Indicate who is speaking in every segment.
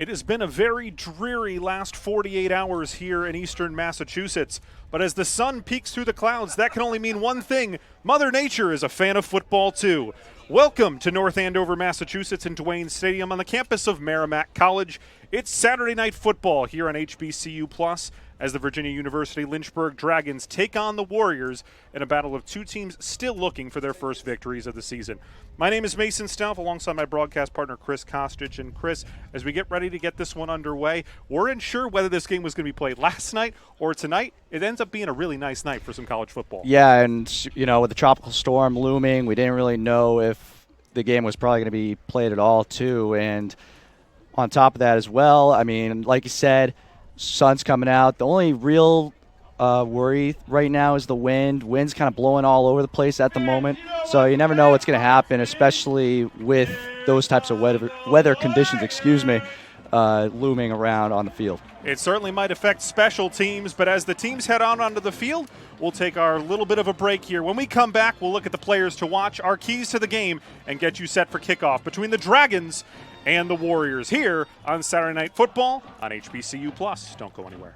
Speaker 1: It has been a very dreary last 48 hours here in eastern Massachusetts, but as the sun peeks through the clouds, that can only mean one thing: Mother Nature is a fan of football too. Welcome to North Andover, Massachusetts and Duane Stadium on the campus of Merrimack College. It's Saturday night football here on HBCU Plus as the Virginia University Lynchburg Dragons take on the Warriors in a battle of two teams still looking for their first victories of the season. My name is Mason Stelf alongside my broadcast partner Chris Kostic. And Chris, as we get ready to get this one underway, we're unsure whether this game was going to be played last night or tonight. It ends up being a really nice night for some college football.
Speaker 2: Yeah, and with the tropical storm looming, we didn't really know if the game was probably going to be played at all too. And on top of that as well, like you said, sun's coming out. The only real worry right now is the wind. Wind's kind of blowing all over the place at the moment. So you never know what's going to happen, especially with those types of weather conditions, looming around on the field.
Speaker 1: It certainly might affect special teams, but as the teams head on onto the field, we'll take our little bit of a break here. When we come back, we'll look at the players to watch, our keys to the game, and get you set for kickoff between the Dragons and the Warriors here on Saturday Night Football on HBCU Plus. Don't go anywhere.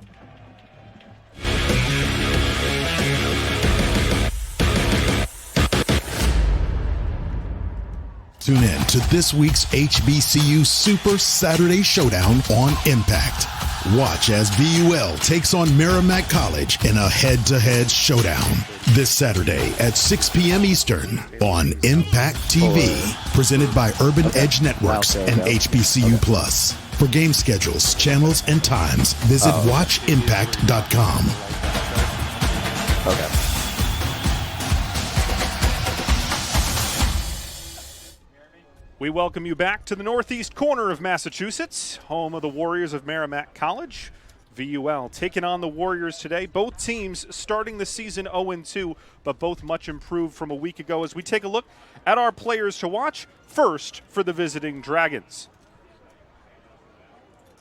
Speaker 3: Tune in to this week's HBCU Super Saturday Showdown on Impact. Watch as VUL takes on Merrimack College in a head-to-head showdown this Saturday at 6 p.m. Eastern on Impact TV, presented by Urban Edge Networks and HBCU Plus. For game schedules, channels, and times, visit watchimpact.com.
Speaker 2: Okay.
Speaker 1: We welcome you back to the northeast corner of Massachusetts, home of the Warriors of Merrimack College. VUL taking on the Warriors today. Both teams starting the season 0-2, but both much improved from a week ago as we take a look at our players to watch. First, for the visiting Dragons.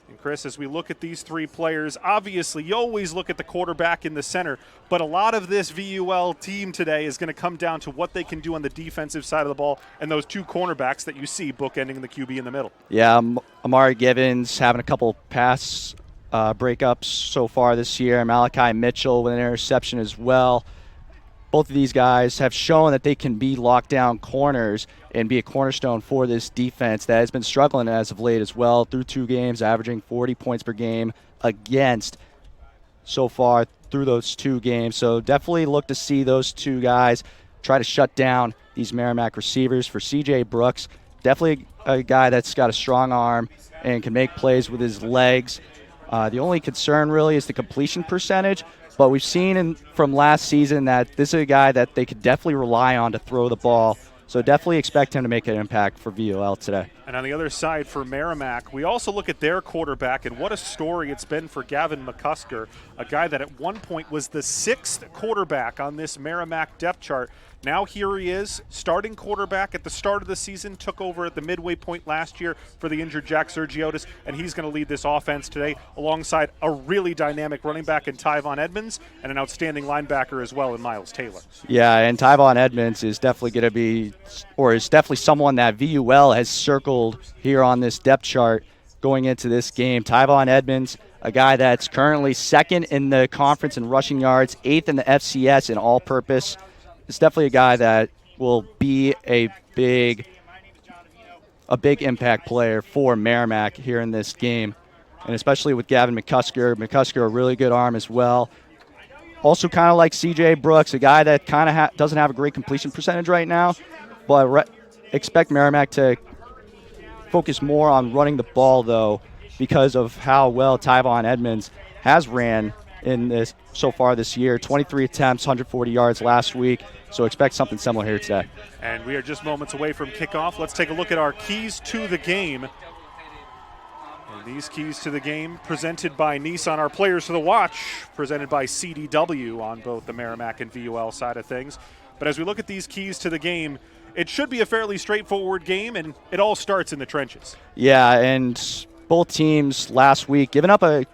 Speaker 1: And Chris, as we look at these three players, obviously you always look at the quarterback in the center, but a lot of this VUL team today is going to come down to what they can do on the defensive side of the ball and those two cornerbacks that you see bookending the QB in the middle.
Speaker 2: Yeah, Amari Givens having a couple pass breakups so far this year. Malachi Mitchell with an interception as well. Both of these guys have shown that they can be lockdown corners and be a cornerstone for this defense that has been struggling as of late as well, through 2 games, averaging 40 points per game against so far through those 2 games. So definitely look to see those two guys try to shut down these Merrimack receivers. For C.J. Brooks, definitely a guy that's got a strong arm and can make plays with his legs. The only concern really is the completion percentage, but we've seen from last season that this is a guy that they could definitely rely on to throw the ball. So definitely expect him to make an impact for VUL today.
Speaker 1: And on the other side for Merrimack, we also look at their quarterback, and what a story it's been for Gavin McCusker, a guy that at one point was the 6th quarterback on this Merrimack depth chart. Now here he is, starting quarterback at the start of the season, took over at the midway point last year for the injured Jack Sergiotis, and he's going to lead this offense today alongside a really dynamic running back in Tyvon Edmonds and an outstanding linebacker as well in Miles Taylor.
Speaker 2: Yeah, and Tyvon Edmonds is definitely going to be, or is definitely someone that VUL has circled here on this depth chart going into this game. Tyvon Edmonds, a guy that's currently 2nd in the conference in rushing yards, 8th in the FCS in all-purpose. It's definitely a guy that will be a big impact player for Merrimack here in this game, and especially with Gavin McCusker. McCusker, a really good arm as well. Also kind of like C.J. Brooks, a guy that kind of doesn't have a great completion percentage right now, but expect Merrimack to focus more on running the ball, though, because of how well Tyvon Edmonds has ran in this so far this year. 23 attempts, 140 yards last week. So expect something similar here today.
Speaker 1: And we are just moments away from kickoff. Let's take a look at our keys to the game. And these keys to the game presented by Nissan, our players to the watch, presented by CDW on both the Merrimack and VUL side of things. But as we look at these keys to the game, it should be a fairly straightforward game, and it all starts in the trenches.
Speaker 2: Yeah, and both teams last week giving up a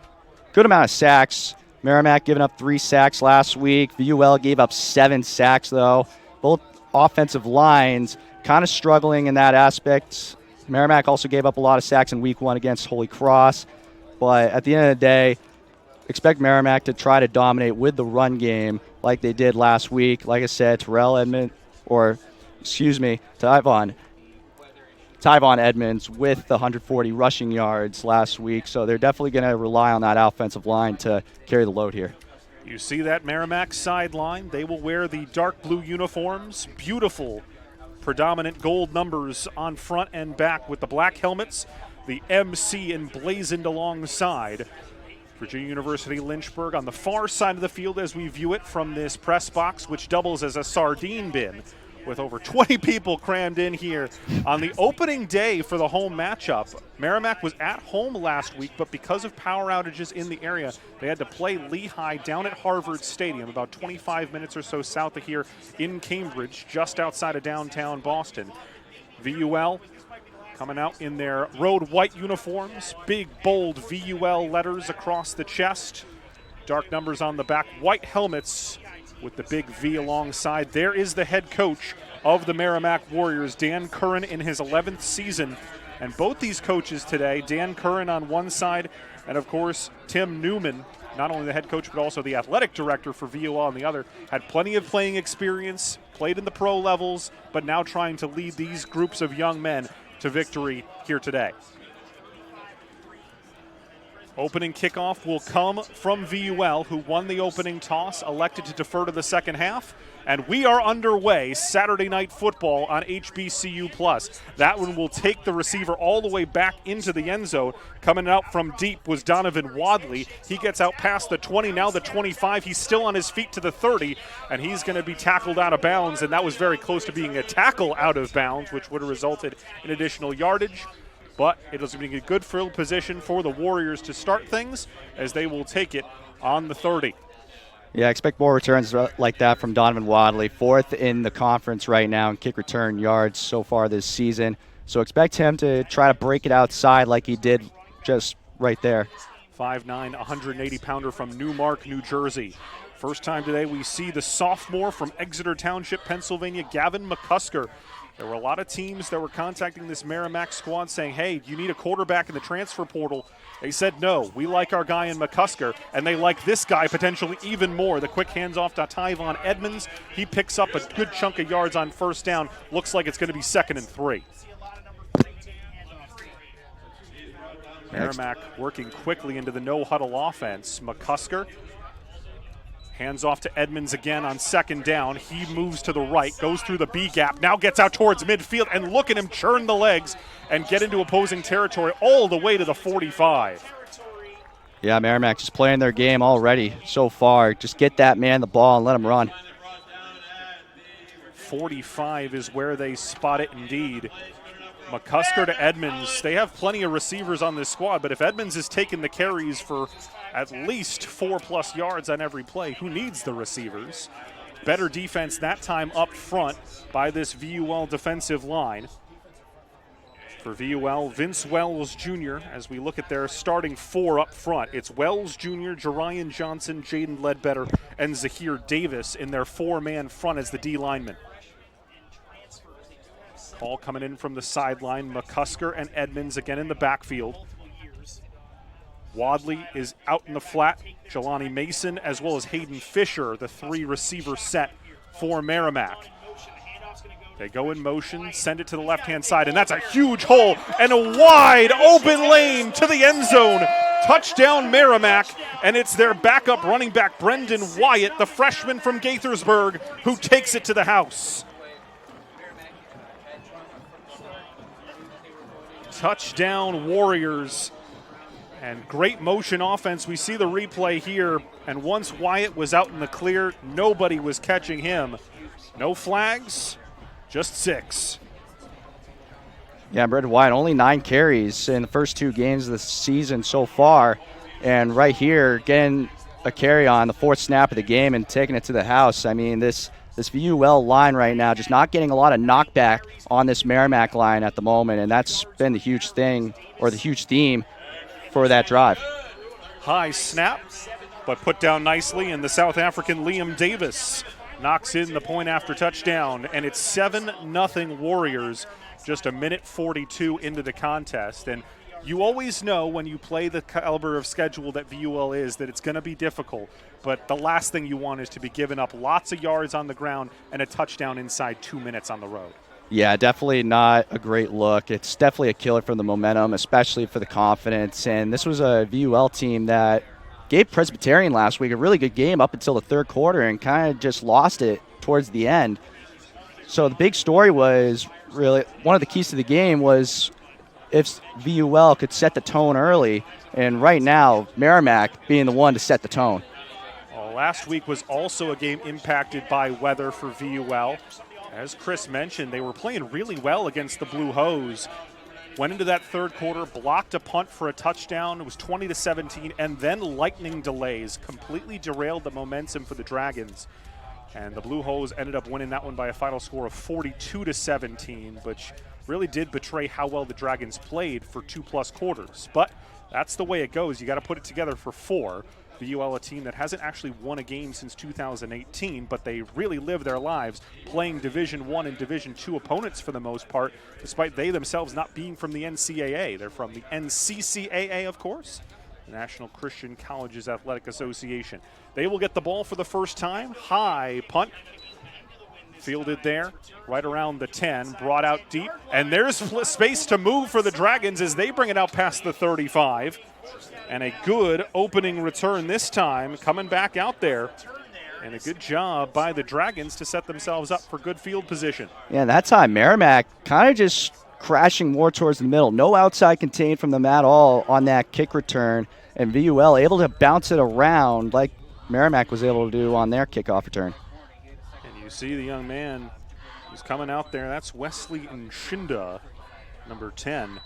Speaker 2: good amount of sacks. Merrimack giving up 3 sacks last week. VUL gave up 7 sacks, though. Both offensive lines kind of struggling in that aspect Merrimack also gave up a lot of sacks in week 1 against Holy Cross. But at the end of the day, expect Merrimack to try to dominate with the run game like they did last week. Like I said, Tyvon Edmonds with the 140 rushing yards last week. So they're definitely going to rely on that offensive line to carry the load here.
Speaker 1: You see that Merrimack sideline. They will wear the dark blue uniforms. Beautiful, predominant gold numbers on front and back with the black helmets. The MC emblazoned alongside. Virginia University Lynchburg on the far side of the field as we view it from this press box, which doubles as a sardine bin, with over 20 people crammed in here on the opening day for the home matchup. Merrimack was at home last week, but because of power outages in the area, they had to play Lehigh down at Harvard Stadium, about 25 minutes or so south of here in Cambridge, just outside of downtown Boston. VUL coming out in their road white uniforms, big, bold VUL letters across the chest, dark numbers on the back, white helmets with the big V alongside. There is the head coach of the Merrimack Warriors, Dan Curran, in his 11th season. And both these coaches today, Dan Curran on one side, and of course Tim Newman, not only the head coach but also the athletic director for VUL on the other, had plenty of playing experience, played in the pro levels, but now trying to lead these groups of young men to victory here today. Opening kickoff will come from VUL, who won the opening toss, elected to defer to the second half, and we are underway. Saturday Night Football on HBCU+. That one will take the receiver all the way back into the end zone. Coming out from deep was Donovan Wadley. He gets out past the 20, now the 25. He's still on his feet to the 30, and he's going to be tackled out of bounds, and that was very close to being a tackle out of bounds, which would have resulted in additional yardage. But it was going to be a good field position for the Warriors to start things, as they will take it on the 30.
Speaker 2: Yeah, expect more returns like that from Donovan Wadley, 4th in the conference right now in kick return yards so far this season. So expect him to try to break it outside like he did just right there.
Speaker 1: 5'9", 180-pounder from Newmark, New Jersey. First time today we see the sophomore from Exeter Township, Pennsylvania, Gavin McCusker. There were a lot of teams that were contacting this Merrimack squad saying, hey, you need a quarterback in the transfer portal. They said, no, we like our guy in McCusker, and they like this guy potentially even more. The quick hands-off to Tyvon Edmonds. He picks up a good chunk of yards on first down. Looks like it's going to be 2nd and 3. Merrimack working quickly into the no-huddle offense. McCusker hands off to Edmonds again on 2nd down. He moves to the right, goes through the B gap, now gets out towards midfield, and look at him churn the legs and get into opposing territory all the way to the 45.
Speaker 2: Yeah, Merrimack just playing their game already so far. Just get that man the ball and let him run.
Speaker 1: 45 is where they spot it indeed. McCusker to Edmonds. They have plenty of receivers on this squad, but if Edmonds is taking the carries for at least 4+ yards on every play, who needs the receivers? Better defense that time up front by this VUL defensive line. For VUL, Vince Wells Jr., as we look at their starting 4 up front. It's Wells Jr., Jerian Johnson, Jaden Ledbetter, and Zahir Davis in their 4-man front as the D linemen. Ball coming in from the sideline. McCusker and Edmonds again in the backfield. Wadley is out in the flat. Jelani Mason as well as Hayden Fisher, the 3 receiver set for Merrimack. They go in motion, send it to the left-hand side, and that's a huge hole and a wide open lane to the end zone. Touchdown Merrimack, and it's their backup running back, Brendan Wyatt, the freshman from Gaithersburg, who takes it to the house. Touchdown Warriors, and great motion offense. We see the replay here, and once Wyatt was out in the clear, nobody was catching him. No flags, just 6.
Speaker 2: Yeah, Brendan Wyatt, only 9 carries in the first 2 games of the season so far, and right here getting a carry on the 4th snap of the game and taking it to the house. I mean, this VUL line right now just not getting a lot of knockback on this Merrimack line at the moment, and that's been the huge thing, or the huge theme for that drive.
Speaker 1: High snap, but put down nicely, and the South African Liam Davis knocks in the point after touchdown, and it's 7-0 Warriors just a minute 42 into the contest. And you always know when you play the caliber of schedule that VUL is that it's going to be difficult, but the last thing you want is to be giving up lots of yards on the ground and a touchdown inside 2 minutes on the road.
Speaker 2: Yeah, definitely not a great look. It's definitely a killer for the momentum, especially for the confidence. And this was a VUL team that gave Presbyterian last week a really good game up until the third quarter and kind of just lost it towards the end. So the big story was really one of the keys to the game was if VUL could set the tone early, and right now, Merrimack being the one to set the tone.
Speaker 1: Well, last week was also a game impacted by weather for VUL. As Chris mentioned, they were playing really well against the Blue Hose. Went into that third quarter, blocked a punt for a touchdown. It was 20-17, and then lightning delays completely derailed the momentum for the Dragons. And the Blue Hose ended up winning that one by a final score of 42-17, which really did betray how well the Dragons played for 2+ quarters. But that's the way it goes. You got to put it together for 4. VUL, a team that hasn't actually won a game since 2018, but they really live their lives playing Division I and Division II opponents for the most part, despite they themselves not being from the NCAA. They're from the NCCAA, of course, the National Christian Colleges Athletic Association. They will get the ball for the first time. High punt. Fielded there, right around the 10, brought out deep, and there's space to move for the Dragons as they bring it out past the 35. And a good opening return this time, coming back out there. And a good job by the Dragons to set themselves up for good field position.
Speaker 2: Yeah, that time Merrimack kind of just crashing more towards the middle. No outside contained from them at all on that kick return. And VUL able to bounce it around like Merrimack was able to do on their kickoff return.
Speaker 1: And you see the young man who's coming out there. That's Wesley Nshinda, number 10.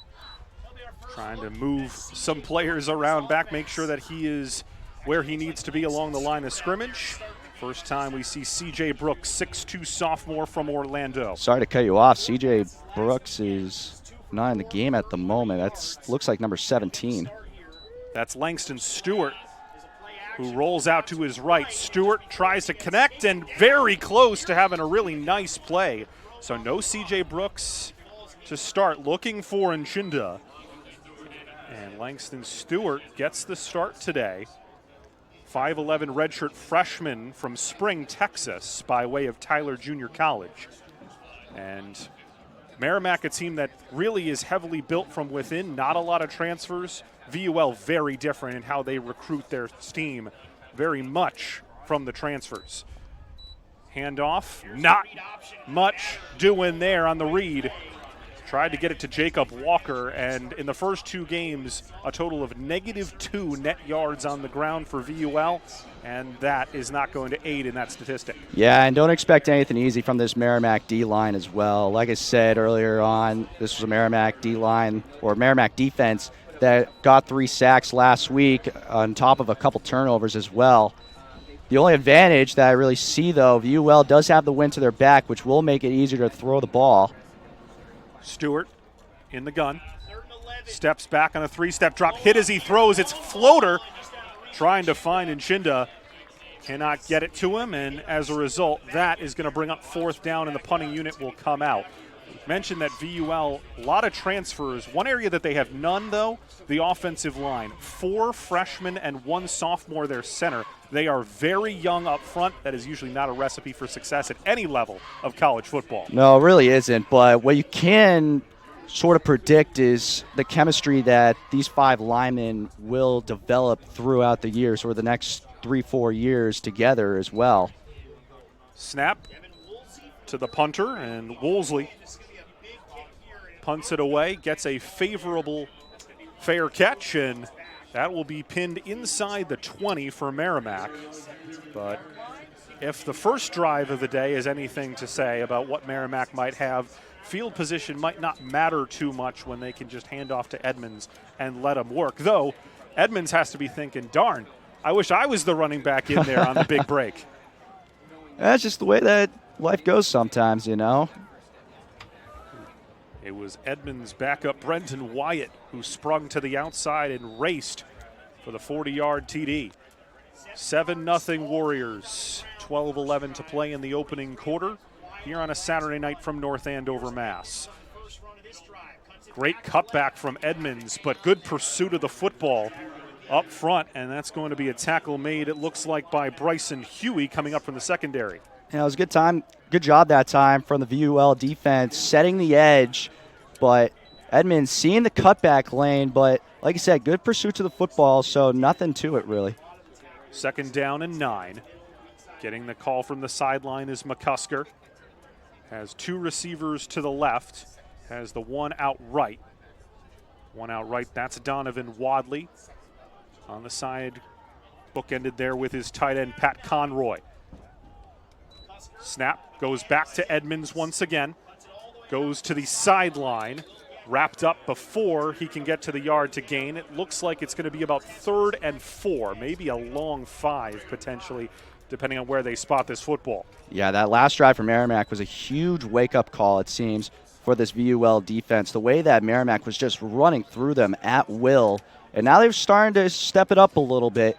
Speaker 1: Trying to move some players around back, make sure that he is where he needs to be along the line of scrimmage. First time we see C.J. Brooks, 6'2" sophomore from Orlando.
Speaker 2: Sorry to cut you off. C.J. Brooks is not in the game at the moment. That looks like number 17.
Speaker 1: That's Langston Stewart, who rolls out to his right. Stewart tries to connect and very close to having a really nice play. So no C.J. Brooks to start, looking for Nshinda. And Langston Stewart gets the start today. 5'11" redshirt freshman from Spring, Texas, by way of Tyler Junior College. And Merrimack, a team that really is heavily built from within, not a lot of transfers. VUL very different in how they recruit their team, very much from the transfers. Handoff, not much doing there on the read. Tried to get it to Jacob Walker, and in the first 2 games, a total of -2 net yards on the ground for VUL, and that is not going to aid in that statistic.
Speaker 2: Yeah, and don't expect anything easy from this Merrimack D-line as well. Like I said earlier on, this was a Merrimack D-line, or Merrimack defense, that got 3 sacks last week on top of a couple turnovers as well. The only advantage that I really see, though, VUL does have the wind to their back, which will make it easier to throw the ball.
Speaker 1: Stewart in the gun, steps back on a 3-step drop, hit as he throws. It's floater, trying to find Nshinda. Cannot get it to him, and as a result, that is going to bring up 4th down, and the punting unit will come out. Mentioned that VUL, a lot of transfers. One area that they have none, though, the offensive line. 4 freshmen and 1 sophomore, their center. They are very young up front. That is usually not a recipe for success at any level of college football.
Speaker 2: No, it really isn't. But what you can sort of predict is the chemistry that these 5 linemen will develop throughout the years, or the next 3-4 years together as well.
Speaker 1: Snap to the punter, and Woolsey punts it away, gets a favorable fair catch, and that will be pinned inside the 20 for Merrimack. But if the first drive of the day is anything to say about what Merrimack might have, field position might not matter too much when they can just hand off to Edmonds and let them work. Though, Edmonds has to be thinking, darn, I wish I was the running back in there on the big break.
Speaker 2: That's just the way that life goes sometimes, you know.
Speaker 1: It was Edmonds' backup Brenton Wyatt who sprung to the outside and raced for the 40-yard TD. 7-0 Warriors, 12-11 to play in the opening quarter here on a Saturday night from North Andover, Mass. Great cutback from Edmonds, but good pursuit of the football up front, and that's going to be a tackle made, it looks like, by Bryson Huey coming up from the secondary.
Speaker 2: Yeah, it was a good job that time from the VUL defense, setting the edge, but Edmonds seeing the cutback lane, but like I said, good pursuit to the football, so nothing to it really.
Speaker 1: 2nd down and 9. Getting the call from the sideline is McCusker. Has 2 receivers to the left, has the one out right. One out right, that's Donovan Wadley. On the side, bookended there with his tight end, Pat Conroy. Snap goes back to Edmonds once again. Goes to the sideline. Wrapped up before he can get to the yard to gain. It looks like it's going to be about 3rd and 4, maybe a long 5 potentially, depending on where they spot this football.
Speaker 2: Yeah, that last drive for Merrimack was a huge wake-up call, it seems, for this VUL defense. The way that Merrimack was just running through them at will, and now they're starting to step it up a little bit.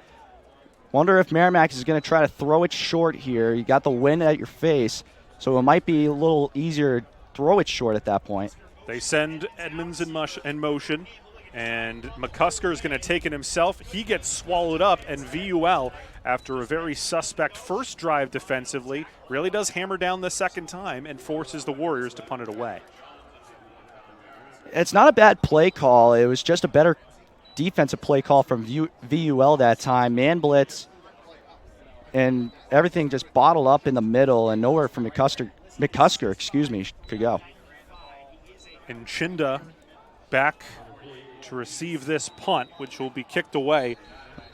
Speaker 2: Wonder if Merrimack is going to try to throw it short here. You got the wind at your face, so it might be a little easier to throw it short at that point.
Speaker 1: They send Edmonds in motion, and McCusker is going to take it himself. He gets swallowed up, and VUL, after a very suspect first drive defensively, really does hammer down the second time and forces the Warriors to punt it away.
Speaker 2: It's not a bad play call. It was just a better defensive play call from VUL that time. Man blitz, and everything just bottled up in the middle, and nowhere for McCusker, could go.
Speaker 1: And Chinda back to receive this punt, which will be kicked away.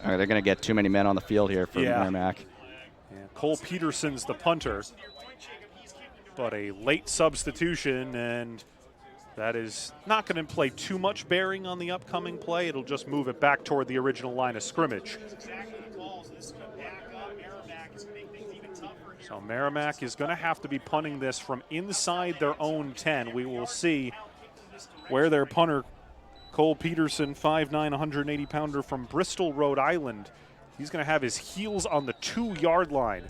Speaker 2: All right, they're going to get too many men on the field here for Merrimack.
Speaker 1: Yeah, Cole Peterson's the punter, but a late substitution, and that is not going to play too much bearing on the upcoming play. It'll just move it back toward the original line of scrimmage. So Merrimack is going to have to be punting this from inside their own 10. We will see where their punter, Cole Peterson, 5'9", 180-pounder from Bristol, Rhode Island. He's going to have his heels on the 2-yard line.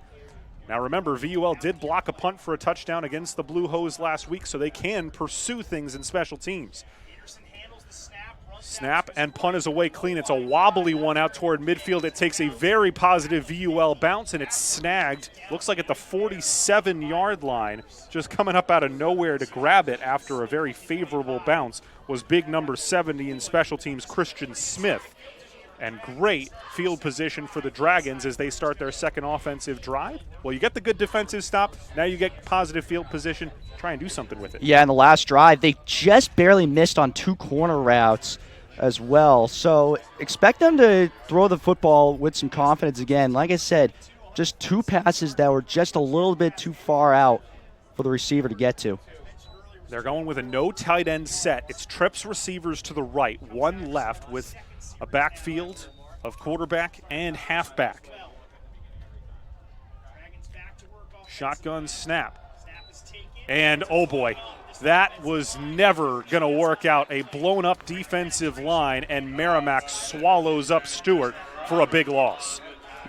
Speaker 1: Now remember, VUL did block a punt for a touchdown against the Blue Hose last week, so they can pursue things in special teams. Snap and punt is away clean. It's a wobbly one out toward midfield. It takes a very positive VUL bounce, and it's snagged. Looks like at the 47-yard line. Just coming up out of nowhere to grab it after a very favorable bounce was big number 70 in special teams, Christian Smith. And great field position for the Dragons as they start their second offensive drive. Well, you get the good defensive stop. Now you get positive field position. Try and do something with it.
Speaker 2: Yeah, in the last drive, they just barely missed on 2 corner routes as well. So expect them to throw the football with some confidence again. Like I said, just 2 passes that were just a little bit too far out for the receiver to get to.
Speaker 1: They're going with a no tight end set. It's trips receivers to the right, 1 left with a backfield of quarterback and halfback. Shotgun snap. And oh boy, that was never going to work out. A blown up defensive line, and Merrimack swallows up Stewart for a big loss.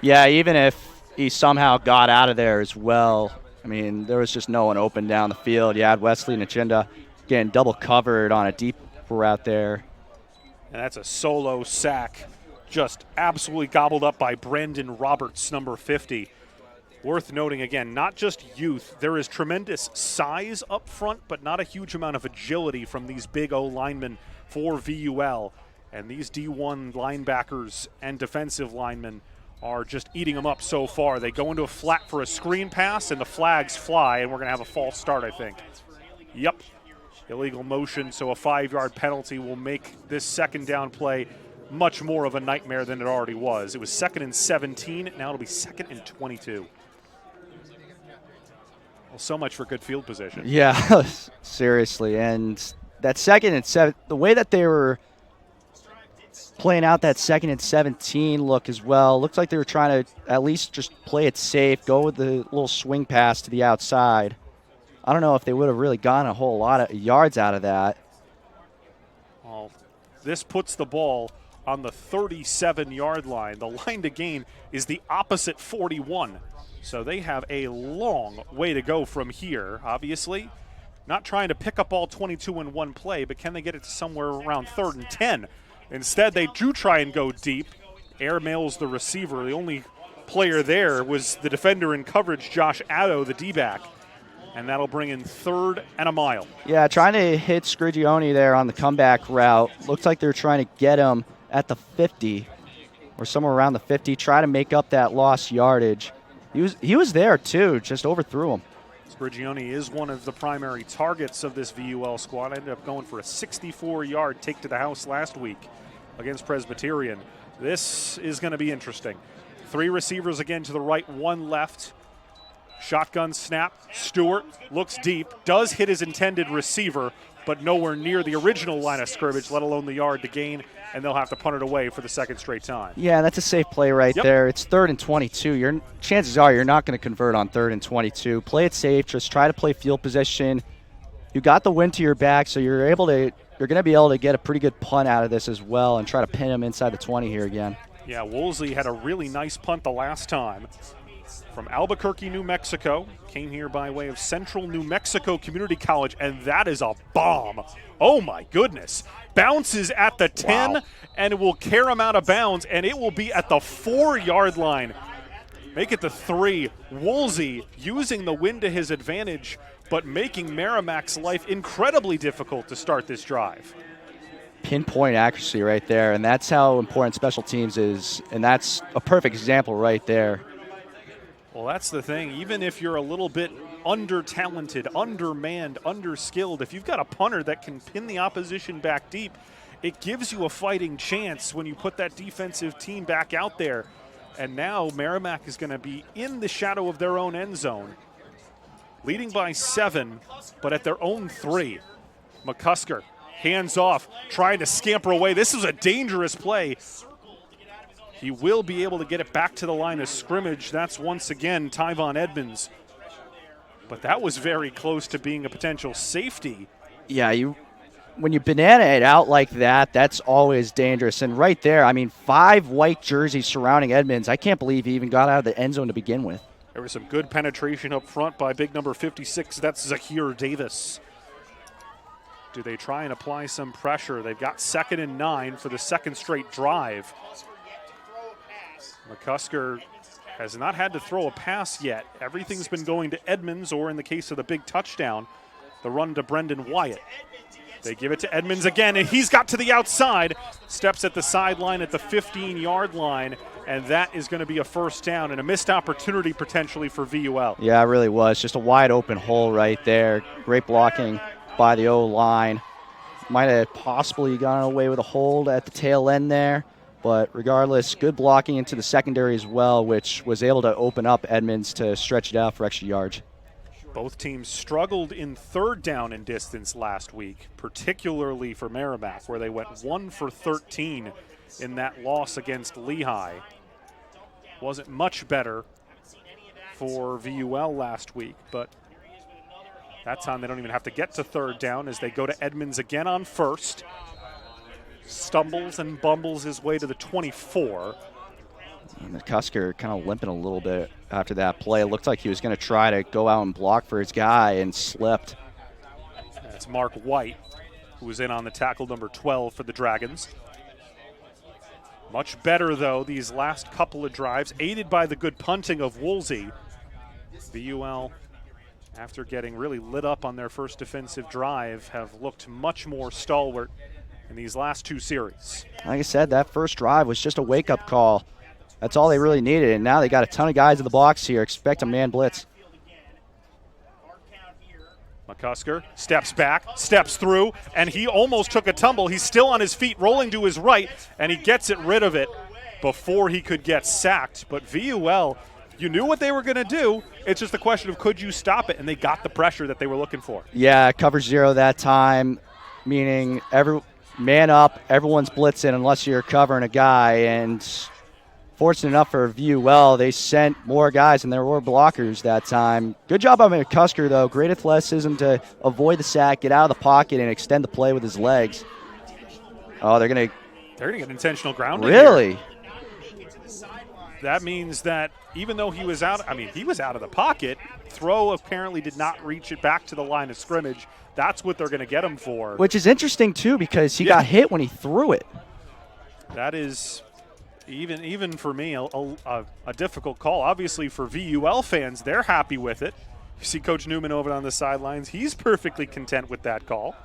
Speaker 2: Yeah, even if he somehow got out of there as well, I mean, there was just no one open down the field. You had Wesley Nchinda getting double covered on a deep route there.
Speaker 1: And that's a solo sack, just absolutely gobbled up by Brandon Roberts, number 50. Worth noting again, not just youth, there is tremendous size up front, but not a huge amount of agility from these big O linemen for VUL. And these D1 linebackers and defensive linemen are just eating them up so far. They go into a flat for a screen pass, and the flags fly, and we're going to have a false start, I think. Yep. Illegal motion, so a 5-yard penalty will make this second down play much more of a nightmare than it already was. It was 2nd and 17, now it'll be 2nd and 22. Well, so much for good field position.
Speaker 2: Yeah, seriously. And that 2nd and 7, the way that they were playing out that 2nd and 17 look as well, looks like they were trying to at least just play it safe, go with the little swing pass to the outside. I don't know if they would have really gotten a whole lot of yards out of that.
Speaker 1: Well, this puts the ball on the 37-yard line. The line to gain is the opposite 41. So they have a long way to go from here, obviously. not trying to pick up all 22 in one play, but can they get it to somewhere around 3rd and 10? Instead, they do try and go deep. Airmails the receiver. The only player there was the defender in coverage, Josh Addo, the D-back. And that'll bring in 3rd and a mile.
Speaker 2: Yeah, trying to hit Scrigioni there on the comeback route. Looks like they're trying to get him at the 50 or somewhere around the 50, try to make up that lost yardage. He was there too, just overthrew him.
Speaker 1: Scrigioni is one of the primary targets of this VUL squad. Ended up going for a 64-yard take to the house last week against Presbyterian. This is going to be interesting. 3 receivers again to the right, 1 left. Shotgun snap. Stewart looks deep, does hit his intended receiver, but nowhere near the original line of scrimmage, let alone the yard to gain, and they'll have to punt it away for the 2nd straight time.
Speaker 2: Yeah, that's a safe play right there. It's 3rd and 22. Chances are you're not going to convert on 3rd and 22. Play it safe. Just try to play field position. You got the wind to your back, so you're going to be able to get a pretty good punt out of this as well and try to pin him inside the 20 here again.
Speaker 1: Yeah, Woolsey had a really nice punt the last time. From Albuquerque, New Mexico, came here by way of Central New Mexico Community College, and that is a bomb. Oh my goodness. Bounces at the 10, wow, and it will carry him out of bounds, and it will be at the 4-yard line. Make it the 3. Woolsey using the wind to his advantage, but making Merrimack's life incredibly difficult to start this drive.
Speaker 2: Pinpoint accuracy right there, and that's how important special teams is, and that's a perfect example right there.
Speaker 1: Well, that's the thing. Even if you're a little bit under-talented, undermanned, underskilled, if you've got a punter that can pin the opposition back deep, it gives you a fighting chance when you put that defensive team back out there. And now Merrimack is going to be in the shadow of their own end zone, leading by 7, but at their own 3. McCusker, hands off, trying to scamper away. This is a dangerous play. He will be able to get it back to the line of scrimmage. That's once again Tyvon Edmonds. But that was very close to being a potential safety.
Speaker 2: Yeah, when you banana it out like that, that's always dangerous. And right there, I mean, 5 white jerseys surrounding Edmonds. I can't believe he even got out of the end zone to begin with.
Speaker 1: There was some good penetration up front by big number 56. That's Zahir Davis. Do they try and apply some pressure? They've got 2nd and 9 for the 2nd straight drive. McCusker has not had to throw a pass yet. Everything's been going to Edmonds, or in the case of the big touchdown, the run to Brendan Wyatt. They give it to Edmonds again, and he's got to the outside, steps at the sideline at the 15-yard line, and that is going to be a 1st down and a missed opportunity potentially for VUL.
Speaker 2: Yeah, it really was. Just a wide open hole right there. Great blocking by the O-line. Might have possibly gotten away with a hold at the tail end there. But regardless, good blocking into the secondary as well, which was able to open up Edmonds to stretch it out for extra yards.
Speaker 1: Both teams struggled in 3rd down and distance last week, particularly for Merrimack, where they went 1 for 13 in that loss against Lehigh. Wasn't much better for VUL last week, but that time they don't even have to get to 3rd down as they go to Edmonds again on 1st. Stumbles and bumbles his way to the 24.
Speaker 2: And McCusker kind of limping a little bit after that play. It looked like he was going to try to go out and block for his guy and slipped.
Speaker 1: That's Mark White, who was in on the tackle, number 12 for the Dragons. Much better, though, these last couple of drives, aided by the good punting of Woolsey. VUL, after getting really lit up on their first defensive drive, have looked much more stalwart in these last 2 series.
Speaker 2: Like I said, that first drive was just a wake-up call. That's all they really needed, and now they got a ton of guys in the box here. Expect a man blitz.
Speaker 1: McCusker steps back, steps through, and he almost took a tumble. He's still on his feet, rolling to his right, and he gets it rid of it before he could get sacked. But VUL, you knew what they were going to do. It's just a question of could you stop it, and they got the pressure that they were looking for.
Speaker 2: Yeah, cover 0 that time, meaning man up, everyone's blitzing unless you're covering a guy, and fortunate enough for VUL, they sent more guys and there were blockers that time. Good job by McCusker, though. Great athleticism to avoid the sack, get out of the pocket, and extend the play with his legs. Oh, they're gonna
Speaker 1: get intentional grounding.
Speaker 2: Really?
Speaker 1: Here. that means that even though he was out, he was out of the pocket, throw apparently did not reach it back to the line of scrimmage. That's what they're going to get him for.
Speaker 2: Which is interesting, too, because he got hit when he threw it.
Speaker 1: That is, even for me, a difficult call. Obviously, for VUL fans, they're happy with it. You see Coach Newman over on the sidelines. He's perfectly content with that call.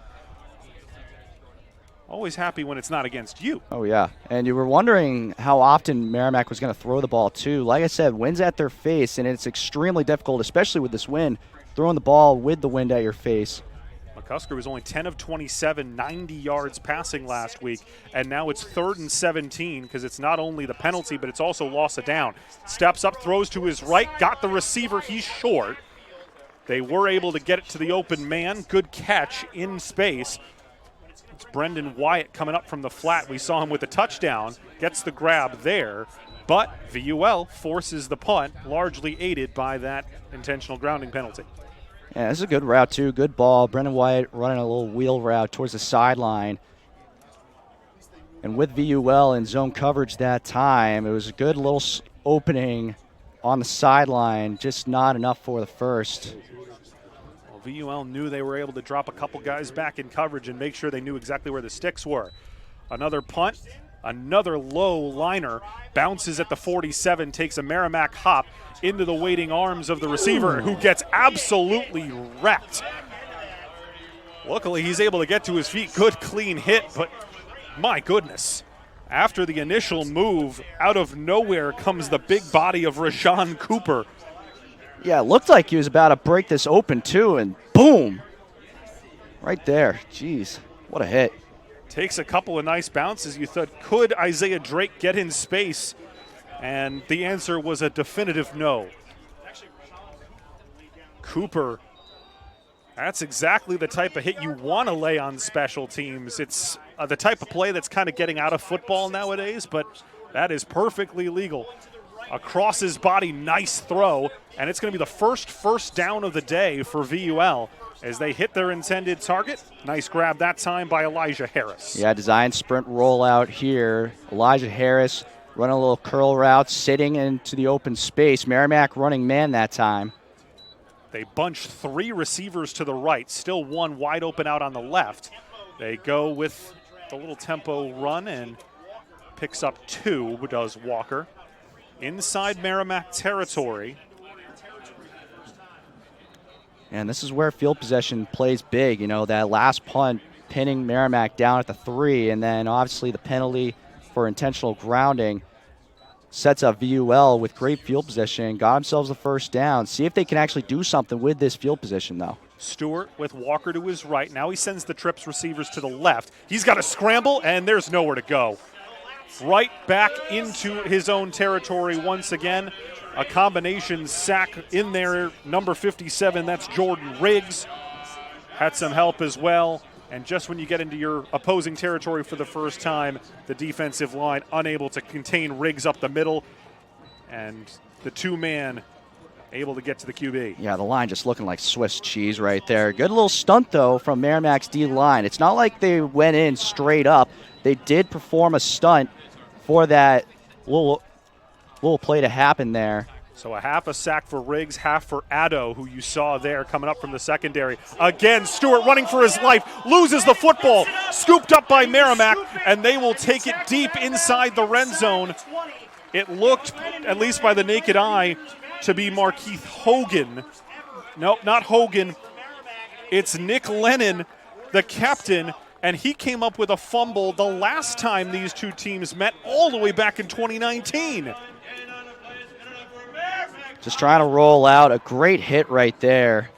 Speaker 1: Always happy when it's not against you.
Speaker 2: Oh, yeah. And you were wondering how often Merrimack was going to throw the ball, too. Like I said, wind's at their face, and it's extremely difficult, especially with this wind, throwing the ball with the wind at your face.
Speaker 1: McCusker was only 10 of 27, 90 yards passing last week, and now it's 3rd and 17 because it's not only the penalty, but it's also loss of down. Steps up, throws to his right, got the receiver. He's short. They were able to get it to the open man. Good catch in space. It's Brendan Wyatt coming up from the flat. We saw him with a touchdown, gets the grab there, but VUL forces the punt, largely aided by that intentional grounding penalty.
Speaker 2: Yeah, this is a good route, too. Good ball. Brendan Wyatt running a little wheel route towards the sideline. And with VUL in zone coverage that time, it was a good little opening on the sideline, just not enough for the first.
Speaker 1: VUL knew they were able to drop a couple guys back in coverage and make sure they knew exactly where the sticks were. Another punt, another low liner, bounces at the 47, takes a Merrimack hop into the waiting arms of the receiver, who gets absolutely wrecked. Luckily, he's able to get to his feet. Good, clean hit, but my goodness. After the initial move, out of nowhere comes the big body of Rashawn Cooper.
Speaker 2: Yeah, it looked like he was about to break this open, too, and boom. Right there. Jeez, what a hit.
Speaker 1: Takes a couple of nice bounces. You thought, could Isaiah Drake get in space? And the answer was a definitive no. Cooper, that's exactly the type of hit you want to lay on special teams. It's the type of play that's kind of getting out of football nowadays, but that is perfectly legal. Across his body, nice throw, and it's going to be the first down of the day for VUL as they hit their intended target. Nice grab that time by Elijah Harris.
Speaker 2: Yeah, design sprint rollout here. Elijah Harris running a little curl route, sitting into the open space. Merrimack running man that time.
Speaker 1: They bunch 3 receivers to the right, still one wide open out on the left. They go with the little tempo run and picks up 2, does Walker. Inside Merrimack territory.
Speaker 2: And this is where field possession plays big. You know, that last punt pinning Merrimack down at the 3, and then obviously the penalty for intentional grounding sets up VUL with great field position, got themselves the first down. See if they can actually do something with this field position, though.
Speaker 1: Stewart with Walker to his right. Now he sends the trips receivers to the left. He's got to scramble, and there's nowhere to go. Right back into his own territory once again. A combination sack in there, number 57, that's Jordan Riggs. Had some help as well. And just when you get into your opposing territory for the first time, the defensive line unable to contain Riggs up the middle. And the 2-man able to get to the QB.
Speaker 2: Yeah, the line just looking like Swiss cheese right there. Good little stunt, though, from Merrimack's D-line. It's not like they went in straight up. They did perform a stunt for that little play to happen there.
Speaker 1: So a half a sack for Riggs, half for Addo, who you saw there coming up from the secondary. Again, Stewart running for his life, loses the football, scooped up by Merrimack, and they will take it deep inside the red zone. It looked, at least by the naked eye, to be Markeith Hogan. Nope, not Hogan. It's Nick Lennon, the captain, and he came up with a fumble the last time these two teams met all the way back in 2019.
Speaker 2: Just trying to roll out a great hit right there.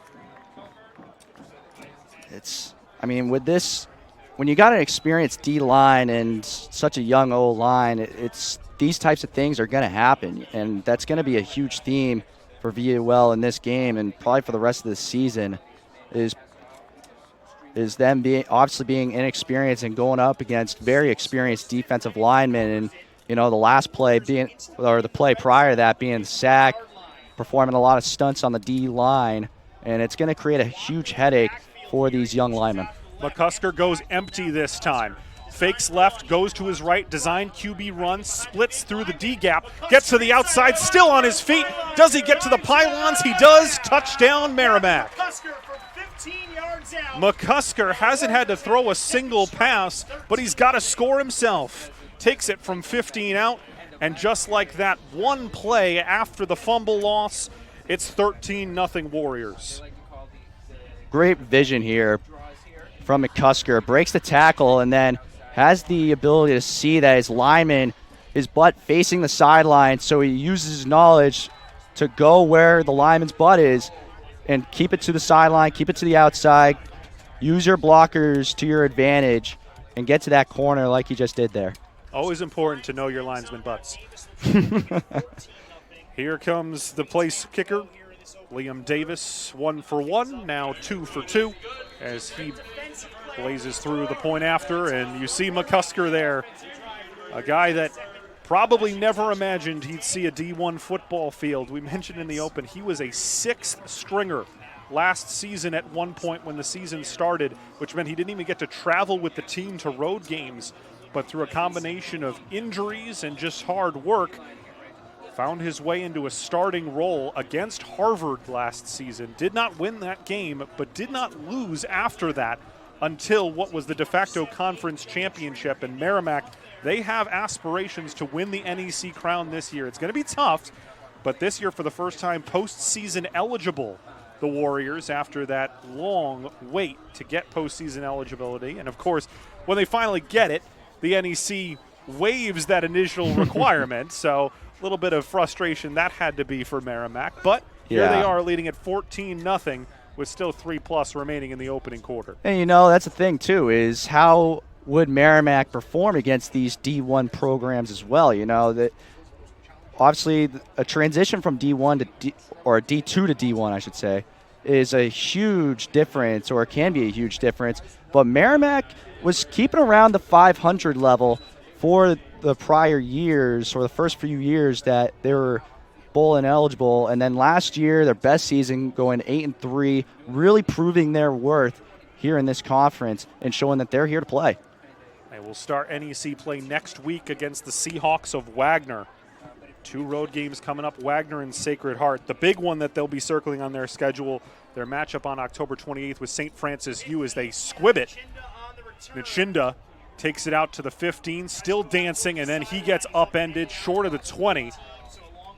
Speaker 2: With this, when you got an experienced D-line and such a young O-line, it's these types of things are going to happen, and that's going to be a huge theme for VUL in this game and probably for the rest of the season is them being inexperienced and going up against very experienced defensive linemen. And, the last play the play prior to that being sacked, performing a lot of stunts on the D-line, and it's going to create a huge headache for these young linemen.
Speaker 1: McCusker goes empty this time. fakes left, goes to his right, design QB run, splits through the D gap, gets to the outside, still on his feet. Does he get to the pylons? He does. Touchdown, Merrimack. McCusker hasn't had to throw a single pass, but he's got to score himself. Takes it from 15 out, and just like that one play after the fumble loss, it's 13-0 Warriors.
Speaker 2: Great vision here from McCusker. Breaks the tackle and then has the ability to see that his lineman, his butt facing the sideline, so he uses his knowledge to go where the lineman's butt is and keep it to the sideline, keep it to the outside, use your blockers to your advantage, and get to that corner like he just did there.
Speaker 1: Always important to know your linesman butts. Here comes the place kicker, Liam Davis, 1 for 1, now 2 for 2, as he blazes through the point after, and you see McCusker there, a guy that probably never imagined he'd see a D1 football field. We mentioned in the open he was a 6th stringer last season at one point when the season started, which meant he didn't even get to travel with the team to road games, but through a combination of injuries and just hard work, found his way into a starting role against Harvard last season. Did not win that game, but did not lose after that until what was the de facto conference championship. And Merrimack, they have aspirations to win the NEC crown this year. It's going to be tough, but this year for the first time postseason eligible, the Warriors, after that long wait to get postseason eligibility. And of course, when they finally get it, the NEC waives that initial requirement. So a little bit of frustration that had to be for Merrimack. But here they are leading at 14-0 with still 3+ remaining in the opening quarter.
Speaker 2: And you know, that's the thing too, is how would Merrimack perform against these D1 programs as well? You know, that obviously a transition from D1 to D2 to D1, I should say, is a huge difference, or it can be a huge difference. But Merrimack was keeping around the 500 level for the prior years, or the first few years that they were bowl ineligible, and then last year their best season, going 8-3, really proving their worth here in this conference and showing that they're here to play.
Speaker 1: They will start NEC play next week against the Seahawks of Wagner. 2 road games coming up, Wagner and Sacred Heart. The big one that they'll be circling on their schedule, their matchup on October 28th with St. Francis U, as they squib it. Nchinda takes it out to the 15, still dancing, and then he gets upended short of the 20.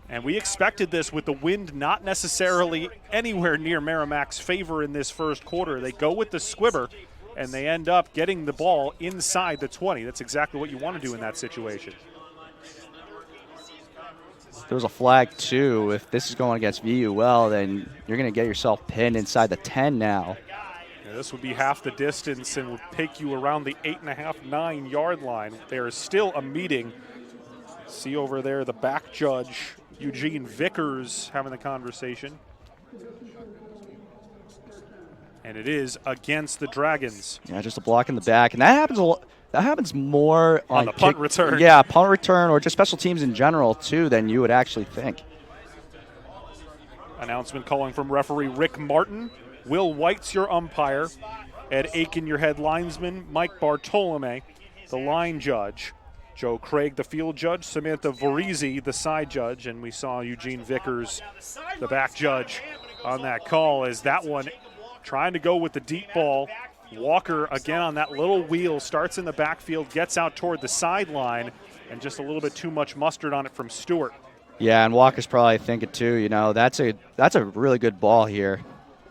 Speaker 1: And we expected this with the wind not necessarily anywhere near Merrimack's favor in this first quarter. They go with the squibber, and they end up getting the ball inside the 20. That's exactly what you want to do in that situation.
Speaker 2: There was a flag too. If this is going against VUL, then you're going to get yourself pinned inside the 10 now.
Speaker 1: Yeah, this would be half the distance and would take you around the 8.5, 9-yard line. There is still a meeting. See over there the back judge, Eugene Vickers, having the conversation. And it is against the Dragons.
Speaker 2: Yeah, just a block in the back. And that happens a lot. That happens more
Speaker 1: on the punt return.
Speaker 2: Yeah, punt return, or just special teams in general, too, than you would actually think.
Speaker 1: Announcement calling from referee Rick Martin. Will White's your umpire. Ed Aiken, your head linesman. Mike Bartolome, the line judge. Joe Craig, the field judge. Samantha Varizi, the side judge. And we saw Eugene Vickers, the back judge, on that call, as that one trying to go with the deep ball. Walker, again on that little wheel, starts in the backfield, gets out toward the sideline, and just a little bit too much mustard on it from Stewart.
Speaker 2: Yeah, and Walker's probably thinking too, you know, that's a really good ball here.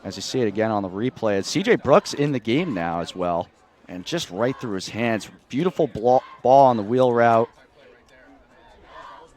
Speaker 2: As you see it again on the replay. CJ Brooks in the game now as well, and just right through his hands. Beautiful ball on the wheel route.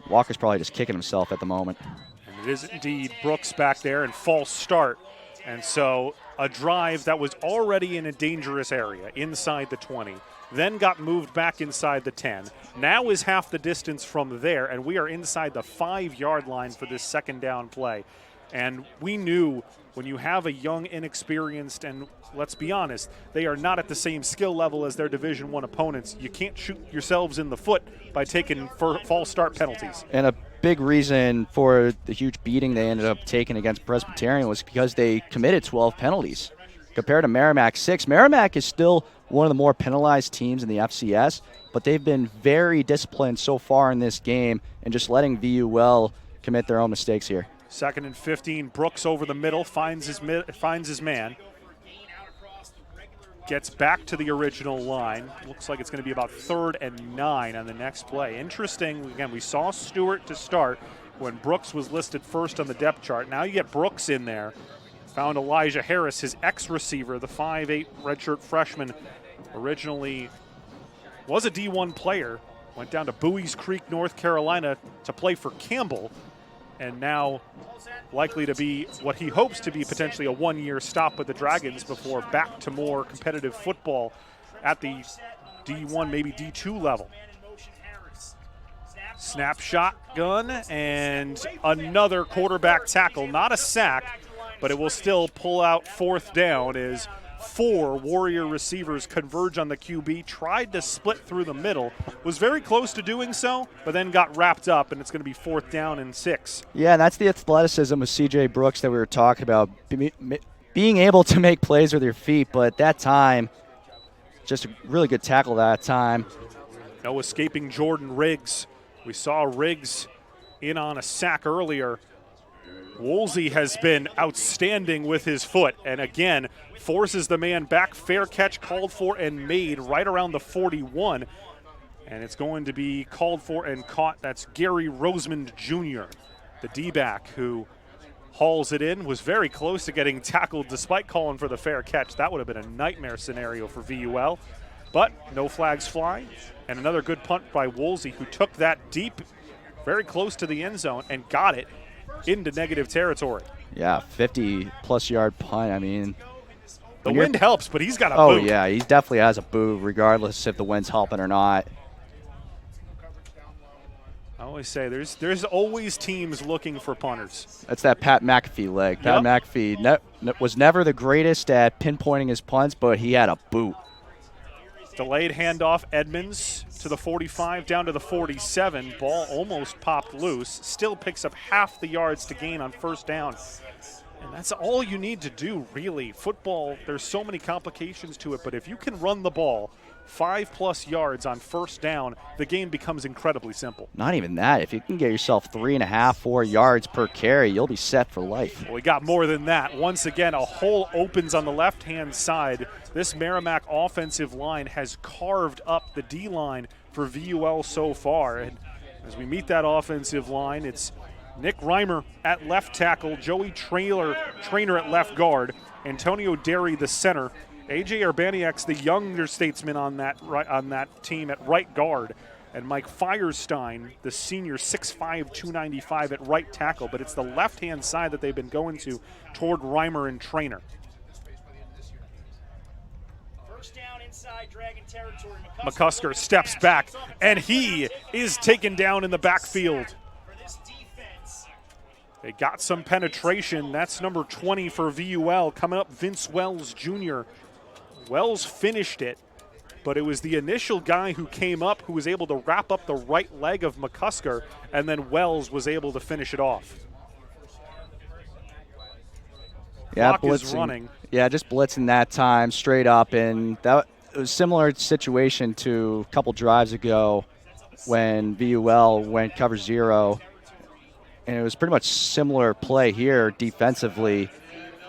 Speaker 2: Walker's probably just kicking himself at the moment.
Speaker 1: And it is indeed Brooks back there, and false start. And so a drive that was already in a dangerous area inside the 20, then got moved back inside the 10, now is half the distance from there, and we are inside the 5-yard line for this second down play. And we knew when you have a young, inexperienced, and let's be honest, they are not at the same skill level as their Division I opponents, you can't shoot yourselves in the foot by taking false start penalties.
Speaker 2: And a big reason for the huge beating they ended up taking against Presbyterian was because they committed 12 penalties compared to Merrimack 6. Merrimack is still one of the more penalized teams in the FCS, but they've been very disciplined so far in this game and just letting VUL commit their own mistakes here.
Speaker 1: 2nd and 15. Brooks over the middle, finds his man. Gets back to the original line. Looks like it's going to be about 3rd and 9 on the next play. Interesting, again, we saw Stewart to start when Brooks was listed first on the depth chart. Now you get Brooks in there. Found Elijah Harris, his ex-receiver, the 5'8" redshirt freshman. Originally was a D1 player. Went down to Bowie's Creek, North Carolina to play for Campbell. And now likely to be what he hopes to be potentially a 1-year stop with the Dragons before back to more competitive football at the D1, maybe D2 level. Snap shotgun and another quarterback tackle. Not a sack, but it will still pull out 4th down as 4 Warrior receivers converge on the QB. Tried to split through the middle. Was very close to doing so, but then got wrapped up, and it's going to be 4th down and 6.
Speaker 2: Yeah, and that's the athleticism of C.J. Brooks that we were talking about. Being able to make plays with your feet, but at that time, just a really good tackle that time.
Speaker 1: No escaping Jordan Riggs. We saw Riggs in on a sack earlier. Woolsey has been outstanding with his foot, and again, forces the man back. Fair catch called for and made right around the 41. And it's going to be called for and caught. That's Gary Rosemond Jr., the D-back who hauls it in. Was very close to getting tackled despite calling for the fair catch. That would have been a nightmare scenario for VUL. But no flags fly. And another good punt by Woolsey, who took that deep, very close to the end zone, and got it into negative territory.
Speaker 2: Yeah, 50-plus yard punt. I mean,
Speaker 1: the wind helps, but he's got a boot.
Speaker 2: Oh, yeah, he definitely has a boot, regardless if the wind's helping or not.
Speaker 1: I always say there's always teams looking for punters.
Speaker 2: That's that Pat McAfee leg. Pat McAfee was never the greatest at pinpointing his punts, but he had a boot.
Speaker 1: Delayed handoff, Edmonds to the 45, down to the 47. Ball almost popped loose. Still picks up half the yards to gain on 1st down. And that's all you need to do, really. Football, there's so many complications to it, but if you can run the ball 5+ yards on 1st down, the game becomes incredibly simple.
Speaker 2: Not even that. If you can get yourself 3.5, 4 yards per carry, you'll be set for life.
Speaker 1: Well, we got more than that. Once again, a hole opens on the left-hand side. This Merrimack offensive line has carved up the D-line for VUL so far. And as we meet that offensive line, it's Nick Reimer at left tackle, Joey Traynor at left guard, Antonio Derry the center, A.J. Urbaniak's the younger statesman on that team at right guard, and Mike Firestein, the senior, 6'5", 295 at right tackle. But it's the left-hand side that they've been going to toward Reimer and Traynor. McCusker steps back, and he is taken down in the backfield. They got some penetration. That's number 20 for VUL. Coming up, Vince Wells Jr. Wells finished it, but it was the initial guy who came up who was able to wrap up the right leg of McCusker, and then Wells was able to finish it off.
Speaker 2: Yeah,
Speaker 1: Clock is running.
Speaker 2: Yeah, just blitzing that time straight up, and that it was a similar situation to a couple drives ago when VUL went cover 0, and it was pretty much similar play here defensively,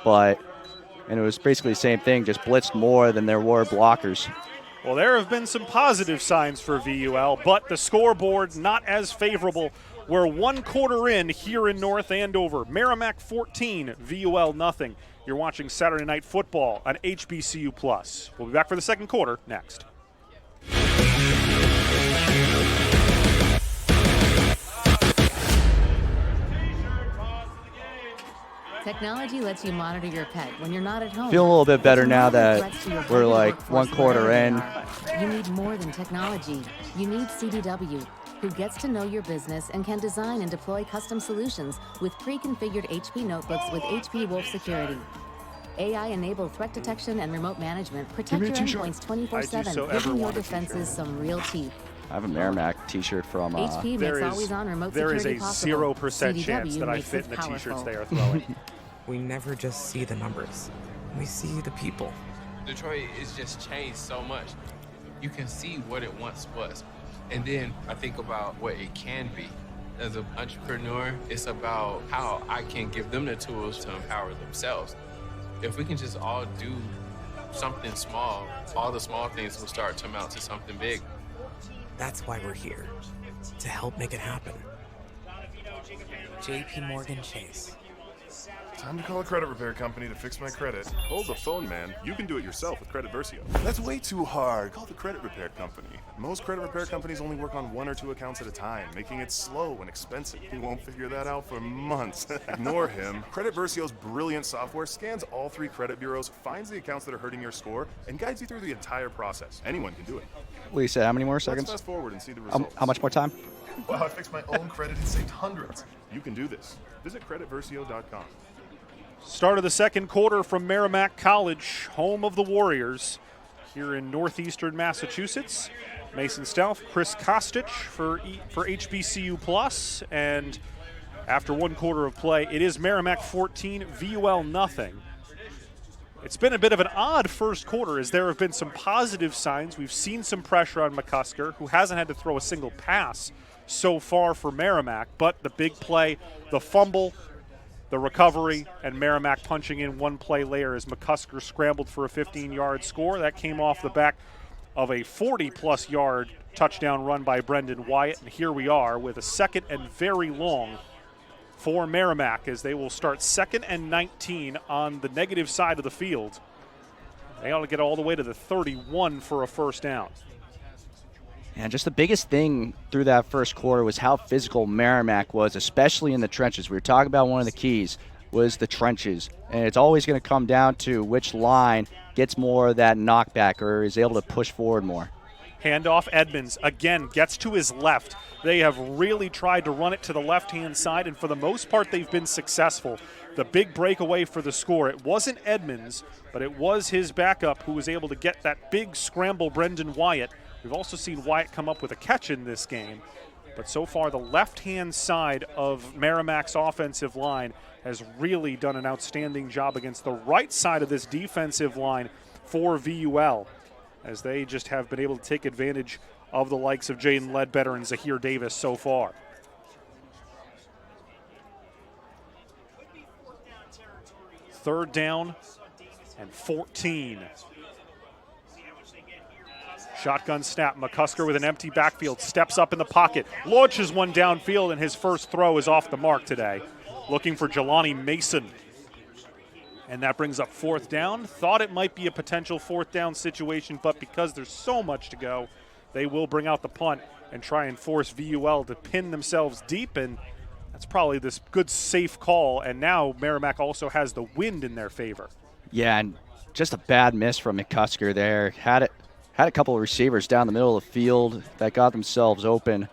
Speaker 2: and it was basically the same thing, just blitzed more than there were blockers.
Speaker 1: Well, there have been some positive signs for VUL, but the scoreboard not as favorable. We're 1 quarter in here in North Andover. Merrimack 14, VUL nothing. You're watching Saturday Night Football on HBCU+. We'll be back for the 2nd quarter next.
Speaker 4: Technology lets you monitor your pet when you're not at home.
Speaker 2: Feel a little bit better now that we're like 1 quarter in.
Speaker 4: You need more than technology. You need CDW, who gets to know your business and can design and deploy custom solutions with pre-configured HP notebooks with HP Wolf Security. AI-enabled threat detection and remote management protect your endpoints 24/7, giving your defenses some real teeth.
Speaker 2: I have a Merrimack t-shirt from
Speaker 4: HP makes always-on remote
Speaker 1: there
Speaker 4: security
Speaker 1: is a
Speaker 4: possible.
Speaker 1: 0% chance that I fit in the t-shirts they are throwing.
Speaker 5: We never just see the numbers. we see the people.
Speaker 6: Detroit is just changed so much. You can see what it once was. And then I think about what it can be. As an entrepreneur, it's about how I can give them the tools to empower themselves. If we can just all do something small, all the small things will start to amount to something big.
Speaker 5: That's why we're here, to help make it happen. JP Morgan Chase.
Speaker 7: Time to call a credit repair company to fix my credit. Hold the phone, man. You can do it yourself with Credit Versio. That's way too hard. Call the credit repair company. Most credit repair companies only work on 1 or 2 accounts at a time, making it slow and expensive. He won't figure that out for months. Ignore him. Credit Versio's brilliant software scans all 3 credit bureaus, finds the accounts that are hurting your score, and guides you through the entire process. Anyone can do it.
Speaker 2: What do you say? How many more seconds?
Speaker 7: Let's fast forward and see the results.
Speaker 2: How much more time?
Speaker 7: Wow, I fixed my own credit and saved hundreds. You can do this. Visit creditversio.com.
Speaker 1: Start of the second quarter from Merrimack College, home of the Warriors, here in northeastern Massachusetts. Mason Stauff, Chris Kostic for HBCU Plus, and after 1 quarter of play, it is Merrimack 14, VUL nothing. It's been a bit of an odd first quarter as there have been some positive signs. We've seen some pressure on McCusker, who hasn't had to throw a single pass so far for Merrimack, but the big play, the fumble, the recovery, and Merrimack punching in 1 play later as McCusker scrambled for a 15-yard score. That came off the back of a 40-plus yard touchdown run by Brendan Wyatt. And here we are with a second and very long for Merrimack as they will start 2nd and 19 on the negative side of the field. They ought to get all the way to the 31 for a first down.
Speaker 2: And just the biggest thing through that first quarter was how physical Merrimack was, especially in the trenches. We were talking about one of the keys was the trenches. And it's always going to come down to which line gets more of that knockback or is able to push forward more.
Speaker 1: Handoff, Edmonds again gets to his left. They have really tried to run it to the left-hand side, and for the most part they've been successful. The big breakaway for the score, it wasn't Edmonds, but it was his backup who was able to get that big scramble, Brendan Wyatt. We've also seen Wyatt come up with a catch in this game. But so far, the left-hand side of Merrimack's offensive line has really done an outstanding job against the right side of this defensive line for VUL, as they just have been able to take advantage of the likes of Jaden Ledbetter and Zahir Davis so far. Third down and 14. Shotgun snap. McCusker with an empty backfield. Steps up in the pocket. Launches one downfield, and his first throw is off the mark today. Looking for Jelani Mason. And that brings up 4th down. Thought it might be a potential 4th down situation, but because there's so much to go, they will bring out the punt and try and force VUL to pin themselves deep, and that's probably this good, safe call. And now Merrimack also has the wind in their favor.
Speaker 2: Yeah, and just a bad miss from McCusker there. Had a couple of receivers down the middle of the field that got themselves open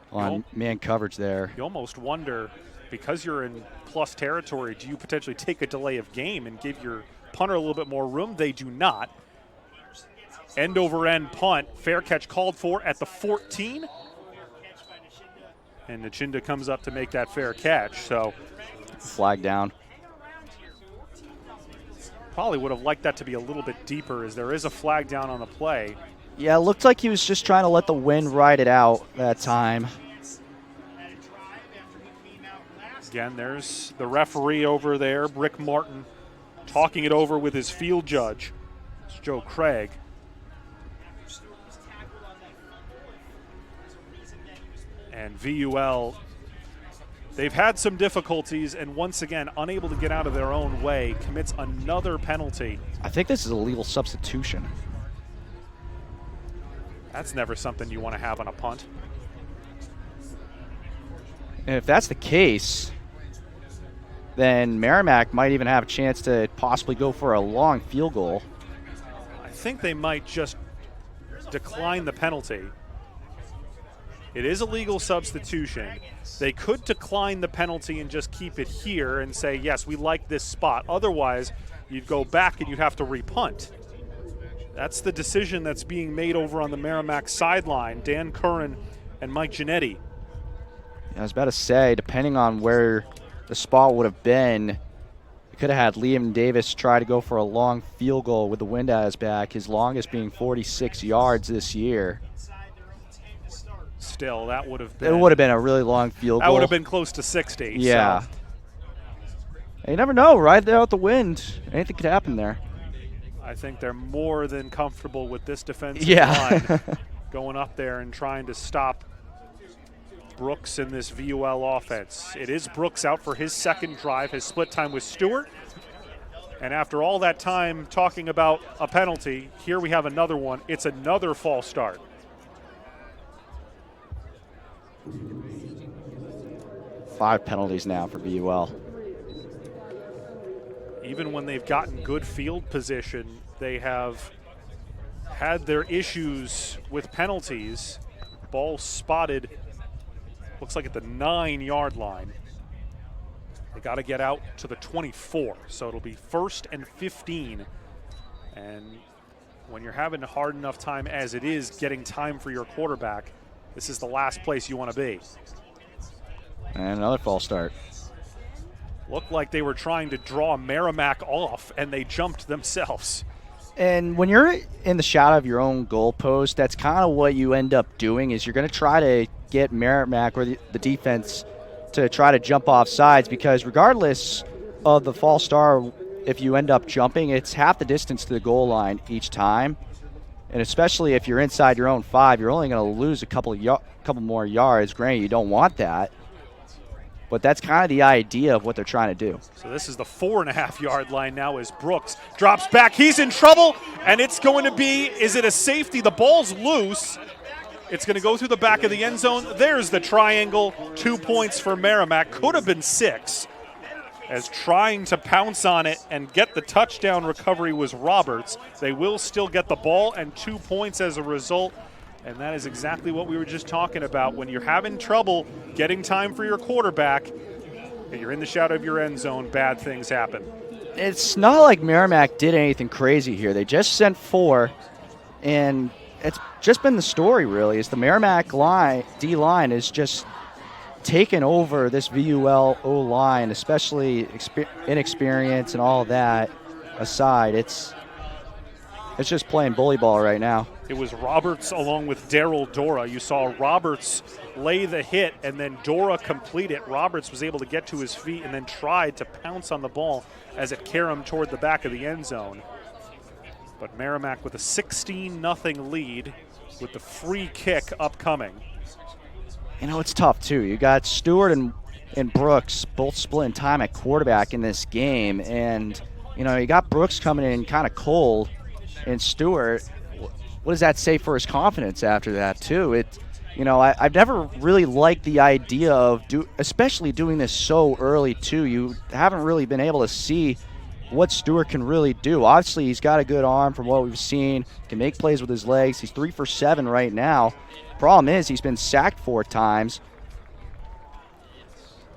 Speaker 2: on man coverage there.
Speaker 1: You almost wonder, because you're in plus territory, do you potentially take a delay of game and give your punter a little bit more room? They do not. End over end punt. Fair catch called for at the 14. And Nchinda comes up to make that fair catch. So
Speaker 2: flag down.
Speaker 1: Probably would have liked that to be a little bit deeper, as there is a flag down on the play.
Speaker 2: Yeah, it looked like he was just trying to let the wind ride it out that time.
Speaker 1: Again, there's the referee over there, Rick Martin, talking it over with his field judge. It's Joe Craig. And VUL, they've had some difficulties, and once again, unable to get out of their own way, commits another penalty.
Speaker 2: I think this is a legal substitution.
Speaker 1: That's never something you want to have on a punt.
Speaker 2: And if that's the case, then Merrimack might even have a chance to possibly go for a long field goal.
Speaker 1: I think they might just decline the penalty. It is a legal substitution. They could decline the penalty and just keep it here and say, yes, we like this spot. Otherwise, you'd go back and you'd have to repunt. That's the decision that's being made over on the Merrimack sideline. Dan Curran and Mike Giannetti.
Speaker 2: I was about to say, depending on where the spot would have been, We could have had Liam Davis try to go for a long field goal with the wind at his back, his longest being 46 yards this year.
Speaker 1: Still, that would have been.
Speaker 2: It would have been a really long field goal.
Speaker 1: That would have been close to 60.
Speaker 2: Yeah.
Speaker 1: So.
Speaker 2: You never know, right there out the wind. Anything could happen there.
Speaker 1: I think they're more than comfortable with this defensive line going up there and trying to stop Brooks in this VUL offense. It is Brooks out for his second drive, his split time with Stewart. And after all that time talking about a penalty, here we have another one. It's another false start.
Speaker 2: Five penalties now for VUL.
Speaker 1: Even when they've gotten good field position, they have had their issues with penalties. Ball spotted, looks like at the 9-yard line. They got to get out to the 24, so it'll be 1st and 15. And when you're having a hard enough time as it is getting time for your quarterback, this is the last place you want to be.
Speaker 2: And another false start.
Speaker 1: Looked like they were trying to draw Merrimack off, and they jumped themselves.
Speaker 2: And when you're in the shadow of your own goalpost, that's kind of what you end up doing is you're going to try to get Merrimack or the defense to try to jump off sides, because regardless of the false start, if you end up jumping, it's half the distance to the goal line each time. And especially if you're inside your own 5, you're only going to lose a couple more yards. Granted, you don't want that. But that's kind of the idea of what they're trying to do.
Speaker 1: So this is the 4.5-yard line now as Brooks drops back. He's in trouble, and it's going to be, is it a safety? The ball's loose. It's going to go through the back of the end zone. There's the triangle. 2 points for Merrimack. Could have been 6. As trying to pounce on it and get the touchdown recovery was Roberts. They will still get the ball and 2 points as a result. And that is exactly what we were just talking about. When you're having trouble getting time for your quarterback and you're in the shadow of your end zone, bad things happen.
Speaker 2: It's not like Merrimack did anything crazy here. They just sent 4, and it's just been the story, really, is the Merrimack D-line is just taken over this VUL O-line, especially inexperience and all that aside. It's just playing bully ball right now.
Speaker 1: It was Roberts along with Daryl Dora. You saw Roberts lay the hit and then Dora complete it. Roberts was able to get to his feet and then tried to pounce on the ball as it caromed toward the back of the end zone. But Merrimack with a 16-0 lead with the free kick upcoming.
Speaker 2: You know, it's tough, too. You got Stewart and Brooks both splitting time at quarterback in this game. And, you know, you got Brooks coming in kind of cold. And Stewart, what does that say for his confidence after that, too? I've never really liked the idea of especially doing this so early, too. You haven't really been able to see what Stewart can really do. Obviously, he's got a good arm from what we've seen. Can make plays with his legs. He's 3 for 7 right now. Problem is, he's been sacked 4 times.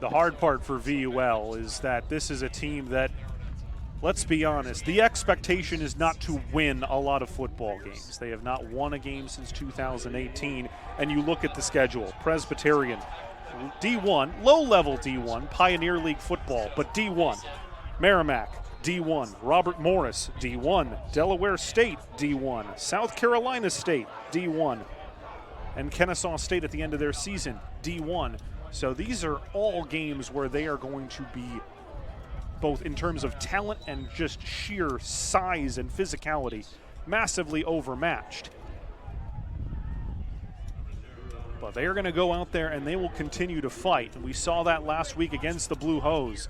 Speaker 1: The hard part for VUL is that this is a team that, let's be honest, the expectation is not to win a lot of football games. They have not won a game since 2018. And you look at the schedule. Presbyterian, D1, low-level D1, Pioneer League football, but D1. Merrimack, D1. Robert Morris, D1. Delaware State, D1. South Carolina State, D1. And Kennesaw State at the end of their season, D1. So these are all games where they are going to be, both in terms of talent and just sheer size and physicality, massively overmatched. But they are going to go out there and they will continue to fight. And we saw that last week against the Blue Hose.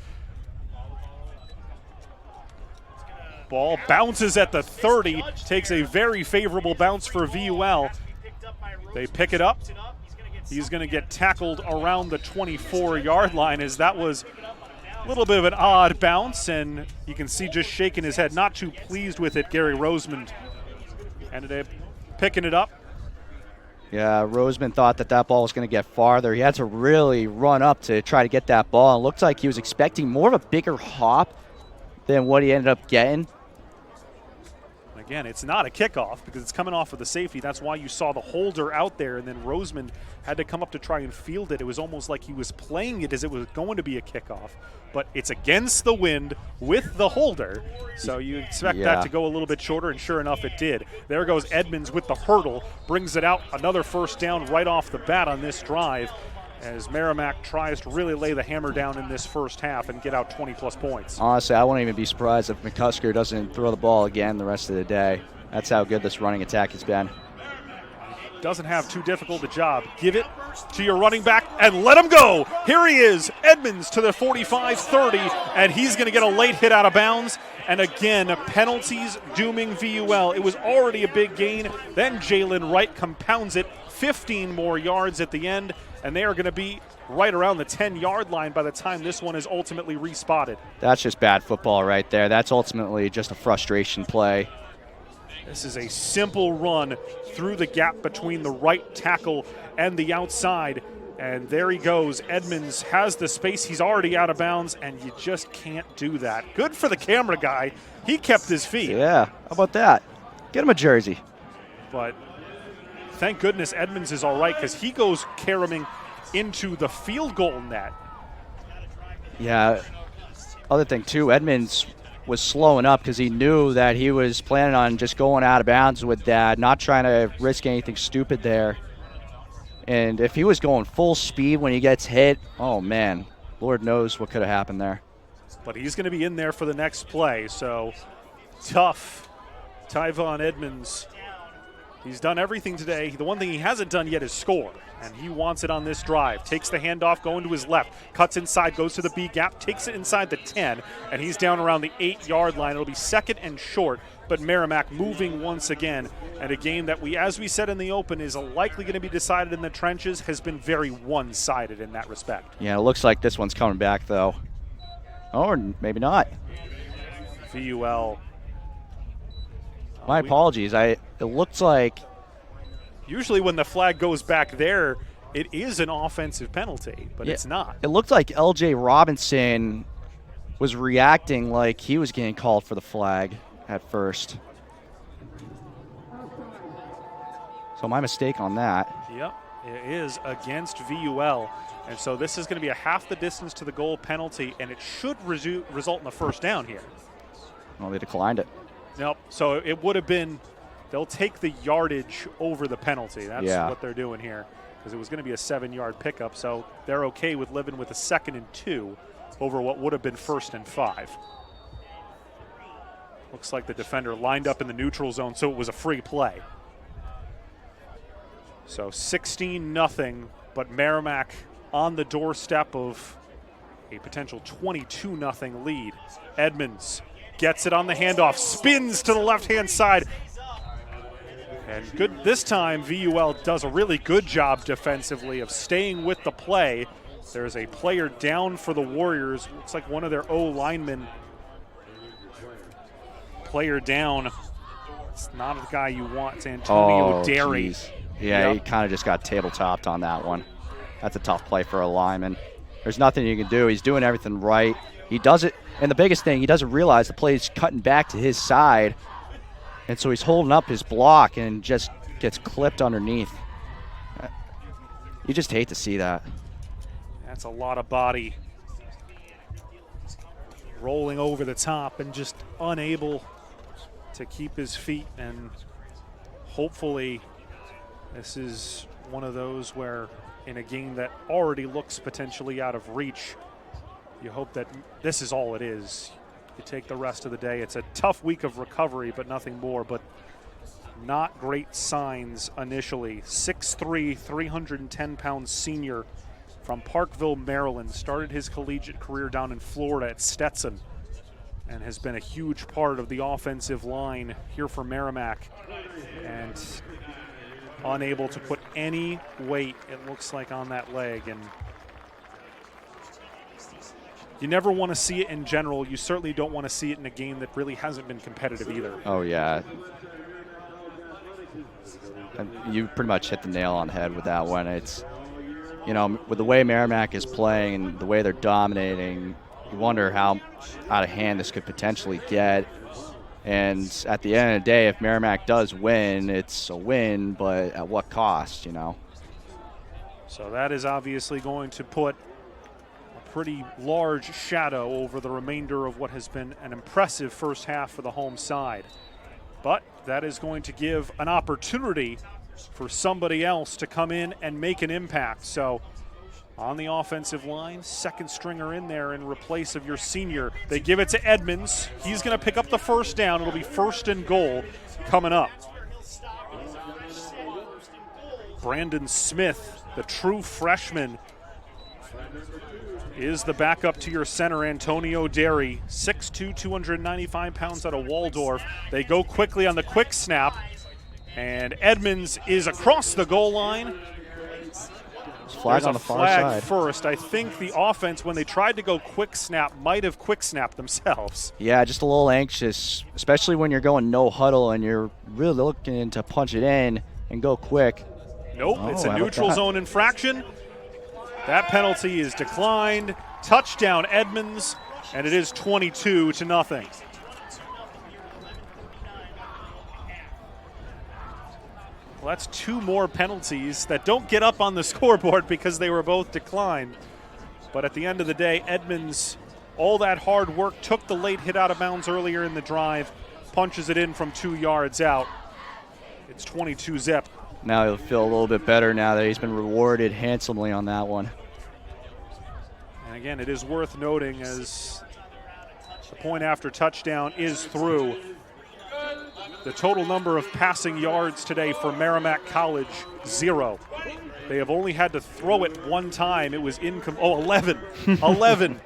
Speaker 1: Ball bounces at the 30, takes a very favorable bounce for VUL. They pick it up. He's going to get tackled around the 24-yard line, as that was a little bit of an odd bounce, and you can see just shaking his head, not too pleased with it. Gary Rosemond ended up picking it up.
Speaker 2: Yeah, Rosemond thought that ball was going to get farther. He had to really run up to try to get that ball. It looked like he was expecting more of a bigger hop than what he ended up getting.
Speaker 1: Again, it's not a kickoff because it's coming off of the safety. That's why you saw the holder out there, and then Roseman had to come up to try and field it. It was almost like he was playing it as it was going to be a kickoff, but it's against the wind with the holder, so you expect that to go a little bit shorter, and sure enough, it did. There goes Edmonds with the hurdle, brings it out, another first down right off the bat on this drive, as Merrimack tries to really lay the hammer down in this first half and get out 20-plus points.
Speaker 2: Honestly, I wouldn't even be surprised if McCusker doesn't throw the ball again the rest of the day. That's how good this running attack has been.
Speaker 1: Doesn't have too difficult a job. Give it to your running back and let him go. Here he is, Edmonds to the 45-30, and he's going to get a late hit out of bounds. And again, penalties dooming VUL. It was already a big gain. Then Jalen Wright compounds it, 15 more yards at the end, and they are going to be right around the 10-yard line by the time this one is ultimately respotted.
Speaker 2: That's just bad football right there. That's ultimately just a frustration play.
Speaker 1: This is a simple run through the gap between the right tackle and the outside. And there he goes. Edmonds has the space. He's already out of bounds, and you just can't do that. Good for the camera guy. He kept his feet.
Speaker 2: Yeah, how about that? Get him a jersey.
Speaker 1: But thank goodness Edmonds is all right, because he goes caroming into the field goal net.
Speaker 2: Yeah, other thing too, Edmonds was slowing up because he knew that he was planning on just going out of bounds with that, not trying to risk anything stupid there. And if he was going full speed when he gets hit, oh man, Lord knows what could have happened there.
Speaker 1: But he's going to be in there for the next play, so tough. Tyvon Edmonds, he's done everything today. The one thing he hasn't done yet is score, and he wants it on this drive. Takes the handoff, going to his left, cuts inside, goes to the B gap, takes it inside the 10, and he's down around the 8-yard line. It'll be second and short, but Merrimack moving once again. And a game that as we said in the open, is likely going to be decided in the trenches, has been very one-sided in that respect.
Speaker 2: Yeah, it looks like this one's coming back though. Or maybe not.
Speaker 1: VUL.
Speaker 2: My apologies. It looks like
Speaker 1: usually when the flag goes back there, it is an offensive penalty, but it's not.
Speaker 2: It looked like LJ Robinson was reacting like he was getting called for the flag at first. So my mistake on that.
Speaker 1: Yep, it is against VUL. And so this is going to be a half the distance to the goal penalty, and it should result in a first down here.
Speaker 2: Well, they declined it.
Speaker 1: Nope, so it would have been, they'll take the yardage over the penalty. That's what they're doing here, because it was going to be a 7-yard pickup, so they're okay with living with a 2nd and 2 over what would have been 1st and 5. Looks like the defender lined up in the neutral zone, so it was a free play. So 16-0, but Merrimack on the doorstep of a potential 22-0 lead. Edmonds gets it on the handoff, spins to the left-hand side. And good this time, VUL does a really good job defensively of staying with the play. There's a player down for the Warriors. Looks like one of their O-linemen. Player down. It's not the guy you want. It's Antonio Derry.
Speaker 2: Geez. Yeah, he kind of just got tabletopped on that one. That's a tough play for a lineman. There's nothing you can do. He's doing everything right. He does it, and the biggest thing, he doesn't realize the play's cutting back to his side, and so he's holding up his block and just gets clipped underneath. You just hate to see that.
Speaker 1: That's a lot of body rolling over the top and just unable to keep his feet, and hopefully this is one of those where in a game that already looks potentially out of reach, you hope that this is all it is. You take the rest of the day. It's a tough week of recovery, but nothing more. But not great signs initially. 6'3", 310-pound senior from Parkville, Maryland. Started his collegiate career down in Florida at Stetson and has been a huge part of the offensive line here for Merrimack. And unable to put any weight, it looks like, on that leg. And you never want to see it in general. You certainly don't want to see it in a game that really hasn't been competitive either.
Speaker 2: Oh, yeah. You pretty much hit the nail on the head with that one. It's, you know, with the way Merrimack is playing and the way they're dominating, you wonder how out of hand this could potentially get. And at the end of the day, if Merrimack does win, it's a win, but at what cost, you know?
Speaker 1: So that is obviously going to put a pretty large shadow over the remainder of what has been an impressive first half for the home side. But that is going to give an opportunity for somebody else to come in and make an impact. So on the offensive line, second stringer in there in replace of your senior. They give it to Edmonds. He's going to pick up the first down. It'll be 1st and goal coming up. Brandon Smith, the true freshman, is the backup to your center, Antonio Derry. 6'2", 295 pounds out of Waldorf. They go quickly on the quick snap, and Edmonds is across the goal line.
Speaker 2: Flag on the far side.
Speaker 1: First. I think the offense, when they tried to go quick snap, might have quick snapped themselves.
Speaker 2: Yeah, just a little anxious, especially when you're going no huddle and you're really looking to punch it in and go quick.
Speaker 1: Nope, it's a neutral zone infraction. That penalty is declined. Touchdown Edmonds, and it is 22-0. Well, that's 2 more penalties that don't get up on the scoreboard because they were both declined. But at the end of the day, Edmonds, all that hard work, took the late hit out of bounds earlier in the drive, punches it in from 2 yards out. It's 22-0.
Speaker 2: Now he'll feel a little bit better now that he's been rewarded handsomely on that one.
Speaker 1: And again, it is worth noting as the point after touchdown is through. The total number of passing yards today for Merrimack College, 0. They have only had to throw it one time. It was 11. 11.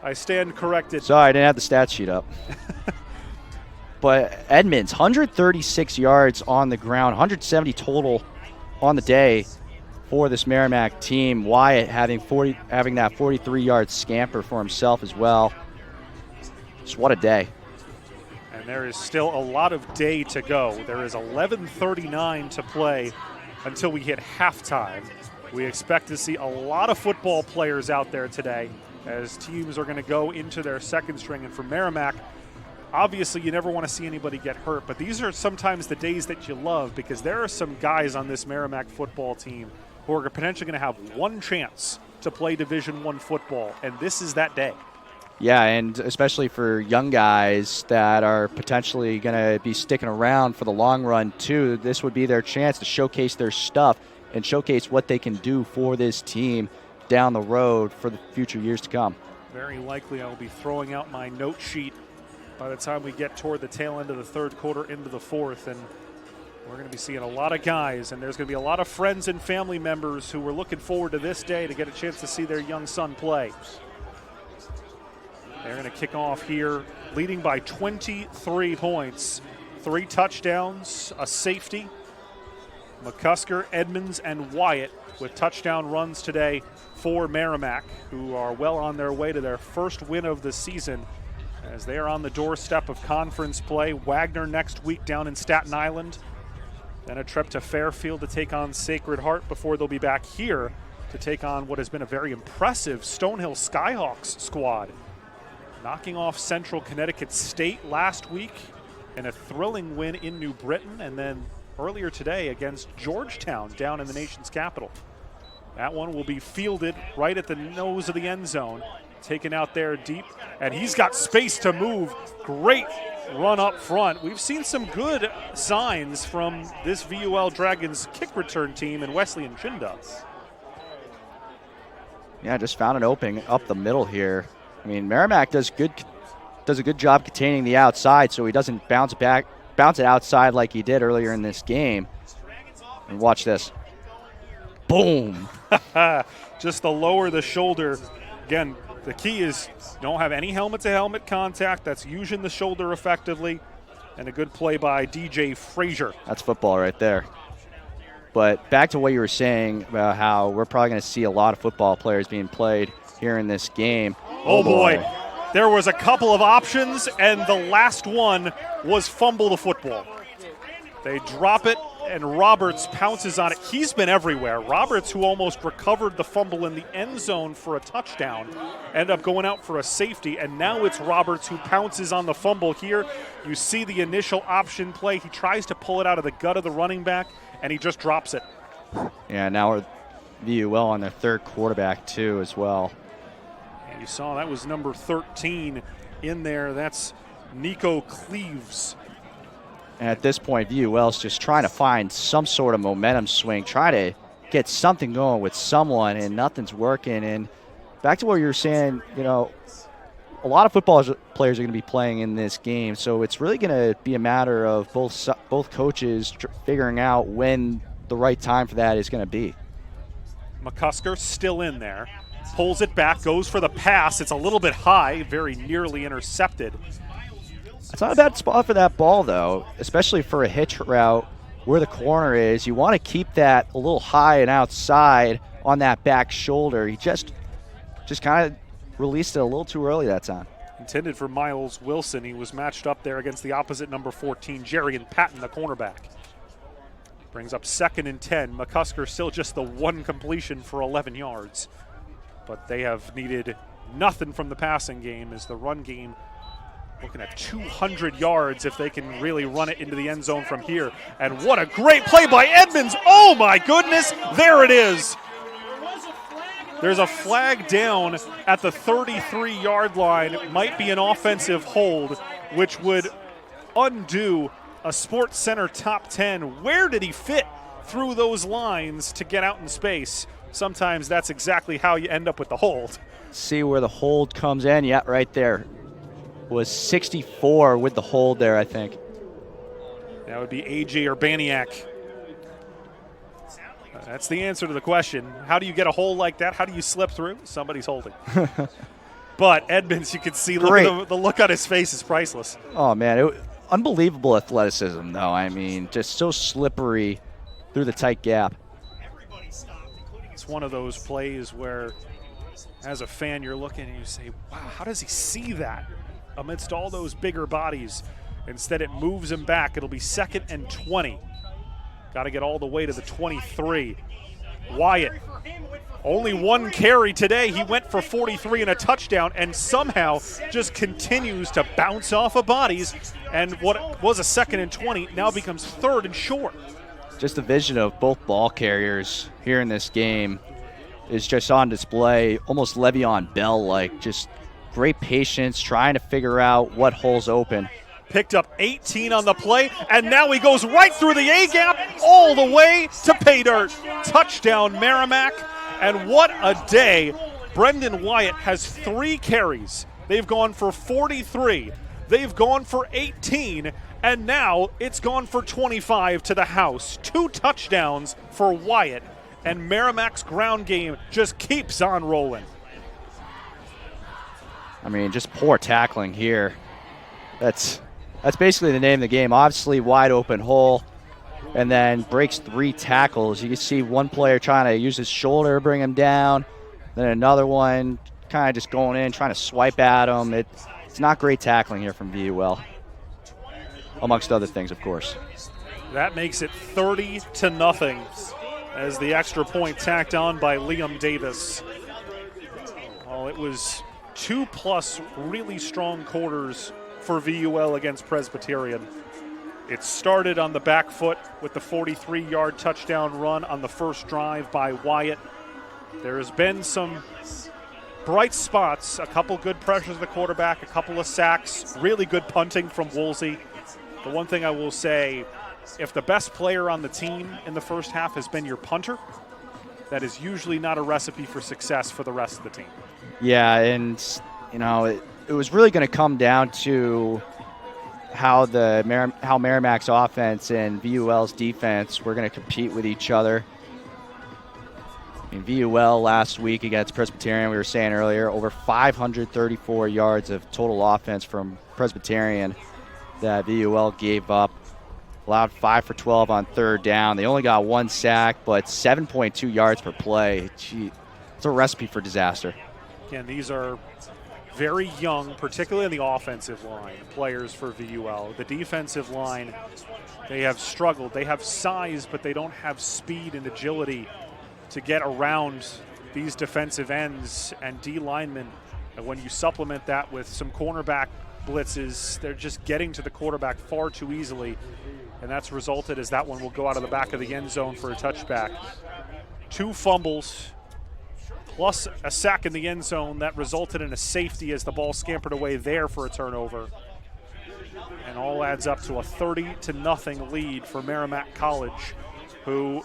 Speaker 1: I stand corrected.
Speaker 2: Sorry, I didn't have the stat sheet up. But Edmonds, 136 yards on the ground, 170 total on the day for this Merrimack team. Wyatt having that 43-yard scamper for himself as well. Just what a day.
Speaker 1: And there is still a lot of day to go. There is 11:39 to play until we hit halftime. We expect to see a lot of football players out there today as teams are going to go into their second string. And for Merrimack, obviously you never want to see anybody get hurt, but these are sometimes the days that you love because there are some guys on this Merrimack football team who are potentially going to have one chance to play Division I football, and this is that day.
Speaker 2: Yeah, and especially for young guys that are potentially going to be sticking around for the long run too, this would be their chance to showcase their stuff and showcase what they can do for this team down the road for the future years to come.
Speaker 1: Very likely I'll be throwing out my note sheet by the time we get toward the tail end of the third quarter into the fourth, and we're going to be seeing a lot of guys, and there's going to be a lot of friends and family members who were looking forward to this day to get a chance to see their young son play. They're going to kick off here, leading by 23 points, 3 touchdowns, a safety. McCusker, Edmonds, and Wyatt with touchdown runs today for Merrimack, who are well on their way to their first win of the season as they are on the doorstep of conference play. Wagner next week down in Staten Island. Then a trip to Fairfield to take on Sacred Heart before they'll be back here to take on what has been a very impressive Stonehill Skyhawks squad, knocking off Central Connecticut State last week in a thrilling win in New Britain, and then earlier today against Georgetown down in the nation's capital. That one will be fielded right at the nose of the end zone, taken out there deep, and he's got space to move. Great run up front. We've seen some good signs from this VUL Dragons kick return team in Wesley and Chinda.
Speaker 2: Yeah, just found an opening up the middle here. I mean, Merrimack does a good job containing the outside, so he doesn't bounce it outside like he did earlier in this game. And watch this. Boom.
Speaker 1: Just the lower the shoulder. Again, the key is don't have any helmet-to-helmet contact. That's using the shoulder effectively. And a good play by DJ Frazier.
Speaker 2: That's football right there. But back to what you were saying about how we're probably going to see a lot of football players being played here in this game.
Speaker 1: Oh boy. There was a couple of options, and the last one was fumble the football. They drop it, and Roberts pounces on it. He's been everywhere. Roberts, who almost recovered the fumble in the end zone for a touchdown, ended up going out for a safety, and now it's Roberts who pounces on the fumble here. You see the initial option play. He tries to pull it out of the gut of the running back, and he just drops it.
Speaker 2: Yeah, now we're VUL on their third quarterback, too, as well.
Speaker 1: And you saw that was number 13 in there. That's Nico Cleaves.
Speaker 2: And at this point, VUL's just trying to find some sort of momentum swing, try to get something going with someone, and nothing's working. And back to what you were saying, you know, a lot of football players are going to be playing in this game, so it's really going to be a matter of both coaches figuring out when the right time for that is going to be.
Speaker 1: McCusker still in there, pulls it back, goes for the pass. It's a little bit high, very nearly intercepted.
Speaker 2: It's not a bad spot for that ball, though, especially for a hitch route where the corner is. You want to keep that a little high and outside on that back shoulder. He just kind of released it a little too early that time.
Speaker 1: Intended for Miles Wilson. He was matched up there against the opposite number 14, Jerian Patton, the cornerback. Brings up 2nd and 10. McCusker still just the one completion for 11 yards. But they have needed nothing from the passing game as the run game looking at 200 yards if they can really run it into the end zone from here. And what a great play by Edmonds. Oh my goodness, there it is. There's a flag down at the 33-yard line. It might be an offensive hold, which would undo a Sports Center top 10. Where did he fit through those lines to get out in space? Sometimes that's exactly how you end up with the hold.
Speaker 2: See where the hold comes in. Yeah, right there. Was 64 with the hold there, I think.
Speaker 1: That would be A.J. Urbaniak. That's the answer to the question. How do you get a hold like that? How do you slip through? Somebody's holding. But Edmonds, you can see the look on his face is priceless.
Speaker 2: Oh, man. Unbelievable athleticism, though. I mean, just so slippery through the tight gap.
Speaker 1: It's one of those plays where, as a fan, you're looking and you say, wow, how does he see that amidst all those bigger bodies? Instead, it moves him back. It'll be 2nd and 20. Got to get all the way to the 23. Wyatt, only one carry today. He went for 43 and a touchdown and somehow just continues to bounce off of bodies. And what was a 2nd and 20 now becomes 3rd and short.
Speaker 2: Just the vision of both ball carriers here in this game is just on display, almost Le'Veon Bell-like. Just great patience, trying to figure out what holes open.
Speaker 1: Picked up 18 on the play, and now he goes right through the A-gap all the way to pay dirt. Touchdown, Merrimack. And what a day. Brendan Wyatt has 3 carries. They've gone for 43. They've gone for 18, and now it's gone for 25 to the house. 2 touchdowns for Wyatt, and Merrimack's ground game just keeps on rolling.
Speaker 2: I mean, just poor tackling here. That's basically the name of the game. Obviously, wide open hole, and then breaks 3 tackles. You can see one player trying to use his shoulder to bring him down, then another one kind of just going in, trying to swipe at him. It's not great tackling here from VUL, amongst other things, of course.
Speaker 1: That makes it 30-0 as the extra point tacked on by Liam Davis. Well, it was 2+ really strong quarters for VUL against Presbyterian. It started on the back foot with the 43-yard touchdown run on the first drive by Wyatt. There has been some bright spots, a couple good pressures of the quarterback, a couple of sacks, really good punting from Woolsey. The one thing I will say, if the best player on the team in the first half has been your punter, that is usually not a recipe for success for the rest of the team.
Speaker 2: Yeah, and, you know, it was really going to come down to how Merrimack's offense and VUL's defense were going to compete with each other. In VUL last week against Presbyterian, we were saying earlier, over 534 yards of total offense from Presbyterian that VUL gave up. Allowed 5 for 12 on 3rd down. They only got 1 sack, but 7.2 yards per play. Gee, it's a recipe for disaster.
Speaker 1: Again, these are very young, particularly in the offensive line, players for VUL. The defensive line, they have struggled. They have size, but they don't have speed and agility to get around these defensive ends and D linemen. And when you supplement that with some cornerback blitzes, they're just getting to the quarterback far too easily. And that's resulted as that one will go out of the back of the end zone for a touchback. 2 fumbles, plus a sack in the end zone that resulted in a safety as the ball scampered away there for a turnover. And all adds up to a 30-0 lead for Merrimack College, who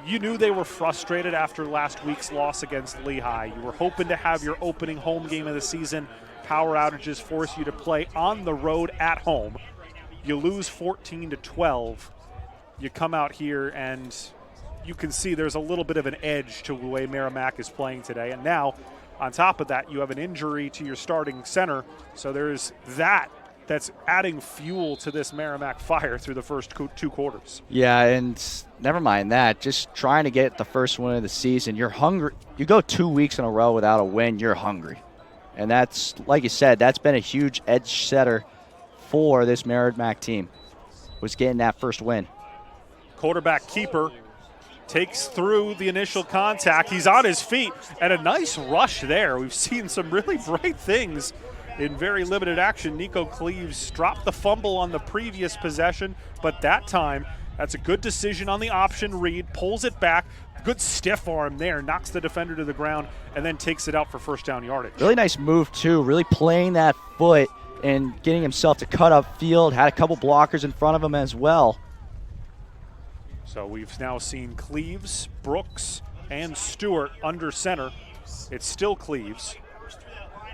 Speaker 1: you knew they were frustrated after last week's loss against Lehigh. You were hoping to have your opening home game of the season. Power outages force you to play on the road at home. You lose 14-12. You come out here and you can see there's a little bit of an edge to the way Merrimack is playing today. And now, on top of that, you have an injury to your starting center. So there's that's adding fuel to this Merrimack fire through the first 2 quarters.
Speaker 2: Yeah, and never mind that. Just trying to get the first win of the season. You're hungry. You go 2 weeks in a row without a win, you're hungry. And that's, like you said, that's been a huge edge setter for this Merrimack team, was getting that first win.
Speaker 1: Quarterback keeper takes through the initial contact. He's on his feet, and a nice rush there. We've seen some really bright things in very limited action. Nico Cleaves dropped the fumble on the previous possession, but that time, that's a good decision on the option read, pulls it back, good stiff arm there, knocks the defender to the ground, and then takes it out for first down yardage.
Speaker 2: Really nice move, too, really playing that foot and getting himself to cut up field, had a couple blockers in front of him as well.
Speaker 1: So we've now seen Cleaves, Brooks, and Stewart under center. It's still Cleaves.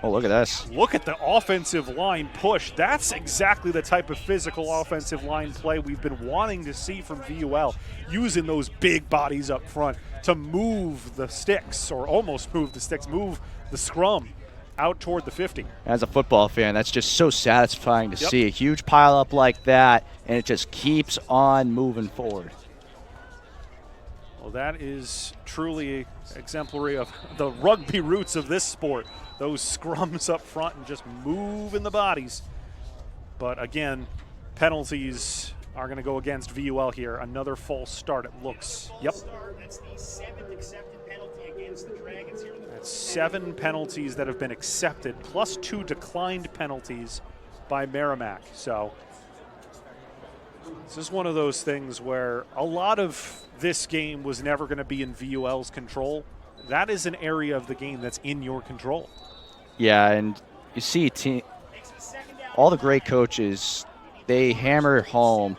Speaker 2: Oh, look at this.
Speaker 1: Look at the offensive line push. That's exactly the type of physical offensive line play we've been wanting to see from VUL, using those big bodies up front to move the sticks, or almost move the sticks, move the scrum out toward the 50.
Speaker 2: As a football fan, that's just so satisfying to see. A huge pile up like that, and it just keeps on moving forward.
Speaker 1: Well, that is truly exemplary of the rugby roots of this sport. Those scrums up front and just moving the bodies. But again, penalties are going to go against VUL here. Another false start, it looks. Yep.
Speaker 8: That's the 7th accepted penalty against the Dragons here.
Speaker 1: That's 7 penalties that have been accepted, plus 2 declined penalties by Merrimack. So this is one of those things where a lot of this game was never going to be in VUL's control. That is an area of the game that's in your control.
Speaker 2: Yeah, and you see all the great coaches, they hammer home.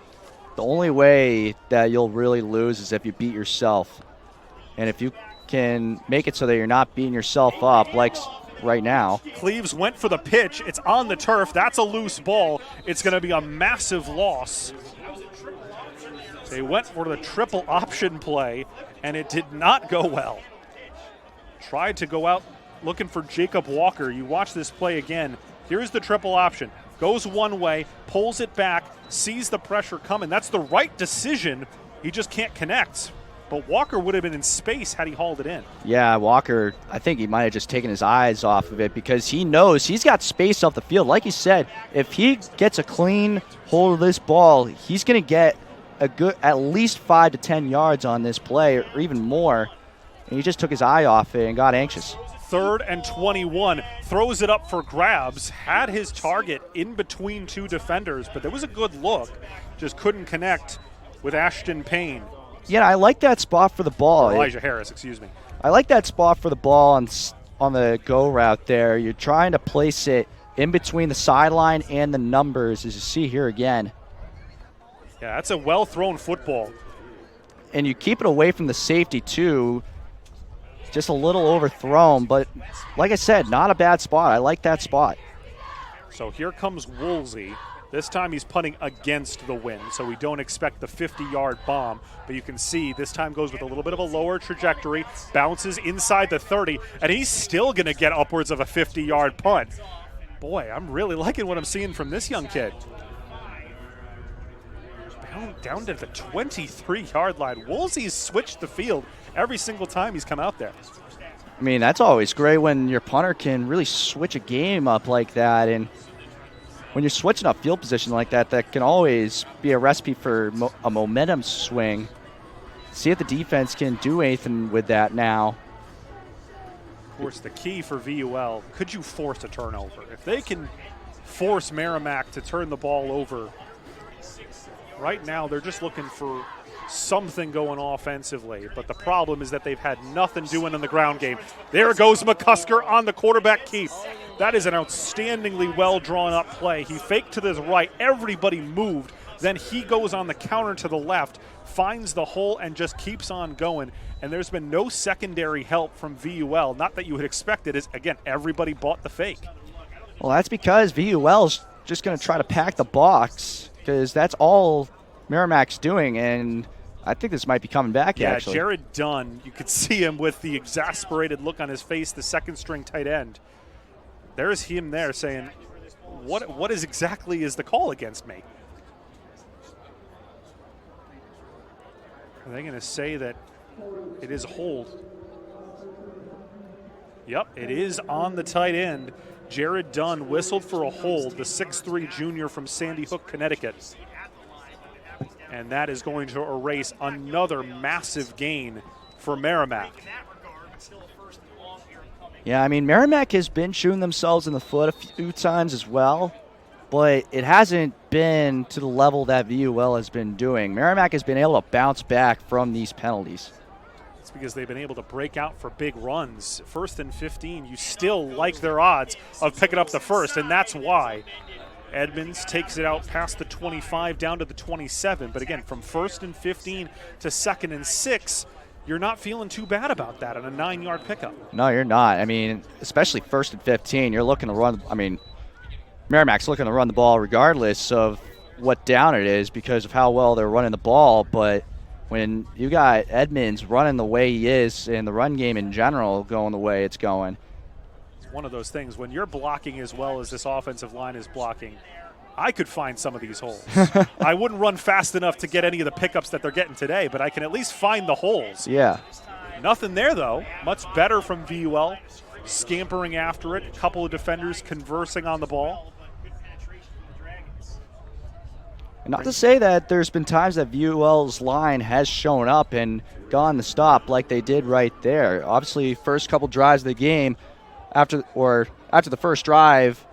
Speaker 2: The only way that you'll really lose is if you beat yourself. And if you can make it so that you're not beating yourself up like right now.
Speaker 1: Cleaves went for the pitch. It's on the turf. That's a loose ball. It's going to be a massive loss. They went for the triple option play, and it did not go well. Tried to go out looking for Jacob Walker. You watch this play again. Here's the triple option. Goes one way, pulls it back, sees the pressure coming. That's the right decision. He just can't connect. But Walker would have been in space had he hauled it in.
Speaker 2: Yeah, Walker, I think he might have just taken his eyes off of it because he knows he's got space off the field. Like you said, if he gets a clean hold of this ball, he's going to get a good at least 5 to 10 yards on this play or even more. And he just took his eye off it and got anxious.
Speaker 1: 3rd and 21, throws it up for grabs, had his target in between 2 defenders, but there was a good look, just couldn't connect with Ashton Payne.
Speaker 2: Yeah, I like that spot for the ball.
Speaker 1: Elijah Harris, excuse me.
Speaker 2: I like that spot for the ball on the go route there. You're trying to place it in between the sideline and the numbers, as you see here again.
Speaker 1: Yeah, that's a well-thrown football.
Speaker 2: And you keep it away from the safety, too. Just a little overthrown, but like I said, not a bad spot. I like that spot.
Speaker 1: So here comes Woolsey. This time he's punting against the wind, so we don't expect the 50-yard bomb. But you can see this time goes with a little bit of a lower trajectory, bounces inside the 30, and he's still going to get upwards of a 50-yard punt. Boy, I'm really liking what I'm seeing from this young kid. Down to the 23-yard line. Woolsey's switched the field every single time he's come out there.
Speaker 2: I mean, that's always great when your punter can really switch a game up like that. And when you're switching up field position like that, that can always be a recipe for a momentum swing. See if the defense can do anything with that now.
Speaker 1: Of course, the key for VUL, could you force a turnover? If they can force Merrimack to turn the ball over, right now they're just looking for something going offensively. But the problem is that they've had nothing doing in the ground game. There goes McCusker on the quarterback keep. That is an outstandingly well drawn up play. He faked to the right, everybody moved. Then he goes on the counter to the left, finds the hole, and just keeps on going. And there's been no secondary help from VUL. Not that you would expect it, is again, everybody bought the fake.
Speaker 2: Well, that's because VUL's just going to try to pack the box, because that's all Merrimack's doing, and I think this might be coming back, actually.
Speaker 1: Yeah, Jared Dunn, you could see him with the exasperated look on his face, the second-string tight end. There's him there saying, what is exactly is the call against me? Are they going to say that it is a hold? Yep, it is on the tight end. Jared Dunn whistled for a hold, the 6'3 junior from Sandy Hook, Connecticut. And that is going to erase another massive gain for Merrimack.
Speaker 2: Yeah, I mean, Merrimack has been shooting themselves in the foot a few times as well, but it hasn't been to the level that VUL has been doing. Merrimack has been able to bounce back from these penalties.
Speaker 1: It's because they've been able to break out for big runs. 1st and 15, you still like their odds of picking up the first, and that's why. Edmonds takes it out past the 25 down to the 27. But again, from 1st and 15 to 2nd and 6, you're not feeling too bad about that on a 9-yard pickup.
Speaker 2: No, you're not. I mean, especially 1st and 15, you're looking to run. I mean, Merrimack's looking to run the ball regardless of what down it is because of how well they're running the ball. But when you got Edmonds running the way he is and the run game in general going the way it's going,
Speaker 1: one of those things, when you're blocking as well as this offensive line is blocking, I could find some of these holes. I wouldn't run fast enough to get any of the pickups that they're getting today, but I can at least find the holes.
Speaker 2: Yeah.
Speaker 1: Nothing there, though. Much better from VUL. Scampering after it. A couple of defenders conversing on the ball.
Speaker 2: And not to say that there's been times that VUL's line has shown up and gone to stop like they did right there. Obviously, first couple drives of the game, after the first drive,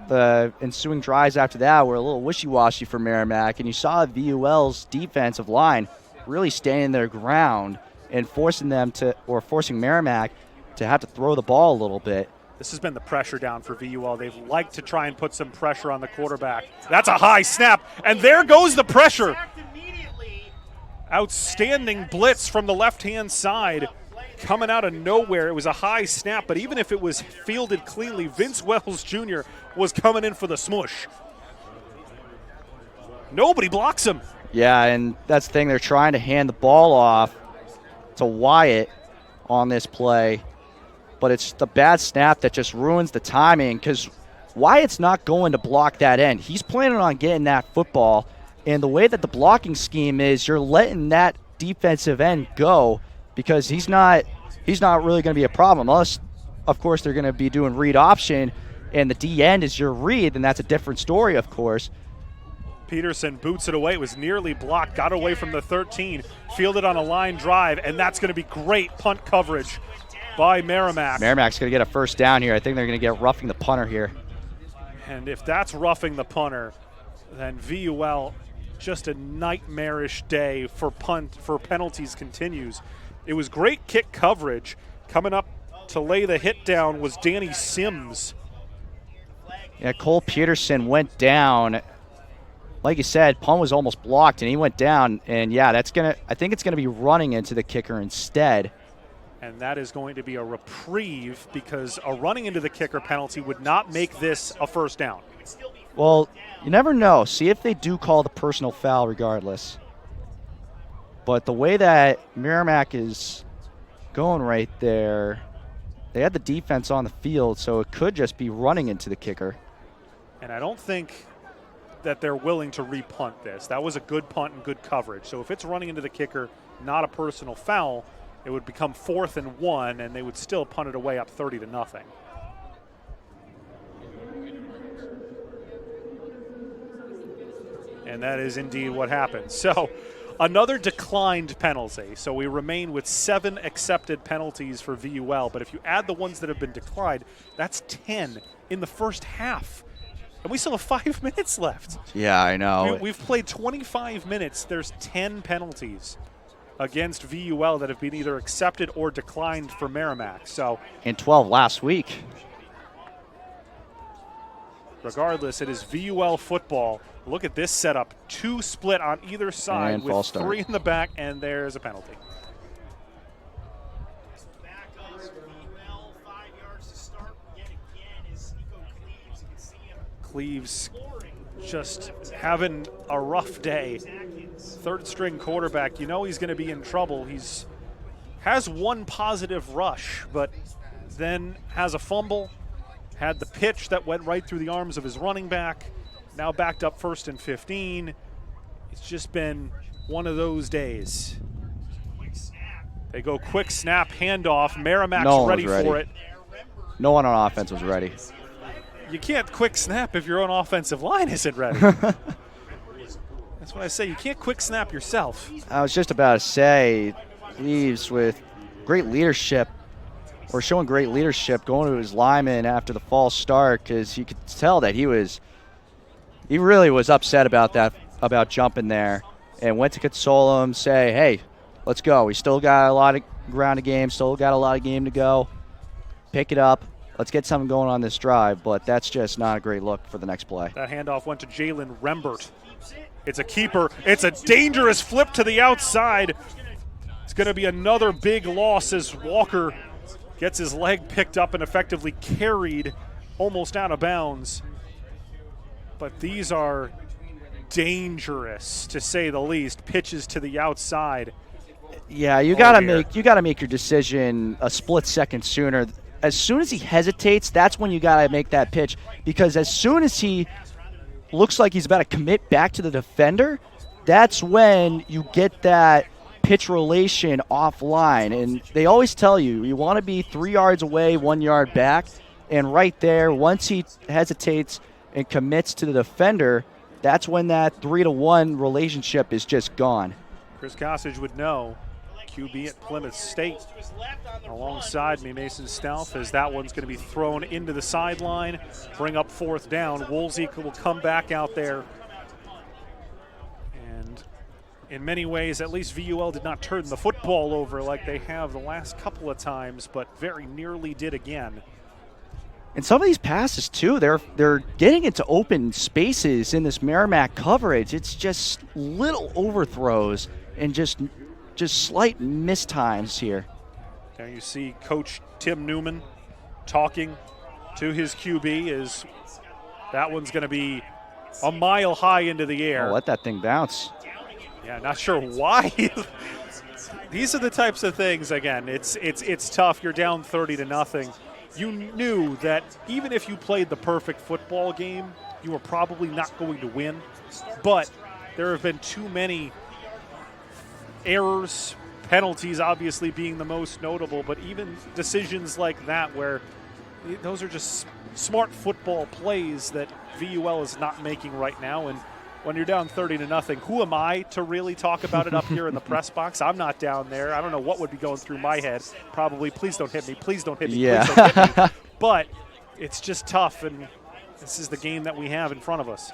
Speaker 2: the ensuing drives after that were a little wishy-washy for Merrimack, and you saw VUL's defensive line really standing their ground and forcing Merrimack to have to throw the ball a little bit.
Speaker 1: This has been the pressure down for VUL. They've liked to try and put some pressure on the quarterback. That's a high snap, and there goes the pressure. Outstanding blitz from the left-hand side. Coming out of nowhere. It was a high snap, but even if it was fielded cleanly, Vince Wells Jr. was coming in for the smush. Nobody blocks him.
Speaker 2: Yeah, and that's the thing. They're trying to hand the ball off to Wyatt on this play, but it's the bad snap that just ruins the timing because Wyatt's not going to block that end. He's planning on getting that football, and the way that the blocking scheme is, you're letting that defensive end go because he's not really going to be a problem. Unless, of course, they're going to be doing read option and the D end is your read, then that's a different story, of course.
Speaker 1: Peterson boots it away. It was nearly blocked. Got away from the 13. Fielded on a line drive, and that's going to be great punt coverage by Merrimack.
Speaker 2: Merrimack's going to get a first down here. I think they're going to get roughing the punter here.
Speaker 1: And if that's roughing the punter, then VUL, just a nightmarish day for penalties continues. It was great kick coverage. Coming up to lay the hit down was Danny Sims.
Speaker 2: Yeah, Cole Peterson went down. Like you said, punt was almost blocked, and he went down. And, yeah, I think it's going to be running into the kicker instead.
Speaker 1: And that is going to be a reprieve because a running into the kicker penalty would not make this a first down.
Speaker 2: Well, you never know. See if they do call the personal foul regardless. But the way that Merrimack is going right there, they had the defense on the field, so it could just be running into the kicker.
Speaker 1: And I don't think that they're willing to repunt this. That was a good punt and good coverage. So if it's running into the kicker, not a personal foul, it would become 4th and 1, and they would still punt it away up 30-0. And that is indeed what happened. So another declined penalty. So we remain with 7 accepted penalties for VUL. But if you add the ones that have been declined, that's 10 in the first half. And we still have 5 minutes left.
Speaker 2: Yeah, I know.
Speaker 1: We've played 25 minutes. There's 10 penalties against VUL that have been either accepted or declined for Merrimack. So,
Speaker 2: and 12 last week.
Speaker 1: Regardless, it is VUL football. Look at this setup. 2 split on either side
Speaker 2: And
Speaker 1: with 3
Speaker 2: start.
Speaker 1: in the back, and there's a penalty.
Speaker 8: Back up, VUL, 5 yards to start. Yet again is Nico Cleaves. You can see him
Speaker 1: Cleaves just having a rough day. 3rd string quarterback. You know he's going to be in trouble. He's has 1 positive rush, but then has a fumble. Had the pitch that went right through the arms of his running back. Now backed up 1st and 15. It's just been one of those days. They go quick snap, handoff. Merrimack's ready for it.
Speaker 2: No one on offense was ready.
Speaker 1: You can't quick snap if your own offensive line isn't ready. That's what I say. You can't quick snap yourself.
Speaker 2: I was just about to say, Cleaves with great leadership, or showing great leadership, going to his lineman after the false start, because you could tell that he really was upset about that, about jumping there, and went to console him, say, hey, let's go. We still got a lot of ground to game, still got a lot of game to go. Pick it up. Let's get something going on this drive, but that's just not a great look for the next play.
Speaker 1: That handoff went to Jalen Rembert. It's a keeper. It's a dangerous flip to the outside. It's going to be another big loss as Walker gets his leg picked up and effectively carried almost out of bounds. But these are dangerous, to say the least. Pitches to the outside.
Speaker 2: Yeah, you gotta make your decision a split second sooner. As soon as he hesitates, that's when you gotta make that pitch, because as soon as he looks like he's about to commit back to the defender, that's when you get that pitch relation offline. And they always tell you, you want to be 3 yards away, 1 yard back. And right there, once he hesitates and commits to the defender, that's when that 3-to-1 relationship is just gone.
Speaker 1: Chris Gossage would know. QB at Plymouth State. Alongside me, Mason Stelf, as that one's going to be thrown into the sideline, bring up 4th down. Woolsey will come back out there. And in many ways, at least VUL did not turn the football over like they have the last couple of times, but very nearly did again.
Speaker 2: And some of these passes, too, they're getting into open spaces in this Merrimack coverage. It's just little overthrows and just slight mistimes here.
Speaker 1: There you see Coach Tim Newman talking to his QB as that one's going to be a mile high into the air.
Speaker 2: Oh, let that thing bounce.
Speaker 1: Yeah, not sure why. These are the types of things, again, it's tough. You're down 30-0. You knew that even if you played the perfect football game, you were probably not going to win. But there have been too many errors, penalties obviously being the most notable, but even decisions like that where those are just smart football plays that VUL is not making right now. And when you're down 30-0, who am I to really talk about it up here in the press box? I'm not down there. I don't know what would be going through my head. Probably, please don't hit me, please don't hit me,
Speaker 2: yeah.
Speaker 1: Please don't hit me. But it's just tough, and this is the game that we have in front of us.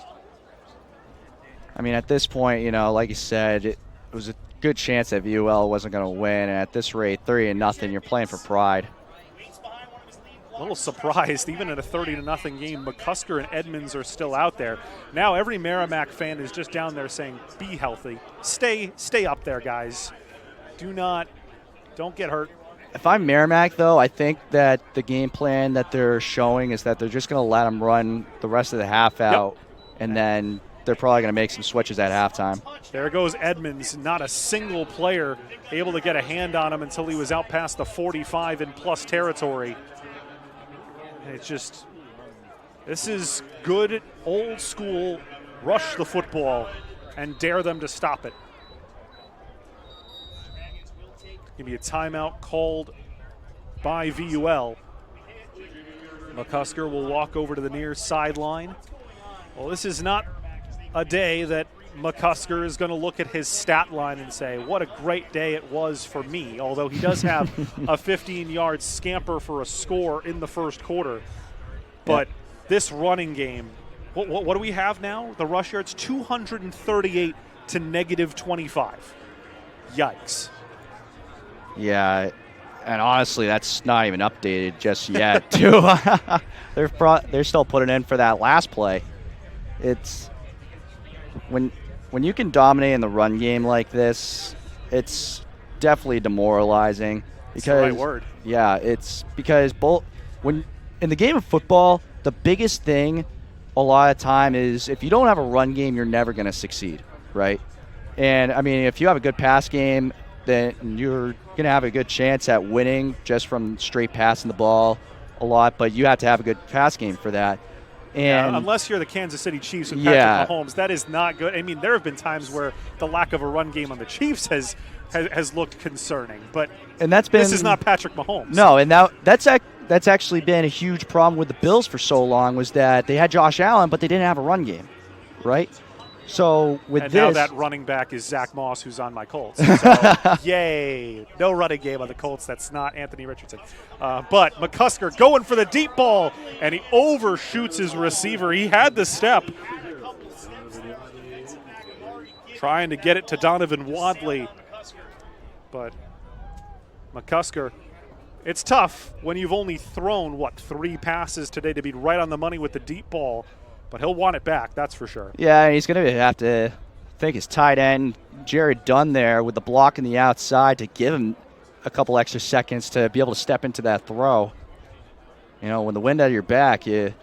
Speaker 2: I mean, at this point, like you said, it was a good chance that VUL wasn't going to win. And at this rate, 30-0, you're playing for pride.
Speaker 1: A little surprised, even in a 30-0 game, McCusker and Edmonds are still out there. Now every Merrimack fan is just down there saying, be healthy. Stay up there, guys. Don't get hurt.
Speaker 2: If I'm Merrimack, though, I think that the game plan that they're showing is that they're just going to let them run the rest of the half out, and then they're probably going to make some switches at halftime.
Speaker 1: There goes Edmonds. Not a single player able to get a hand on him until he was out past the 45 in plus territory. It's just, this is good old school rush the football and dare them to stop it. Give me a timeout called by VUL. McCusker will walk over to the near sideline. Well, this is not a day that McCusker is going to look at his stat line and say, what a great day it was for me, although he does have a 15-yard scamper for a score in the first quarter. But this running game, what do we have now? The rush yards, 238 to -25. Yikes.
Speaker 2: Yeah, and honestly, that's not even updated just yet, too. They're still putting in for that last play. It's when you can dominate in the run game like this, it's definitely demoralizing. Because,
Speaker 1: that's the right word.
Speaker 2: Yeah, it's because when in the game of football, the biggest thing a lot of time is if you don't have a run game, you're never going to succeed, right? And, I mean, if you have a good pass game, then you're going to have a good chance at winning just from straight passing the ball a lot, but you have to have a good pass game for that. And
Speaker 1: unless you're the Kansas City Chiefs and Patrick Mahomes, that is not good. I mean, there have been times where the lack of a run game on the Chiefs has looked concerning, but this is not Patrick Mahomes.
Speaker 2: No, and that's actually been a huge problem with the Bills for so long, was that they had Josh Allen, but they didn't have a run game, right? So
Speaker 1: now that running back is Zach Moss, who's on my Colts. So, yay. No running game on the Colts. That's not Anthony Richardson. But McCusker going for the deep ball, and he overshoots his receiver. He had the step. Trying to get it to Donovan Wadley. But McCusker, it's tough when you've only thrown, 3 passes today to be right on the money with the deep ball. But he'll want it back, that's for sure.
Speaker 2: Yeah, he's going to have to think his tight end, Jared Dunn, there with the block on the outside to give him a couple extra seconds to be able to step into that throw. You know, when the wind at your back, you're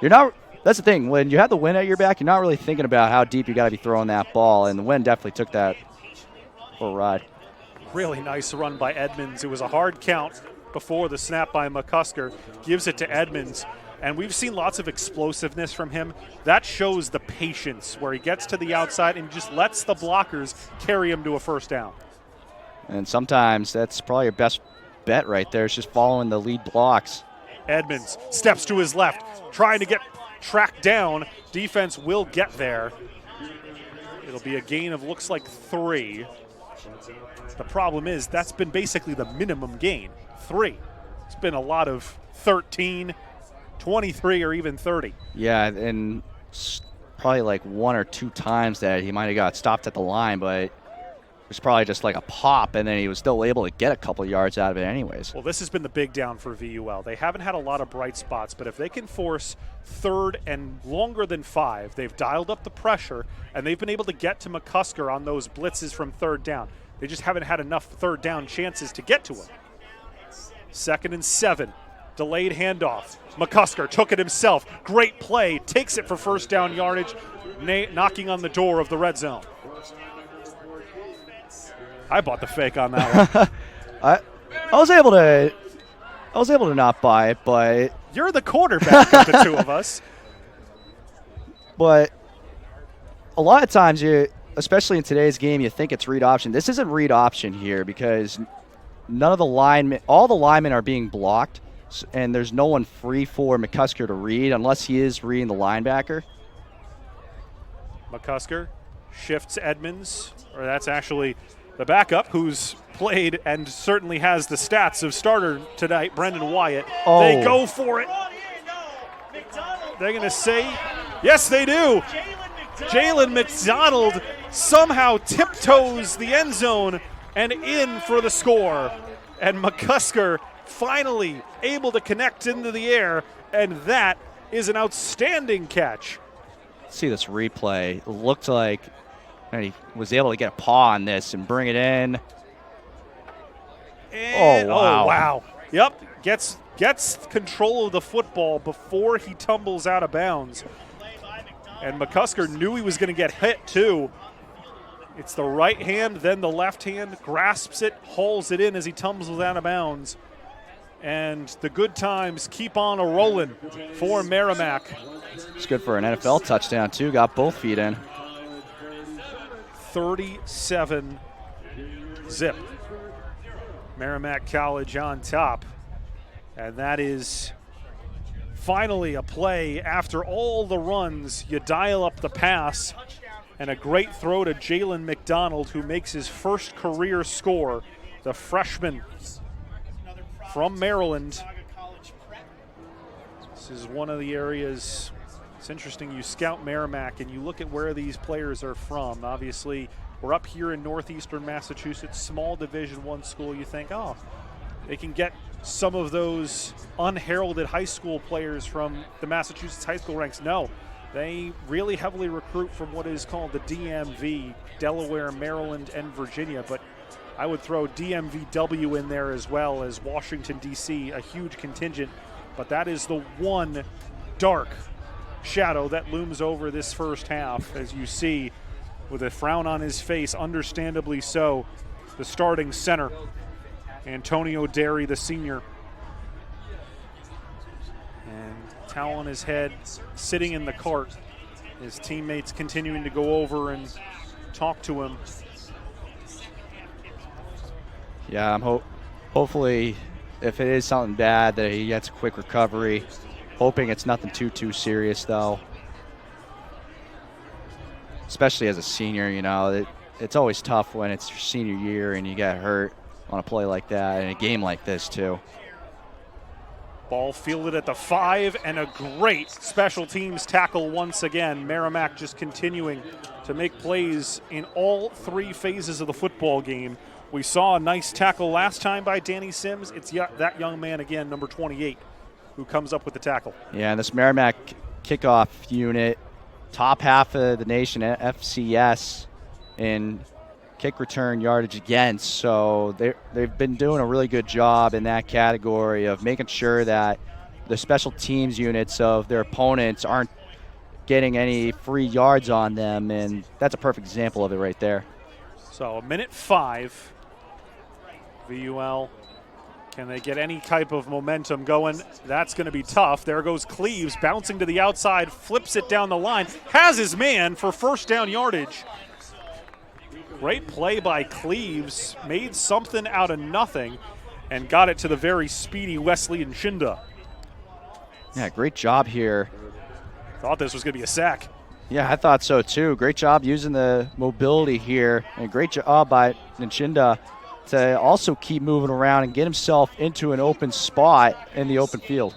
Speaker 2: not – that's the thing. When you have the wind at your back, you're not really thinking about how deep you got to be throwing that ball, and the wind definitely took that for a ride.
Speaker 1: Really nice run by Edmonds. It was a hard count before the snap by McCusker. Gives it to Edmonds. And we've seen lots of explosiveness from him. That shows the patience where he gets to the outside and just lets the blockers carry him to a first down.
Speaker 2: And sometimes that's probably your best bet right there. It's just following the lead blocks.
Speaker 1: Edmonds steps to his left, trying to get tracked down. Defense will get there. It'll be a gain of looks like 3. The problem is that's been basically the minimum gain, 3. It's been a lot of 13, 23, or even 30.
Speaker 2: Yeah, and probably like 1 or 2 times that he might have got stopped at the line, but it was probably just like a pop, and then he was still able to get a couple yards out of it anyways.
Speaker 1: Well, this has been the big down for VUL. They haven't had a lot of bright spots, but if they can force 3rd and longer than 5, they've dialed up the pressure, and they've been able to get to McCusker on those blitzes from 3rd down. They just haven't had enough 3rd down chances to get to him. 2nd and 7. Delayed handoff. McCusker took it himself. Great play. Takes it for first down yardage, knocking on the door of the red zone. I bought the fake on that one.
Speaker 2: I was able to not buy it, but
Speaker 1: you're the quarterback of the two of us.
Speaker 2: But a lot of times, especially in today's game, you think it's read option. This isn't read option here because all the linemen are being blocked. And there's no one free for McCusker to read unless he is reading the linebacker.
Speaker 1: McCusker shifts Edmonds, or that's actually the backup who's played and certainly has the stats of starter tonight, Brendan Wyatt.
Speaker 2: Oh.
Speaker 1: They go for it. They're going to say, yes, they do. Jalen McDonald somehow tiptoes the end zone and in for the score. And McCusker finally able to connect into the air, and that is an outstanding catch.
Speaker 2: See this replay. It looked like he was able to get a paw on this and bring it in.
Speaker 1: And,
Speaker 2: wow.
Speaker 1: Oh, wow. Yep, gets control of the football before he tumbles out of bounds. And McCusker knew he was going to get hit, too. It's the right hand, then the left hand, grasps it, hauls it in as he tumbles out of bounds. And the good times keep on a-rolling for Merrimack.
Speaker 2: It's good for an NFL touchdown, too. Got both feet in.
Speaker 1: 37-zip. Merrimack College on top. And that is finally a play after all the runs. You dial up the pass, and a great throw to Jalen McDonald, who makes his first career score. The freshman from Maryland. This is one of the areas, it's interesting, you scout Merrimack and you look at where these players are from. Obviously, we're up here in northeastern Massachusetts, small Division I school. You think, oh, they can get some of those unheralded high school players from the Massachusetts high school ranks. No, they really heavily recruit from what is called the DMV, Delaware, Maryland, and Virginia. But I would throw DMVW in there as well as Washington, D.C., a huge contingent. But that is the one dark shadow that looms over this first half, as you see, with a frown on his face, understandably so, the starting center, Antonio Derry, the senior. And towel on his head, sitting in the cart. His teammates continuing to go over and talk to him.
Speaker 2: Yeah, hopefully, if it is something bad, that he gets a quick recovery. Hoping it's nothing too serious, though. Especially as a senior, you know, it's always tough when it's your senior year and you get hurt on a play like that and a game like this, too.
Speaker 1: Ball fielded at the 5, and a great special teams tackle once again. Merrimack just continuing to make plays in all 3 phases of the football game. We saw a nice tackle last time by Danny Sims. It's that young man again, number 28, who comes up with the tackle.
Speaker 2: Yeah, and this Merrimack kickoff unit, top half of the nation at FCS in kick return yardage against. So they've been doing a really good job in that category of making sure that the special teams units of their opponents aren't getting any free yards on them, and that's a perfect example of it right there.
Speaker 1: So a minute 5. VUL, can they get any type of momentum going? That's going to be tough. There goes Cleaves, bouncing to the outside, flips it down the line, has his man for first down yardage. Great play by Cleaves, made something out of nothing, and got it to the very speedy Wesley Nshinda.
Speaker 2: Yeah, great job here.
Speaker 1: Thought this was going to be a sack.
Speaker 2: Yeah, I thought so too. Great job using the mobility here, and great job by Nshinda to also keep moving around and get himself into an open spot in the open field.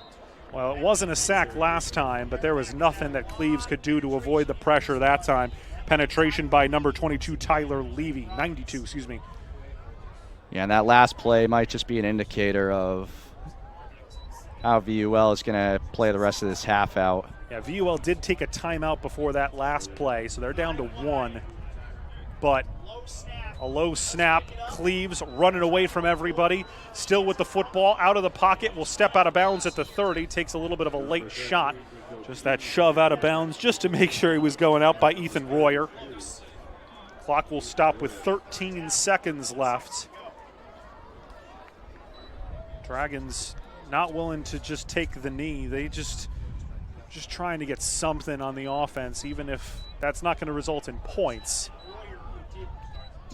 Speaker 1: Well, it wasn't a sack last time, but there was nothing that Cleaves could do to avoid the pressure that time. Penetration by number 22, Tyler Levy, 92, excuse me.
Speaker 2: Yeah, and that last play might just be an indicator of how VUL is going to play the rest of this half out.
Speaker 1: Yeah, VUL did take a timeout before that last play, so they're down to 1. But a low snap, Cleaves running away from everybody, still with the football, out of the pocket, will step out of bounds at the 30, takes a little bit of a late shot. Just that shove out of bounds just to make sure he was going out by Ethan Royer. Clock will stop with 13 seconds left. Dragons not willing to just take the knee. They just trying to get something on the offense, even if that's not going to result in points.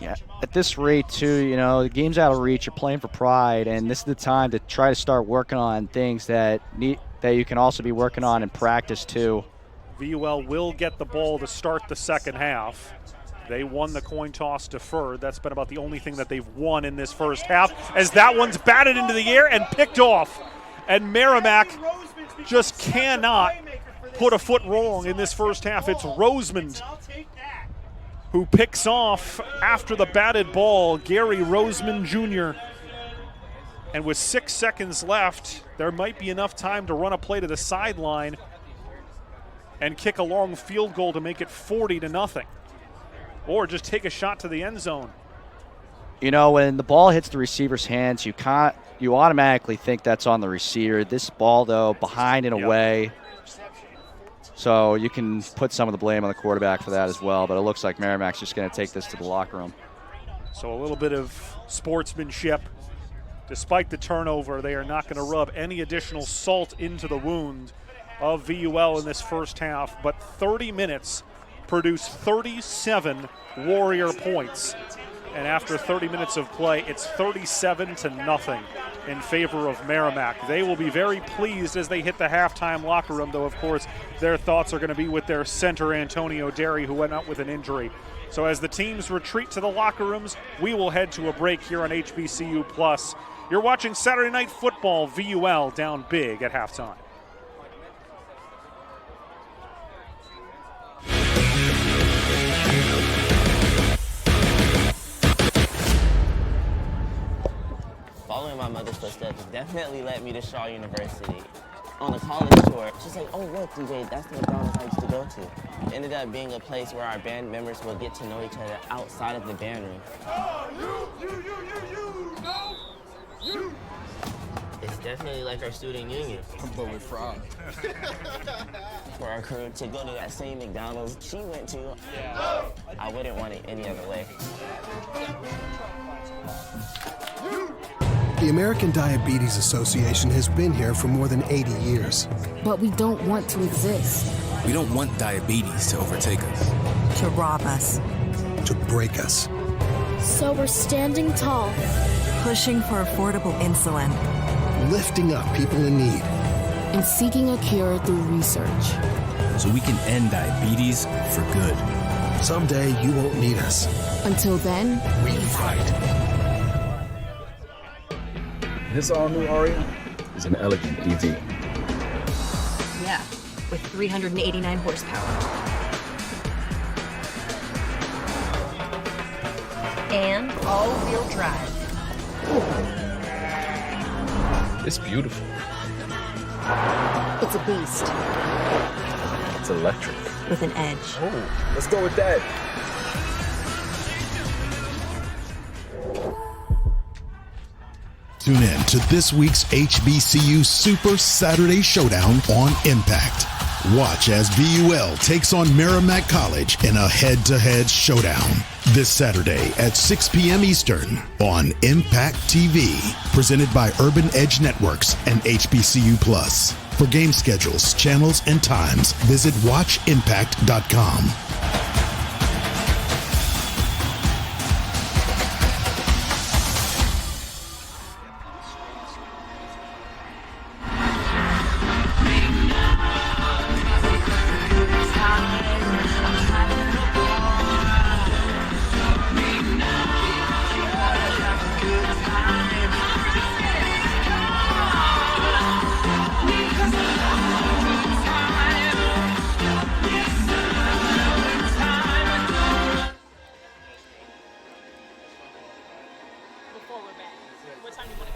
Speaker 2: Yeah, at this rate, too, you know, the game's out of reach. You're playing for pride, and this is the time to try to start working on things that you can also be working on in practice, too.
Speaker 1: VUL will get the ball to start the second half. They won the coin toss deferred. That's been about the only thing that they've won in this first half, as that one's batted into the air and picked off. And Merrimack just cannot put a foot wrong in this first half. It's Rosemond who picks off after the batted ball, Gary Rosemond Jr. And with 6 seconds left, there might be enough time to run a play to the sideline and kick a long field goal to make it 40-0. Or just take a shot to the end zone.
Speaker 2: You know, when the ball hits the receiver's hands, you automatically think that's on the receiver. This ball, though, behind and away. So you can put some of the blame on the quarterback for that as well, but it looks like Merrimack's just going to take this to the locker room.
Speaker 1: So a little bit of sportsmanship. Despite the turnover, they are not going to rub any additional salt into the wound of VUL in this first half, but 30 minutes produce 37 Warrior points. And after 30 minutes of play, it's 37-0 in favor of Merrimack. They will be very pleased as they hit the halftime locker room, though, of course, their thoughts are going to be with their center, Antonio Derry, who went out with an injury. So as the teams retreat to the locker rooms, we will head to a break here on HBCU Plus. You're watching Saturday Night Football, VUL down big at halftime.
Speaker 9: Following my mother's footsteps definitely led me to Shaw University. On the college tour, she's like, oh look, DJ, that's the McDonald's I used to go to. It ended up being a place where our band members would get to know each other outside of the band room. It's definitely like our student union.
Speaker 10: But with fries.
Speaker 9: For our crew to go to that same McDonald's she went to, I wouldn't want it any other way.
Speaker 11: The American Diabetes Association has been here for more than 80 years.
Speaker 12: But we don't want to exist.
Speaker 10: We don't want diabetes to overtake us.
Speaker 12: To rob us.
Speaker 11: To break us.
Speaker 12: So we're standing tall. Pushing for affordable insulin.
Speaker 11: Lifting up people in need.
Speaker 12: And seeking a cure through research.
Speaker 10: So we can end diabetes for good.
Speaker 11: Someday you won't need us.
Speaker 12: Until then,
Speaker 11: we fight.
Speaker 13: This all-new Aria is an elegant EV.
Speaker 14: Yeah, with 389 horsepower. And all-wheel drive.
Speaker 13: It's beautiful.
Speaker 14: It's a beast.
Speaker 13: It's electric.
Speaker 14: With an edge.
Speaker 13: Oh, let's go with that.
Speaker 3: Tune in to this week's HBCU Super Saturday Showdown on Impact. Watch as VUL takes on Merrimack College in a head-to-head showdown this Saturday at 6 p.m. Eastern on Impact TV, presented by Urban Edge Networks and HBCU Plus. For game schedules, channels, and times, visit watchimpact.com.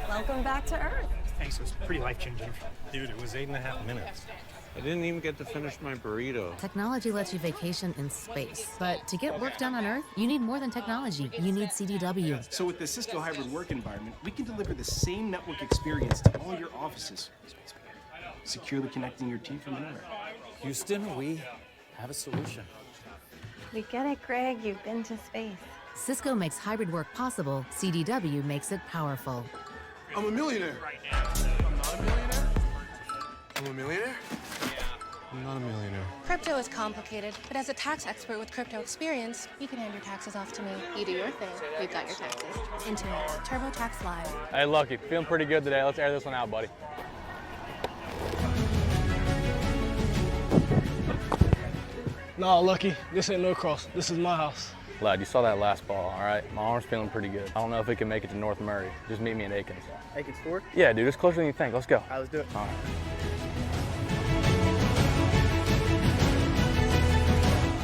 Speaker 15: Welcome back to Earth.
Speaker 16: Thanks, it was pretty life-changing. Dude, it was 8.5 minutes.
Speaker 17: I didn't even get to finish my burrito.
Speaker 4: Technology lets you vacation in space, but to get work done on Earth, you need more than technology. You need CDW.
Speaker 18: So with the Cisco hybrid work environment, we can deliver the same network experience to all your offices, securely connecting your team from anywhere.
Speaker 16: Houston, we have a solution.
Speaker 15: We get it, Greg. You've been to space.
Speaker 4: Cisco makes hybrid work possible. CDW makes it powerful.
Speaker 19: I'm a millionaire. I'm not a millionaire? I'm a millionaire? I'm not a millionaire.
Speaker 20: Crypto is complicated, but as a tax expert with crypto experience, you can hand your taxes off to me. You do your thing, we've got your taxes. Intuit, TurboTax Live.
Speaker 21: Hey, Lucky, feeling pretty good today. Let's air this one out, buddy.
Speaker 22: Nah, Lucky, this ain't no cross. This is my house.
Speaker 21: Lad, you saw that last ball, all right? My arm's feeling pretty good. I don't know if we can make it to North Murray. Just meet me in Aikens.
Speaker 22: Aikens Ford?
Speaker 21: Yeah, dude, it's closer than you think. Let's go.
Speaker 22: All right, let's do it.
Speaker 21: All right.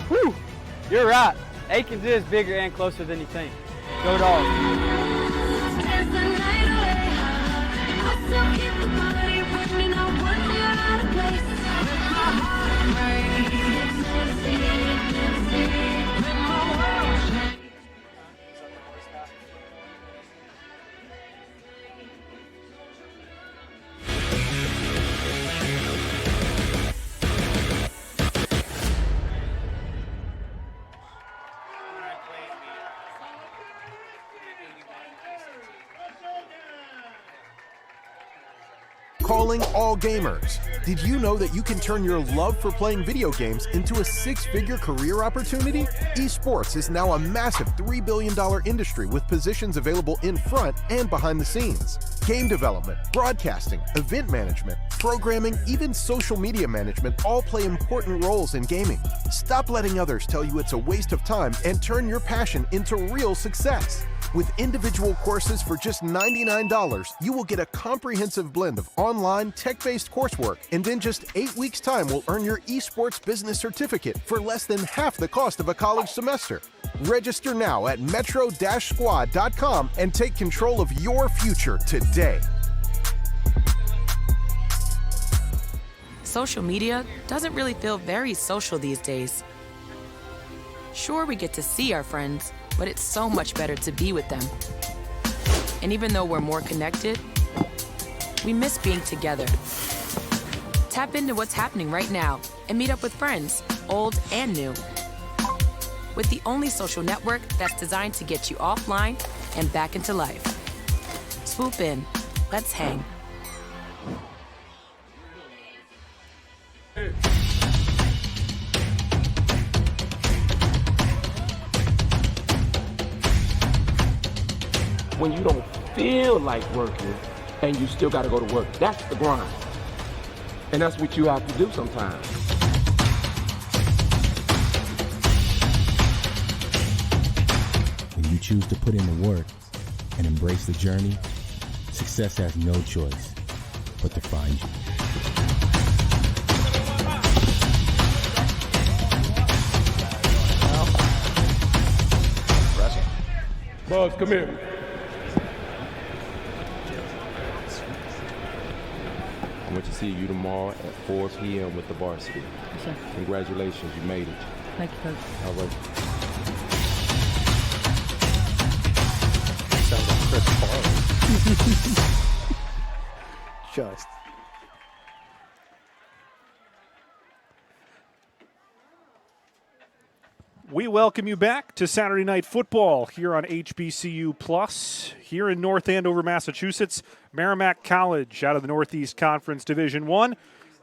Speaker 2: Whew! You're right. Aikens is bigger and closer than you think. Go Dogs.
Speaker 5: Calling all gamers. Did you know that you can turn your love for playing video games into a six-figure career opportunity? Esports is now a massive $3 billion industry with positions available in front and behind the scenes. Game development, broadcasting, event management, programming, even social media management all play important roles in gaming. Stop letting others tell you it's a waste of time and turn your passion into real success. With individual courses for just $99, you will get a comprehensive blend of online, tech-based coursework, and in just 8 weeks' time will earn your esports business certificate for less than half the cost of a college semester. Register now at metro-squad.com and take control of your future today.
Speaker 6: Social media doesn't really feel very social these days. Sure, we get to see our friends, but it's so much better to be with them. And even though we're more connected, we miss being together. Tap into what's happening right now and meet up with friends, old and new. With the only social network that's designed to get you offline and back into life. Swoop in. Let's hang.
Speaker 23: When you don't feel like working and you still got to go to work, that's the grind. And that's what you have to do sometimes.
Speaker 24: When you choose to put in the work and embrace the journey, success has no choice but to find you.
Speaker 23: Buzz, come here.
Speaker 25: I want to see you tomorrow at 4 p.m. with the varsity.
Speaker 26: Yes, sir.
Speaker 25: Congratulations, you made it.
Speaker 26: Thank you, Coach.
Speaker 25: All right.
Speaker 1: Sounds like Chris Farley.
Speaker 27: Just.
Speaker 1: We welcome you back to Saturday Night Football here on HBCU Plus, here in North Andover, Massachusetts. Merrimack College out of the Northeast Conference Division I,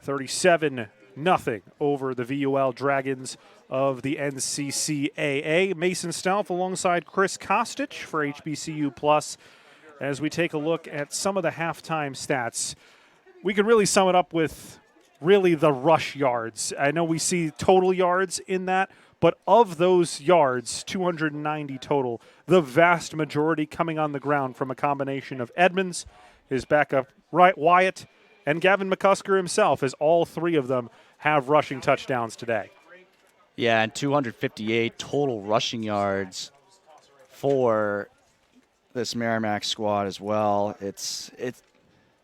Speaker 1: 37-0 over the VUL Dragons of the NCCAA. Mason Stelf alongside Chris Kostich for HBCU Plus. As we take a look at some of the halftime stats, we can really sum it up with really the rush yards. I know we see total yards in that, but of those yards, 290 total, the vast majority coming on the ground from a combination of Edmonds, his backup Wyatt, and Gavin McCusker himself, as all three of them have rushing touchdowns today.
Speaker 2: Yeah, and 258 total rushing yards for this Merrimack squad as well. It's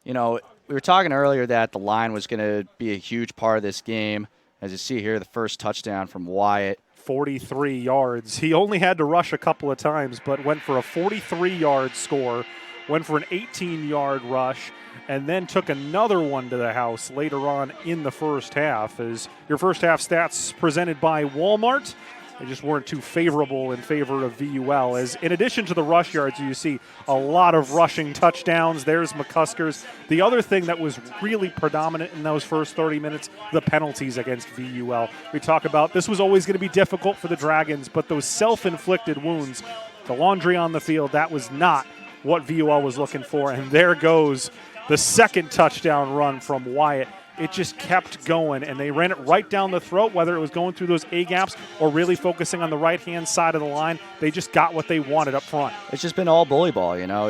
Speaker 2: you know, we were talking earlier that the line was going to be a huge part of this game. As you see here, the first touchdown from Wyatt.
Speaker 1: 43 yards. He only had to rush a couple of times, but went for a 43-yard score, went for an 18-yard rush, and then took another one to the house later on in the first half. As your first half stats presented by Walmart, they just weren't too favorable in favor of VUL. As in addition to the rush yards, you see a lot of rushing touchdowns. There's McCusker's. The other thing that was really predominant in those first 30 minutes, the penalties against VUL. We talk about this was always going to be difficult for the Dragons, but those self-inflicted wounds, the laundry on the field, that was not what VUL was looking for. And there goes the second touchdown run from Wyatt. It just kept going, and they ran it right down the throat, whether it was going through those A-gaps or really focusing on the right-hand side of the line. They just got what they wanted up front.
Speaker 2: It's just been all bully ball, you know.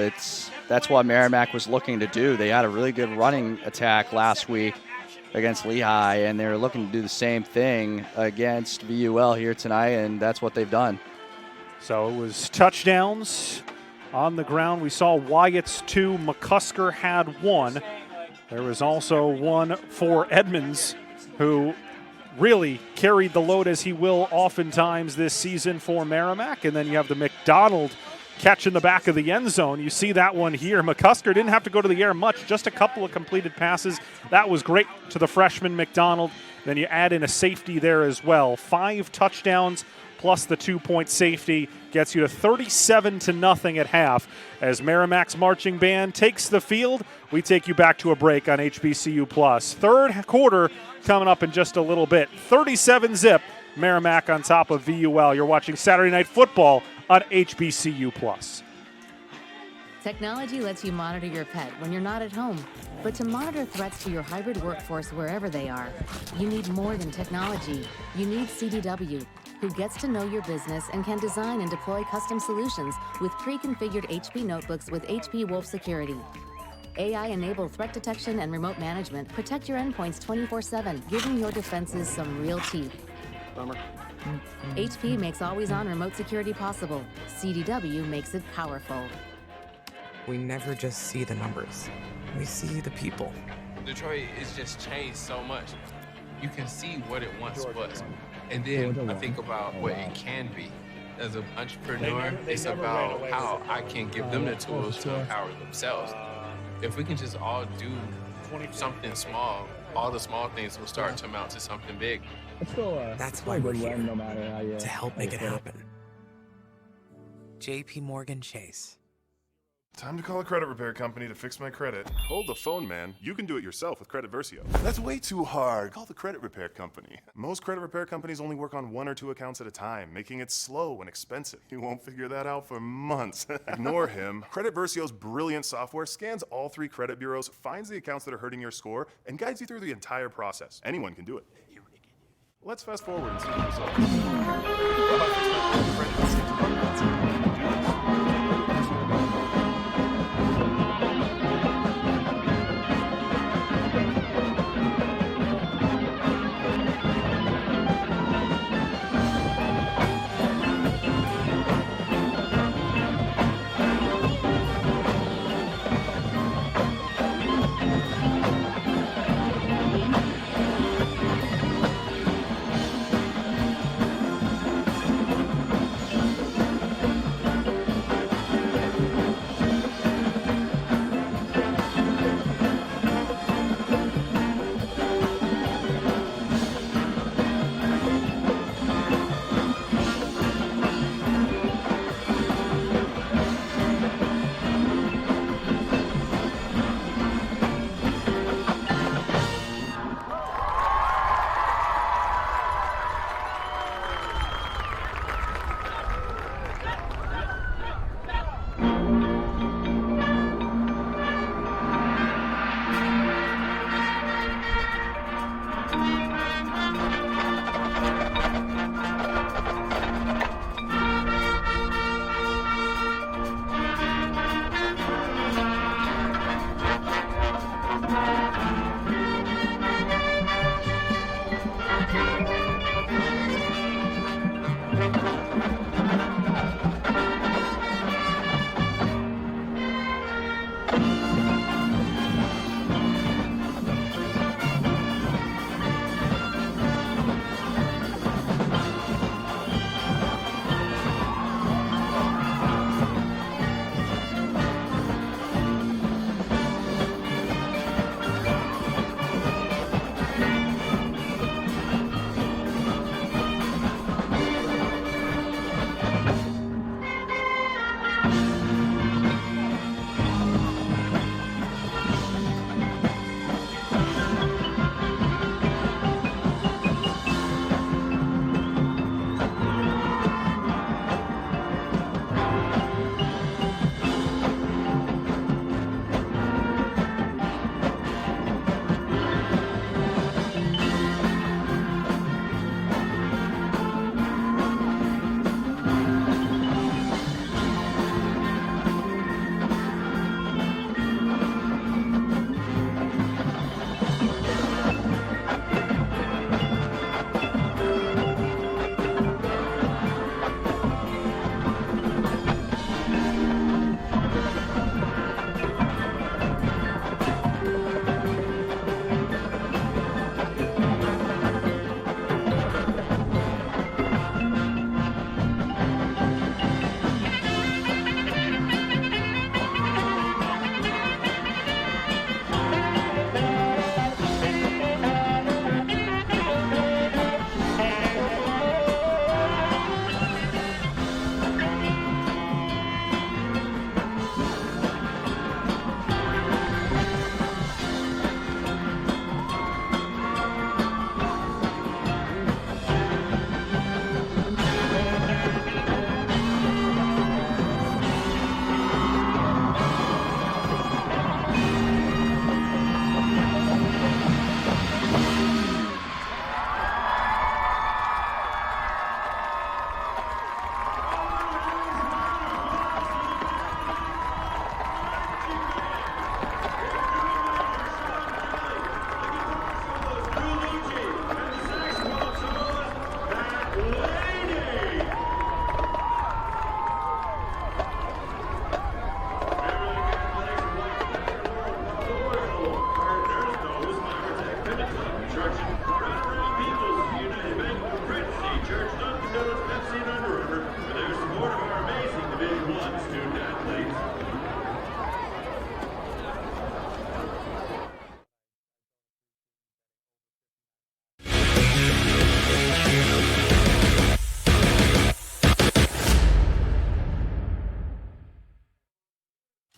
Speaker 2: That's what Merrimack was looking to do. They had a really good running attack last week against Lehigh, and they're looking to do the same thing against VUL here tonight, and that's what they've done.
Speaker 1: So it was touchdowns on the ground. We saw Wyatt's 2. McCusker had 1. There was also one for Edmonds, who really carried the load as he will oftentimes this season for Merrimack. And then you have the McDonald catch in the back of the end zone. You see that one here. McCusker didn't have to go to the air much, just a couple of completed passes. That was great to the freshman McDonald. Then you add in a safety there as well. 5 touchdowns plus the 2-point safety gets you to 37-0 at half. As Merrimack's marching band takes the field, we take you back to a break on HBCU Plus. Third quarter coming up in just a little bit. 37-0, Merrimack on top of VUL. You're watching Saturday Night Football on HBCU Plus.
Speaker 4: Technology lets you monitor your pet when you're not at home. But to monitor threats to your hybrid workforce wherever they are, you need more than technology. You need CDW, who gets to know your business and can design and deploy custom solutions with pre-configured HP notebooks with HP Wolf Security. AI-enabled threat detection and remote management protect your endpoints 24/7, giving your defenses some real teeth.
Speaker 18: Bummer.
Speaker 4: HP makes always-on remote security possible. CDW makes it powerful.
Speaker 7: We never just see the numbers. We see the people.
Speaker 8: Detroit is just changed so much. You can see what it once was. And then I think about what it can be. As an entrepreneur, it's about how I can give them the tools to empower themselves. If we can just all do something small, all the small things will start to amount to something big.
Speaker 7: That's why we're here, to help make it happen. JP Morgan Chase.
Speaker 9: Time to call a credit repair company to fix my credit. Hold the phone, man. You can do it yourself with Credit Versio. That's way too hard. Call the credit repair company. Most credit repair companies only work on 1 or 2 accounts at a time, making it slow and expensive. You won't figure that out for months. Ignore him. Credit Versio's brilliant software scans all 3 credit bureaus, finds the accounts that are hurting your score, and guides you through the entire process. Anyone can do it. Let's fast forward and see the results.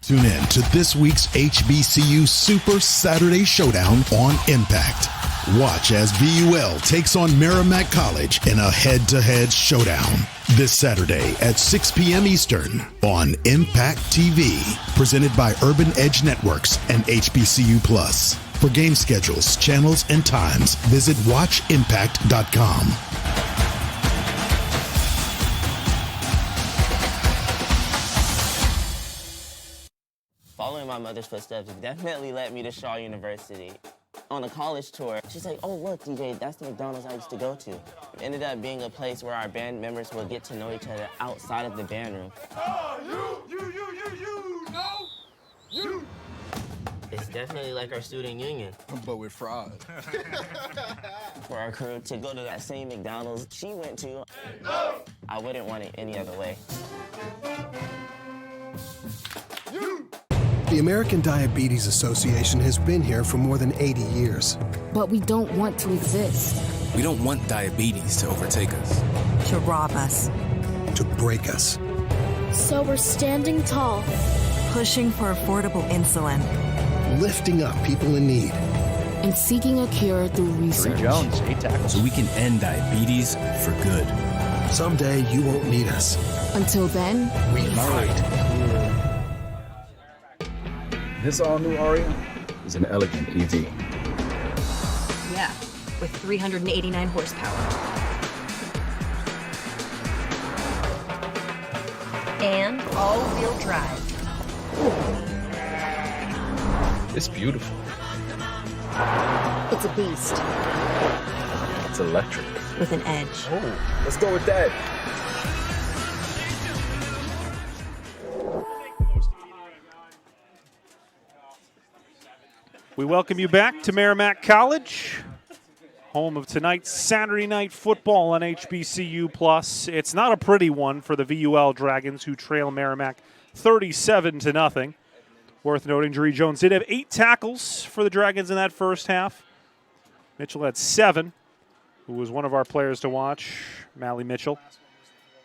Speaker 3: Tune in to this week's HBCU Super Saturday Showdown on Impact. Watch as VUL takes on Merrimack College in a head-to-head showdown this Saturday at 6 p.m. Eastern on Impact TV, presented by Urban Edge Networks and HBCU Plus. For game schedules, channels, and times, visit watchimpact.com.
Speaker 10: Following my mother's footsteps definitely led me to Shaw University. On a college tour, she's like, oh, look, DJ, that's the McDonald's I used to go to. It ended up being a place where our band members would get to know each other outside of the band room. You. It's definitely like our student union.
Speaker 19: But with fraud.
Speaker 10: For our crew to go to that same McDonald's she went to, I wouldn't want it any other way.
Speaker 5: The American Diabetes Association has been here for more than 80 years.
Speaker 11: But we don't want to exist.
Speaker 12: We don't want diabetes to overtake us.
Speaker 11: To rob us.
Speaker 5: To break us.
Speaker 11: So we're standing tall. Pushing for affordable insulin.
Speaker 5: Lifting up people in need.
Speaker 11: And seeking a cure through research.
Speaker 2: Jones, 8 tackles.
Speaker 12: So we can end diabetes for good.
Speaker 5: Someday you won't need us.
Speaker 11: Until then,
Speaker 5: we fight.
Speaker 13: This all-new Aria is an elegant EV.
Speaker 14: Yeah, with 389 horsepower. And all-wheel drive.
Speaker 13: It's beautiful.
Speaker 11: It's a beast.
Speaker 13: It's electric.
Speaker 14: With an edge.
Speaker 13: Oh, let's go with that.
Speaker 1: We welcome you back to Merrimack College, home of tonight's Saturday night football on HBCU Plus. It's not a pretty one for the VUL Dragons, who trail Merrimack 37-0. Worth noting, Jerry Jones did have 8 tackles for the Dragons in that first half. Mitchell had 7, who was one of our players to watch, Mally Mitchell.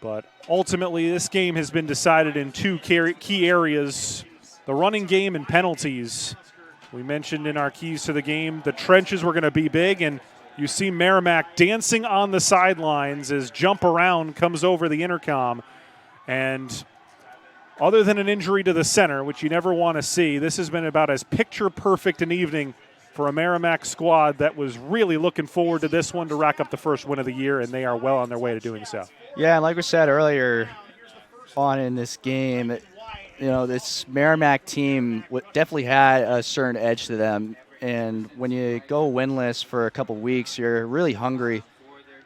Speaker 1: But ultimately, this game has been decided in 2 key areas, the running game and penalties. We mentioned in our keys to the game, the trenches were going to be big, and you see Merrimack dancing on the sidelines as Jump Around comes over the intercom. And other than an injury to the center, which you never want to see, this has been about as picture-perfect an evening for a Merrimack squad that was really looking forward to this one to rack up the first win of the year, and they are well on their way to doing so.
Speaker 2: Yeah, and like we said earlier on in this game, you know, this Merrimack team definitely had a certain edge to them. And when you go winless for a couple weeks, you're really hungry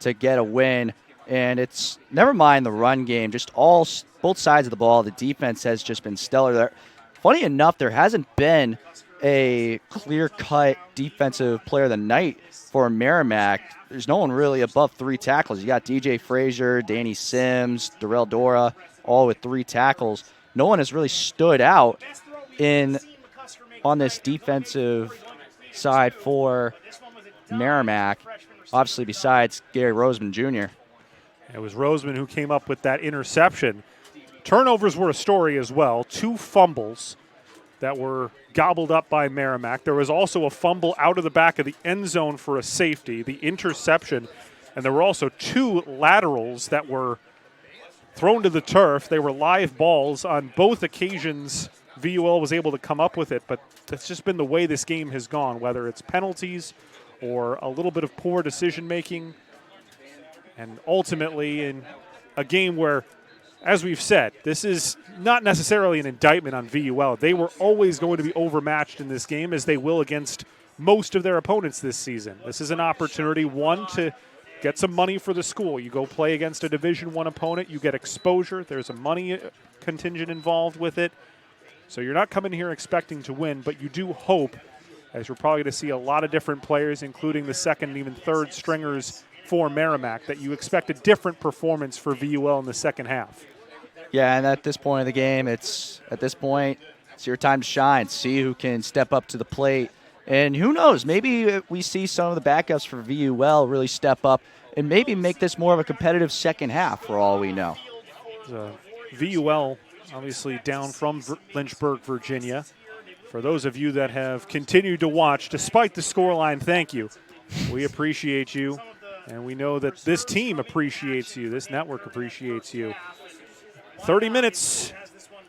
Speaker 2: to get a win. And it's never mind the run game, just both sides of the ball. The defense has just been stellar there. Funny enough, there hasn't been a clear-cut defensive player of the night for Merrimack. There's no one really above 3 tackles. You got DJ Frazier, Danny Sims, Darrell Dora, all with 3 tackles. No one has really stood out on this defensive side for Merrimack, obviously besides Gary Roseman Jr.
Speaker 1: It was Roseman who came up with that interception. Turnovers were a story as well. 2 fumbles that were gobbled up by Merrimack. There was also a fumble out of the back of the end zone for a safety, the interception, and there were also 2 laterals that were thrown to the turf. They were live balls on both occasions. VUL was able to come up with it, but that's just been the way this game has gone, whether it's penalties or a little bit of poor decision-making. And ultimately, in a game where, as we've said, this is not necessarily an indictment on VUL. They were always going to be overmatched in this game, as they will against most of their opponents this season. This is an opportunity, one, to get some money for the school. You go play against a Division I opponent, you get exposure. There's a money contingent involved with it. So you're not coming here expecting to win, but you do hope, as you're probably going to see a lot of different players, including the second and even third stringers for Merrimack that you expect a different performance for VUL in the second half.
Speaker 2: Yeah, and at this point of the game, it's your time to shine. See who can step up to the plate. And who knows, maybe we see some of the backups for VUL really step up and maybe make this more of a competitive second half for all we know.
Speaker 1: VUL obviously down from Lynchburg, Virginia. For those of you that have continued to watch, despite the scoreline, thank you. We appreciate you, and we know that this team appreciates you. This network appreciates you. 30 minutes.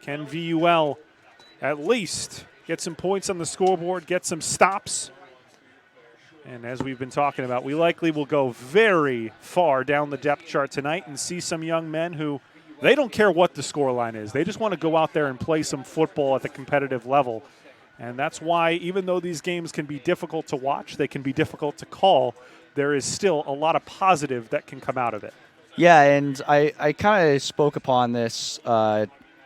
Speaker 1: Can VUL at least get some points on the scoreboard, get some stops? And as we've been talking about, we likely will go very far down the depth chart tonight and see some young men who they don't care what the scoreline is. They just want to go out there and play some football at the competitive level. And that's why, even though these games can be difficult to watch, they can be difficult to call, there is still a lot of positive that can come out of it.
Speaker 2: Yeah, and I kind of spoke upon this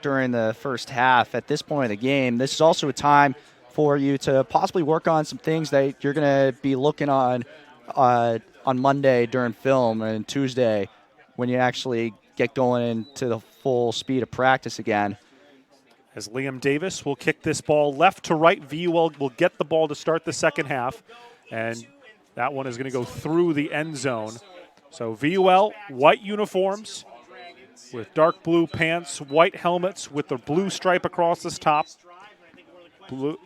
Speaker 2: during the first half. At this point of the game, this is also a time for you to possibly work on some things that you're going to be looking on Monday during film and Tuesday when you actually get going into the full speed of practice again.
Speaker 1: As Liam Davis will kick this ball left to right, VUL will get the ball to start the second half, and that one is going to go through the end zone. So VUL, white uniforms with dark blue pants, white helmets with the blue stripe across the top,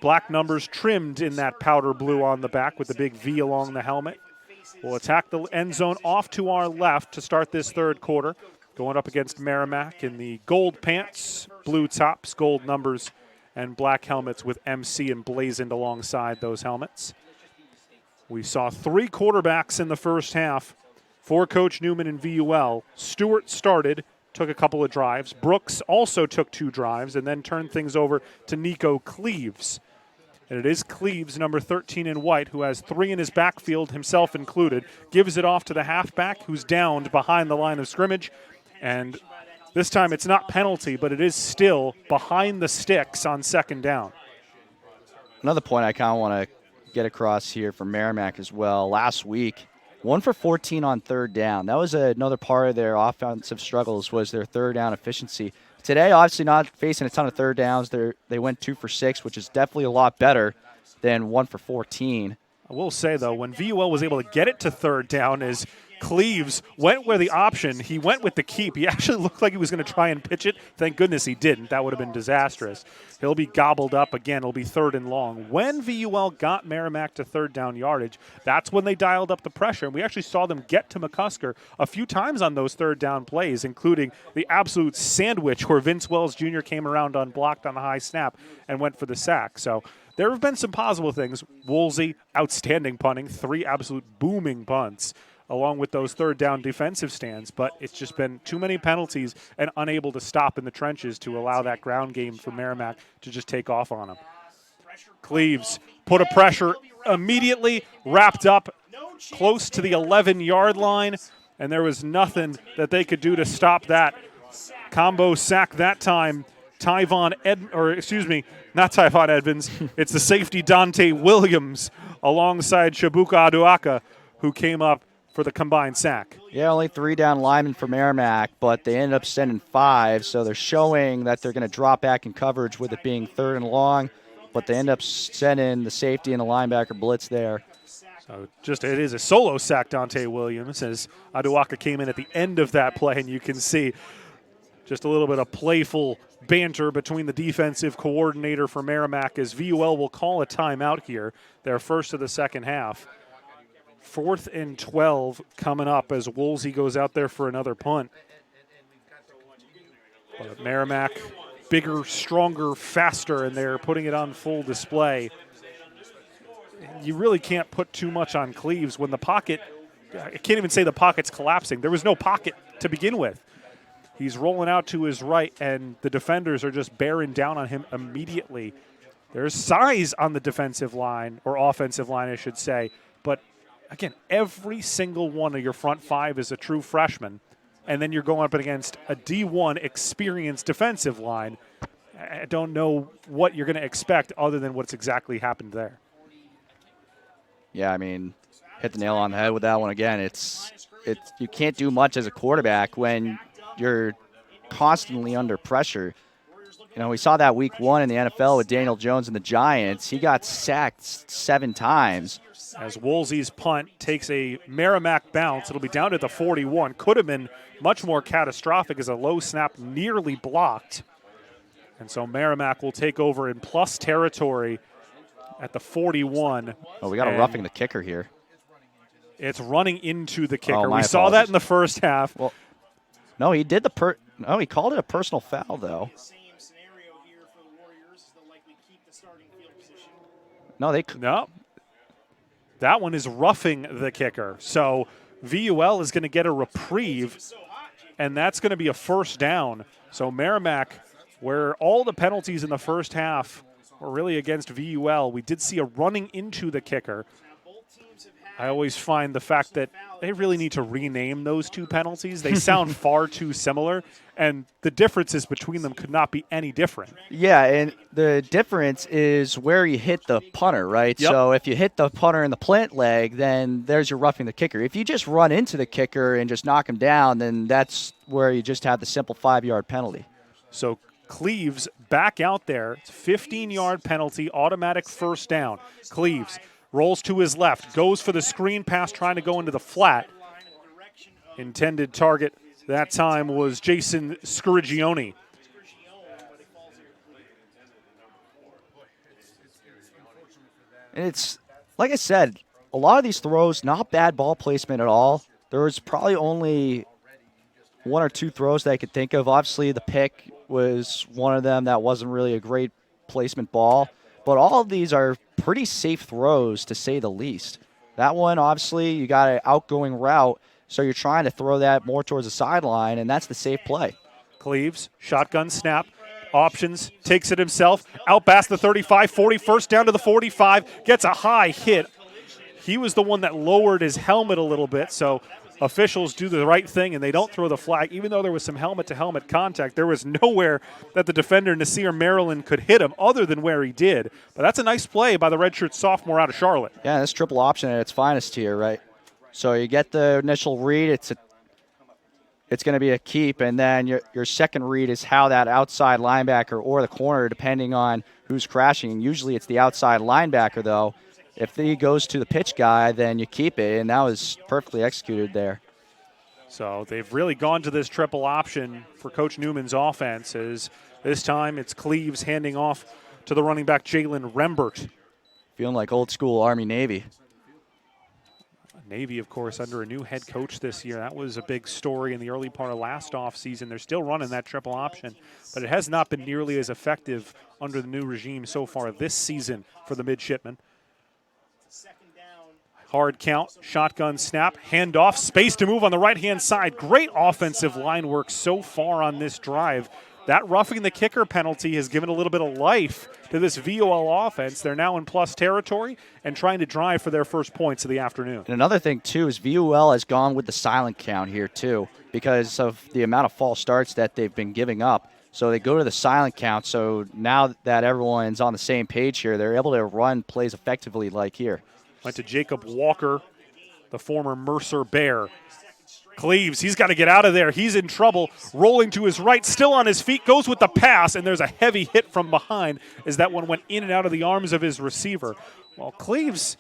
Speaker 1: black numbers trimmed in that powder blue on the back with the big V along the helmet. We'll attack the end zone off to our left to start this third quarter. Going up against Merrimack in the gold pants, blue tops, gold numbers, and black helmets with MC emblazoned alongside those helmets. We saw 3 quarterbacks in the first half for Coach Newman and VUL. Stewart started, took a couple of drives. Brooks also took 2 drives and then turned things over to Nico Cleaves. And it is Cleaves, number 13 in white, who has 3 in his backfield, himself included. Gives it off to the halfback, who's downed behind the line of scrimmage. And this time it's not penalty, but it is still behind the sticks on second down.
Speaker 2: Another point I kind of want to get across here for Merrimack as well. Last week, 1 for 14 on third down. That was another part of their offensive struggles, was their third down efficiency. Today, obviously not facing a ton of third downs. They went 2 for 6, which is definitely a lot better than 1 for 14.
Speaker 1: I will say, though, when VUL was able to get it to third down, is Cleaves went where the option. He went with the keep. He actually looked like he was going to try and pitch it. Thank goodness he didn't. That would have been disastrous. He'll be gobbled up again. It'll be 3rd and long. When VUL got Merrimack to third down yardage, that's when they dialed up the pressure. And we actually saw them get to McCusker a few times on those third down plays, including the absolute sandwich where Vince Wells Jr. came around unblocked on the high snap and went for the sack. So there have been some positive things. Woolsey, outstanding punting, 3 absolute booming punts, along with those third down defensive stands, but it's just been too many penalties and unable to stop in the trenches to allow that ground game for Merrimack to just take off on them. Cleaves put a pressure immediately, wrapped up close to the 11-yard line, and there was nothing that they could do to stop that. Combo sack that time. Not Tyvon Edmonds. It's the safety Dante Williams alongside Shabuka Aduaka, who came up for the combined sack.
Speaker 2: Yeah, only 3 down linemen for Merrimack, but they ended up sending 5, so they're showing that they're going to drop back in coverage with it being 3rd and long, but they end up sending the safety and the linebacker blitz there.
Speaker 1: So it is a solo sack, Dante Williams, as Aduaka came in at the end of that play, and you can see just a little bit of playful banter between the defensive coordinator for Merrimack as VUL will call a timeout here, their first of the second half. 4th and 12 coming up as Woolsey goes out there for another punt. But Merrimack, bigger, stronger, faster, and they're putting it on full display. You really can't put too much on Cleaves when the pocket, I can't even say the pocket's collapsing. There was no pocket to begin with. He's rolling out to his right, and the defenders are just bearing down on him immediately. There's size on the defensive line, or offensive line, I should say, but again, every single one of your front 5 is a true freshman, and then you're going up against a D1 experienced defensive line. I don't know what you're going to expect other than what's exactly happened there.
Speaker 2: Yeah, I mean, hit the nail on the head with that one again. It's you can't do much as a quarterback when you're constantly under pressure. You know, we saw that week 1 in the NFL with Daniel Jones and the Giants. He got sacked 7 times.
Speaker 1: As Woolsey's punt takes a Merrimack bounce, it'll be down at the 41. Could have been much more catastrophic as a low snap nearly blocked. And so Merrimack will take over in plus territory at the 41.
Speaker 2: Oh, we got a roughing the kicker here.
Speaker 1: It's running into the kicker.
Speaker 2: Oh,
Speaker 1: we saw that in the first half.
Speaker 2: Well, no, he did he called it a personal foul, though. No.
Speaker 1: That one is roughing the kicker. So VUL is going to get a reprieve, and that's going to be a first down. So Merrimack, where all the penalties in the first half were really against VUL, we did see a running into the kicker. I always find the fact that they really need to rename those 2 penalties. They sound far too similar, and the differences between them could not be any different.
Speaker 2: Yeah, and the difference is where you hit the punter, right?
Speaker 1: Yep.
Speaker 2: So if you hit the punter in the plant leg, then there's your roughing the kicker. If you just run into the kicker and just knock him down, then that's where you just have the simple 5-yard penalty.
Speaker 1: So Cleves back out there. It's 15-yard penalty, automatic first down. Cleves rolls to his left, goes for the screen pass, trying to go into the flat. Intended target that time was Jason Scrigioni.
Speaker 2: And it's, like I said, a lot of these throws, not bad ball placement at all. There was probably only 1 or 2 throws that I could think of. Obviously, the pick was one of them that wasn't really a great placement ball. But all of these are pretty safe throws, to say the least. That one, obviously, you got an outgoing route, so you're trying to throw that more towards the sideline, and that's the safe play.
Speaker 1: Cleves, shotgun snap, options, takes it himself, out past the 35, 40, first down to the 45, gets a high hit. He was the one that lowered his helmet a little bit, so officials do the right thing and they don't throw the flag. Even though there was some helmet-to-helmet contact, there was nowhere that the defender, Nasir Maryland, could hit him other than where he did. But that's a nice play by the redshirt sophomore out of Charlotte.
Speaker 2: Yeah, that's triple option at its finest here, right? So you get the initial read, it's going to be a keep, and then your second read is how that outside linebacker or the corner, depending on who's crashing. Usually it's the outside linebacker, though. If he goes to the pitch guy, then you keep it, and that was perfectly executed there.
Speaker 1: So they've really gone to this triple option for Coach Newman's offense. As this time it's Cleves handing off to the running back Jalen Rembert.
Speaker 2: Feeling like old school Army-Navy.
Speaker 1: Navy, of course, under a new head coach this year. That was a big story in the early part of last offseason. They're still running that triple option, but it has not been nearly as effective under the new regime so far this season for the midshipmen. Hard count, shotgun snap, handoff, space to move on the right-hand side. Great offensive line work so far on this drive. That roughing the kicker penalty has given a little bit of life to this VOL offense. They're now in plus territory and trying to drive for their first points of the afternoon.
Speaker 2: And another thing, too, is VOL has gone with the silent count here, too, because of the amount of false starts that they've been giving up. So they go to the silent count. So now that everyone's on the same page here, they're able to run plays effectively like here.
Speaker 1: Went to Jacob Walker, the former Mercer Bear. Cleves, he's got to get out of there. He's in trouble. Rolling to his right, still on his feet, goes with the pass, and there's a heavy hit from behind as that one went in and out of the arms of his receiver. Well, Cleves,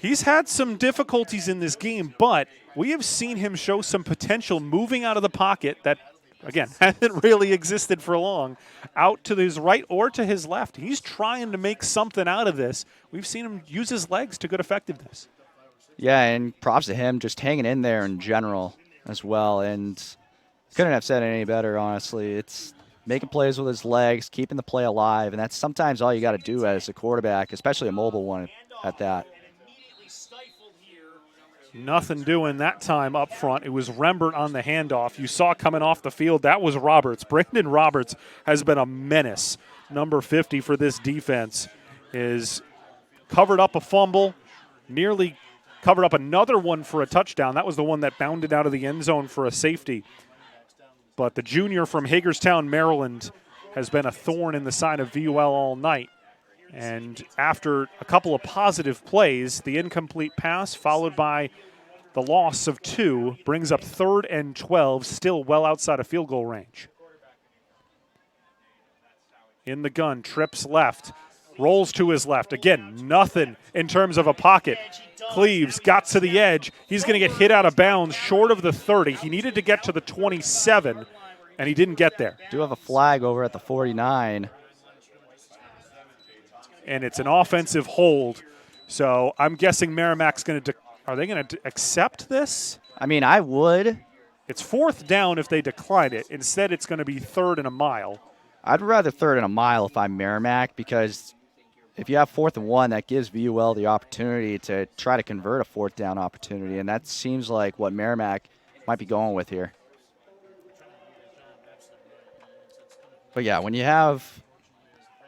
Speaker 1: he's had some difficulties in this game, but we have seen him show some potential moving out of the pocket that, again, hasn't really existed for long, out to his right or to his left. He's trying to make something out of this. We've seen him use his legs to good effectiveness.
Speaker 2: Yeah, and props to him just hanging in there in general as well. And couldn't have said it any better, honestly. It's making plays with his legs, keeping the play alive, and that's sometimes all you got to do as a quarterback, especially a mobile one at that.
Speaker 1: Nothing doing that time up front. It was Rembert on the handoff. You saw coming off the field, that was Roberts. Brandon Roberts has been a menace. Number 50 for this defense is covered up a fumble, nearly covered up another one for a touchdown. That was the one that bounded out of the end zone for a safety. But the junior from Hagerstown, Maryland, has been a thorn in the side of VUL all night. And after a couple of positive plays, the incomplete pass followed by The loss of 2 brings up 3rd and 12, still well outside of field goal range. In the gun, trips left, rolls to his left. Again, nothing in terms of a pocket. Cleaves got to the edge. He's going to get hit out of bounds short of the 30. He needed to get to the 27, and he didn't get there.
Speaker 2: Do have a flag over at the 49.
Speaker 1: And it's an offensive hold. So I'm guessing Merrimack's going to are they going to accept this?
Speaker 2: I mean, I would.
Speaker 1: It's 4th down if they decline it. Instead, it's going to be 3rd and a mile.
Speaker 2: I'd rather 3rd and a mile if I'm Merrimack, because if you have 4th and 1, that gives VUL the opportunity to try to convert a 4th down opportunity, and that seems like what Merrimack might be going with here. But yeah, when you have,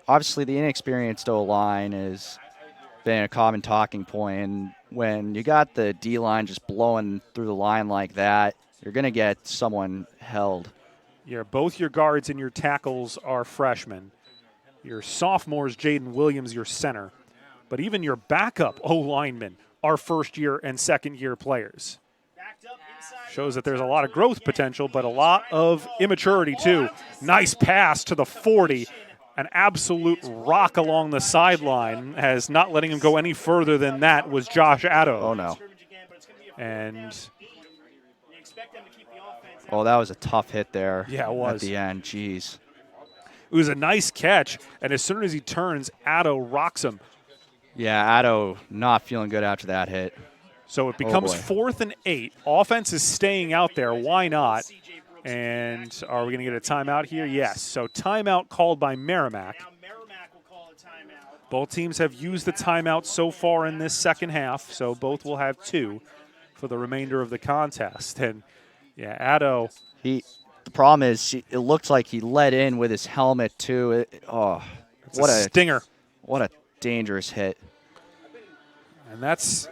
Speaker 2: obviously the inexperienced O-line has been a common talking point, and when you got the D-line just blowing through the line like that, you're going to get someone held.
Speaker 1: Yeah, both your guards and your tackles are freshmen. Your sophomores, Jaden Williams, your center. But even your backup O-linemen are first-year and second-year players. Shows that there's a lot of growth potential, but a lot of immaturity too. Nice pass to the 40. An absolute rock along the sideline, as not letting him go any further than that was Josh Addo.
Speaker 2: Oh, no.
Speaker 1: And
Speaker 2: oh, that was a tough hit there.
Speaker 1: Yeah, it was.
Speaker 2: At the end, jeez.
Speaker 1: It was a nice catch, and as soon as he turns, Addo rocks him.
Speaker 2: Yeah, Addo not feeling good after that hit.
Speaker 1: So it becomes 4th and 8. Offense is staying out there. Why not? And are we going to get a timeout here? Yes. So timeout called by Merrimack. Both teams have used the timeout so far in this second half, so both will have 2 for the remainder of the contest. And, yeah, Addo.
Speaker 2: The problem is it looked like he let in with his helmet, too.
Speaker 1: What a stinger.
Speaker 2: What a dangerous hit.
Speaker 1: And that's,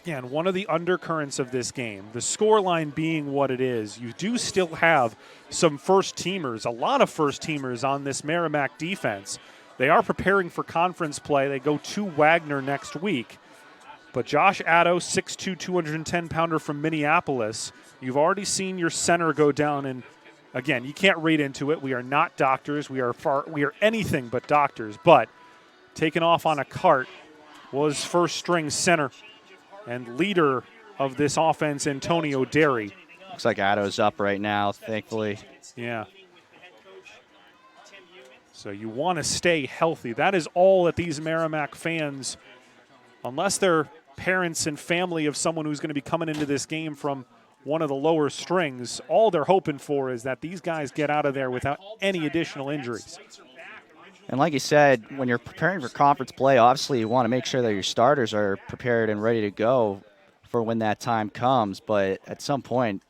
Speaker 1: again, one of the undercurrents of this game. The scoreline being what it is, you do still have some first-teamers, a lot of first-teamers on this Merrimack defense. They are preparing for conference play. They go to Wagner next week. But Josh Addo, 6'2", 210-pounder from Minneapolis, you've already seen your center go down. And, again, you can't read into it. We are not doctors. We are anything but doctors. But taken off on a cart was first-string center and leader of this offense, Antonio Derry.
Speaker 2: Looks like Addo's up right now, thankfully.
Speaker 1: Yeah. So you want to stay healthy. That is all that these Merrimack fans, unless they're parents and family of someone who's going to be coming into this game from one of the lower strings, all they're hoping for is that these guys get out of there without any additional injuries.
Speaker 2: And like you said, when you're preparing for conference play, obviously you want to make sure that your starters are prepared and ready to go for when that time comes. But at some point,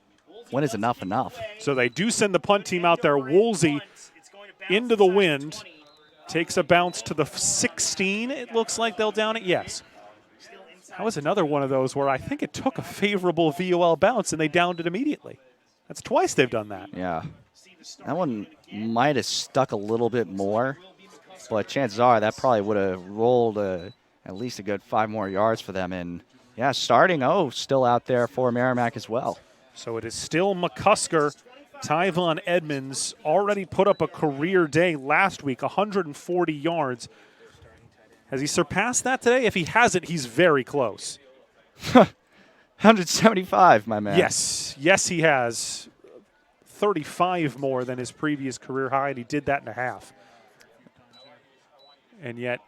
Speaker 2: when is enough enough?
Speaker 1: So they do send the punt team out there. Woolsey into the wind, takes a bounce to the 16. It looks like they'll down it. Yes. That was another one of those where I think it took a favorable VOL bounce and they downed it immediately. That's twice they've done that.
Speaker 2: Yeah. That one might have stuck a little bit more, but chances are that probably would have rolled at least a good 5 more yards for them. And, yeah, starting still out there for Merrimack as well.
Speaker 1: So it is still McCusker. Tyvon Edmonds already put up a career day last week, 140 yards. Has he surpassed that today? If he hasn't, he's very close.
Speaker 2: 175, my man.
Speaker 1: Yes, he has. 35 more than his previous career high, and he did that in a half. And yet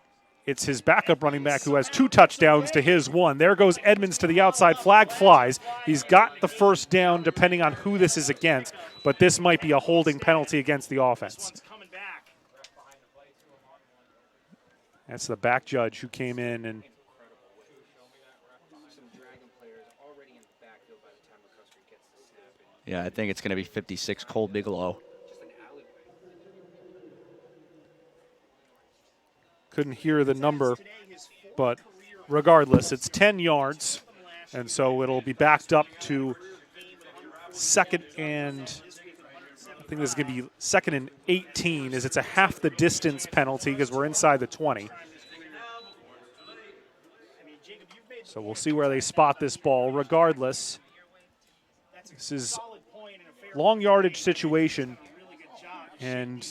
Speaker 1: it's his backup running back who has 2 touchdowns to his 1. There goes Edmonds to the outside. Flag flies. He's got the first down depending on who this is against, but this might be a holding penalty against the offense. That's the back judge who came in and
Speaker 2: yeah, I think it's going to be 56 Cole Bigelow.
Speaker 1: couldn't hear the number, but regardless, it's 10 yards, and so it'll be backed up to second and I think this is going to be second and 18, as it's a half the distance penalty because we're inside the 20. So we'll see where they spot this ball. Regardless, this is long yardage situation. And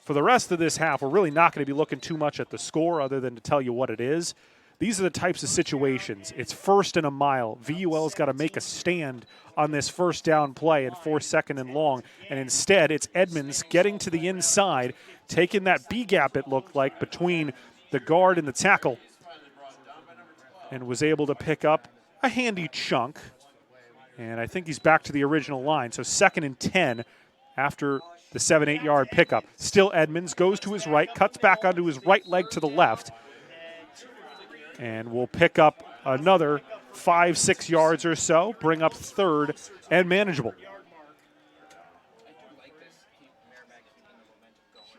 Speaker 1: for the rest of this half, we're really not going to be looking too much at the score other than to tell you what it is. These are the types of situations. It's 1st and a mile. VUL's got to make a stand on this first down play and force 2nd and long. And instead, it's Edmonds getting to the inside, taking that B gap, it looked like, between the guard and the tackle, and was able to pick up a handy chunk. And I think he's back to the original line. So 2nd and 10 after the 7-8 yard pickup. Still Edmonds goes to his right, cuts back onto his right leg to the left, and will pick up another 5-6 yards or so, bring up 3rd and manageable.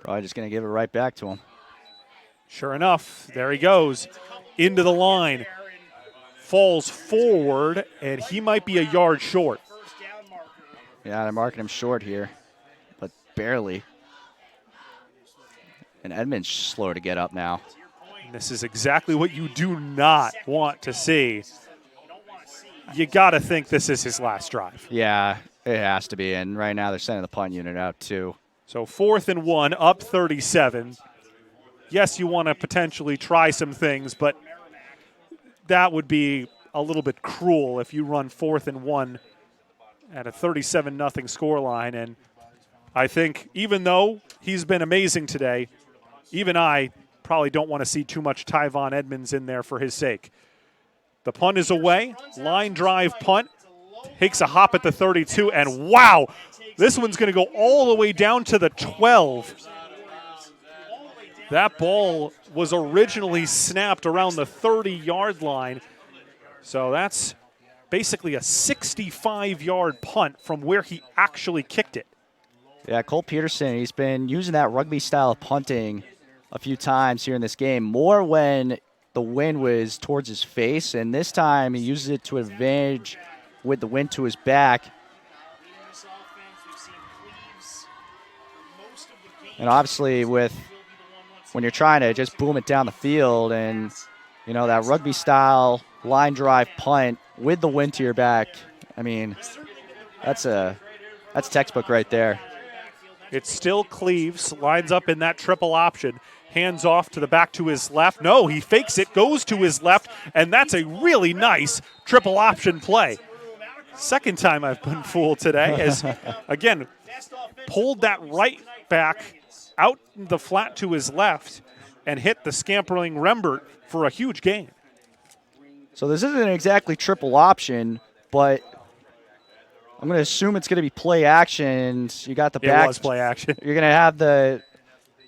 Speaker 2: Probably just going to give it right back to him.
Speaker 1: Sure enough, there he goes into the line, falls forward, and he might be a yard short.
Speaker 2: Yeah, they're marking him short here, but barely. And Edmonds slow to get up now.
Speaker 1: This is exactly what you do not want to see. You got to think this is his last drive.
Speaker 2: Yeah, it has to be. And right now they're sending the punt unit out too.
Speaker 1: So 4th and 1, up 37. Yes, you want to potentially try some things, but that would be a little bit cruel if you run 4th and 1 at a 37-0 scoreline. And I think even though he's been amazing today, even I probably don't want to see too much Tyvon Edmonds in there for his sake. The punt is away. Line drive punt. Takes a hop at the 32, and wow, this one's going to go all the way down to the 12. That ball was originally snapped around the 30-yard line. So that's basically a 65-yard punt from where he actually kicked it.
Speaker 2: Yeah, Cole Peterson, he's been using that rugby style of punting a few times here in this game, more when the wind was towards his face, and this time he uses it to advantage with the wind to his back. And obviously when you're trying to just boom it down the field, and you know, that rugby style line drive punt with the wind to your back, I mean, that's textbook right there.
Speaker 1: It's still Cleves, lines up in that triple option. Hands off to the back to his left. No, he fakes it, goes to his left, and that's a really nice triple option play. Second time I've been fooled today, as, again, pulled that right back out the flat to his left and hit the scampering Rembert for a huge gain.
Speaker 2: So this isn't exactly triple option, but I'm going to assume it's going to be play action. You got the back.
Speaker 1: It was play action.
Speaker 2: You're going to have the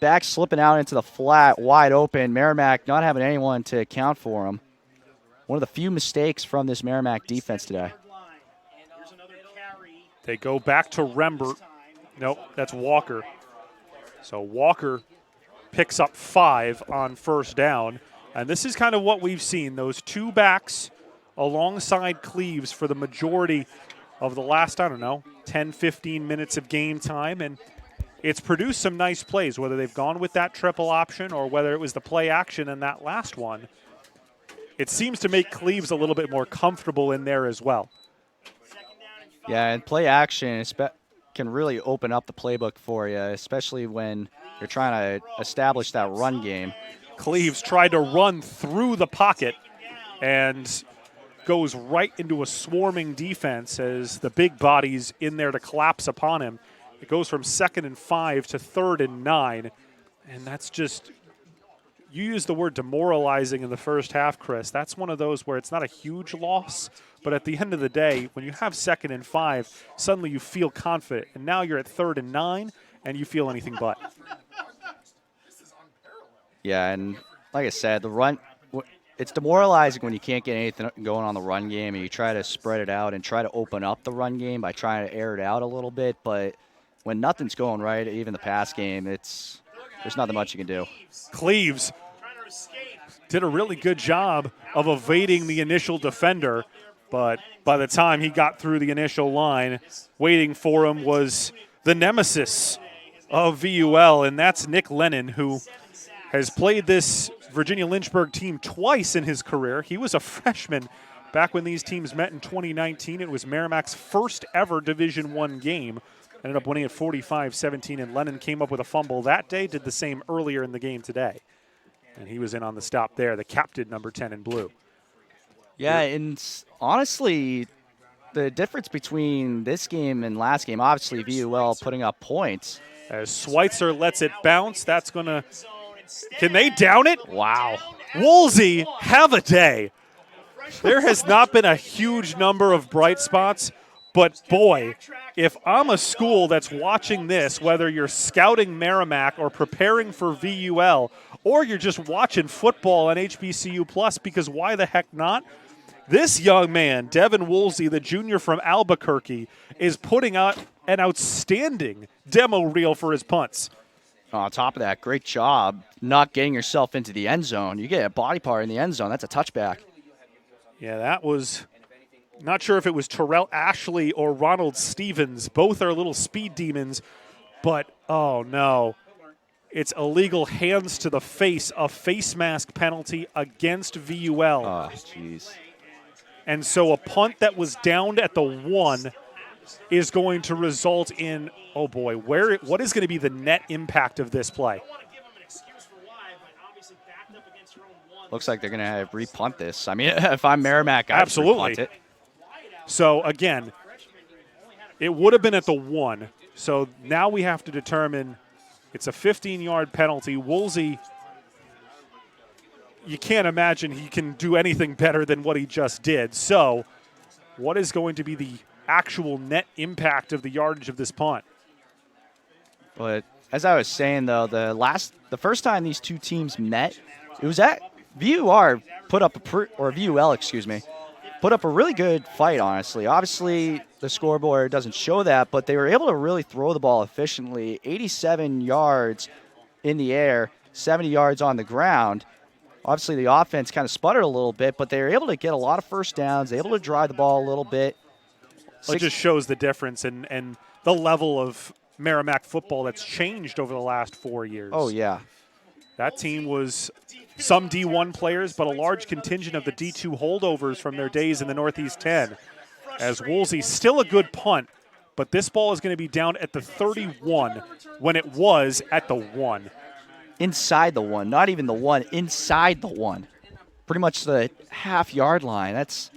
Speaker 2: back slipping out into the flat, wide open. Merrimack not having anyone to account for him. One of the few mistakes from this Merrimack defense today.
Speaker 1: They go back to Rembert. Nope, that's Walker. So Walker picks up 5 on first down. And this is kind of what we've seen, those two backs alongside Cleves for the majority of the last, 10, 15 minutes of game time. And it's produced some nice plays, whether they've gone with that triple option or whether it was the play action in that last one. It seems to make Cleves a little bit more comfortable in there as well.
Speaker 2: Yeah, and play action can really open up the playbook for you, especially when you're trying to establish that run game.
Speaker 1: Cleves tried to run through the pocket and goes right into a swarming defense as the big body's in there to collapse upon him. It goes from 2nd and 5 to 3rd and 9, and that's just, you used the word demoralizing in the first half, Chris. That's one of those where it's not a huge loss, but at the end of the day, when you have 2nd and 5, suddenly you feel confident, and now you're at 3rd and 9, and you feel anything but.
Speaker 2: Yeah, and like I said, the run, it's demoralizing when you can't get anything going on the run game and you try to spread it out and try to open up the run game by trying to air it out a little bit. But when nothing's going right, even the pass game, there's nothing much you can do.
Speaker 1: Cleves did a really good job of evading the initial defender, but by the time he got through the initial line, waiting for him was the nemesis of VUL, and that's Nick Lennon, who has played this Virginia Lynchburg team twice in his career. He was a freshman back when these teams met in 2019. It was Merrimack's first ever Division I game. Ended up winning at 45-17, and Lennon came up with a fumble that day, did the same earlier in the game today. And he was in on the stop there, the captain, number 10 in blue.
Speaker 2: Yeah, and honestly, the difference between this game and last game, obviously VUL putting up points.
Speaker 1: As Schweitzer lets it bounce, that's going to – can they down it?
Speaker 2: Wow.
Speaker 1: Woolsey, have a day. There has not been a huge number of bright spots, but boy, if I'm a school that's watching this, whether you're scouting Merrimack or preparing for VUL, or you're just watching football on HBCU Plus, because why the heck not? This young man, Devin Woolsey, the junior from Albuquerque, is putting out an outstanding demo reel for his punts.
Speaker 2: On top of that, great job not getting yourself into the end zone. You get a body part in the end zone, that's a touchback.
Speaker 1: Yeah, that was, not sure if it was Terrell Ashley or Ronald Stevens. Both are little speed demons, but oh no. It's illegal hands to the face, a face mask penalty against VUL.
Speaker 2: Oh, jeez.
Speaker 1: And so a punt that was downed at the 1 is going to result in, oh boy, what is going to be the net impact of this play?
Speaker 2: Looks like they're going to repunt this. I mean, if I'm Merrimack, I'd
Speaker 1: absolutely
Speaker 2: repunt it.
Speaker 1: So again, it would have been at the 1. So now we have to determine it's a 15-yard penalty. Woolsey, you can't imagine he can do anything better than what he just did. So what is going to be the actual net impact of the yardage of this punt?
Speaker 2: But as I was saying, though, the first time these two teams met, it was at VUL put up a really good fight, honestly. Obviously, the scoreboard doesn't show that, but they were able to really throw the ball efficiently. 87 yards in the air, 70 yards on the ground. Obviously, the offense kind of sputtered a little bit, but they were able to get a lot of first downs, able to drive the ball a little bit.
Speaker 1: It just shows the difference and the level of Merrimack football that's changed over the last 4 years.
Speaker 2: Oh, yeah.
Speaker 1: That team was some D1 players, but a large contingent of the D2 holdovers from their days in the Northeast 10. As Woolsey, still a good punt, but this ball is going to be down at the 31 when it was at the 1.
Speaker 2: Inside the 1, not even the 1, inside the 1. Pretty much the half-yard line. That's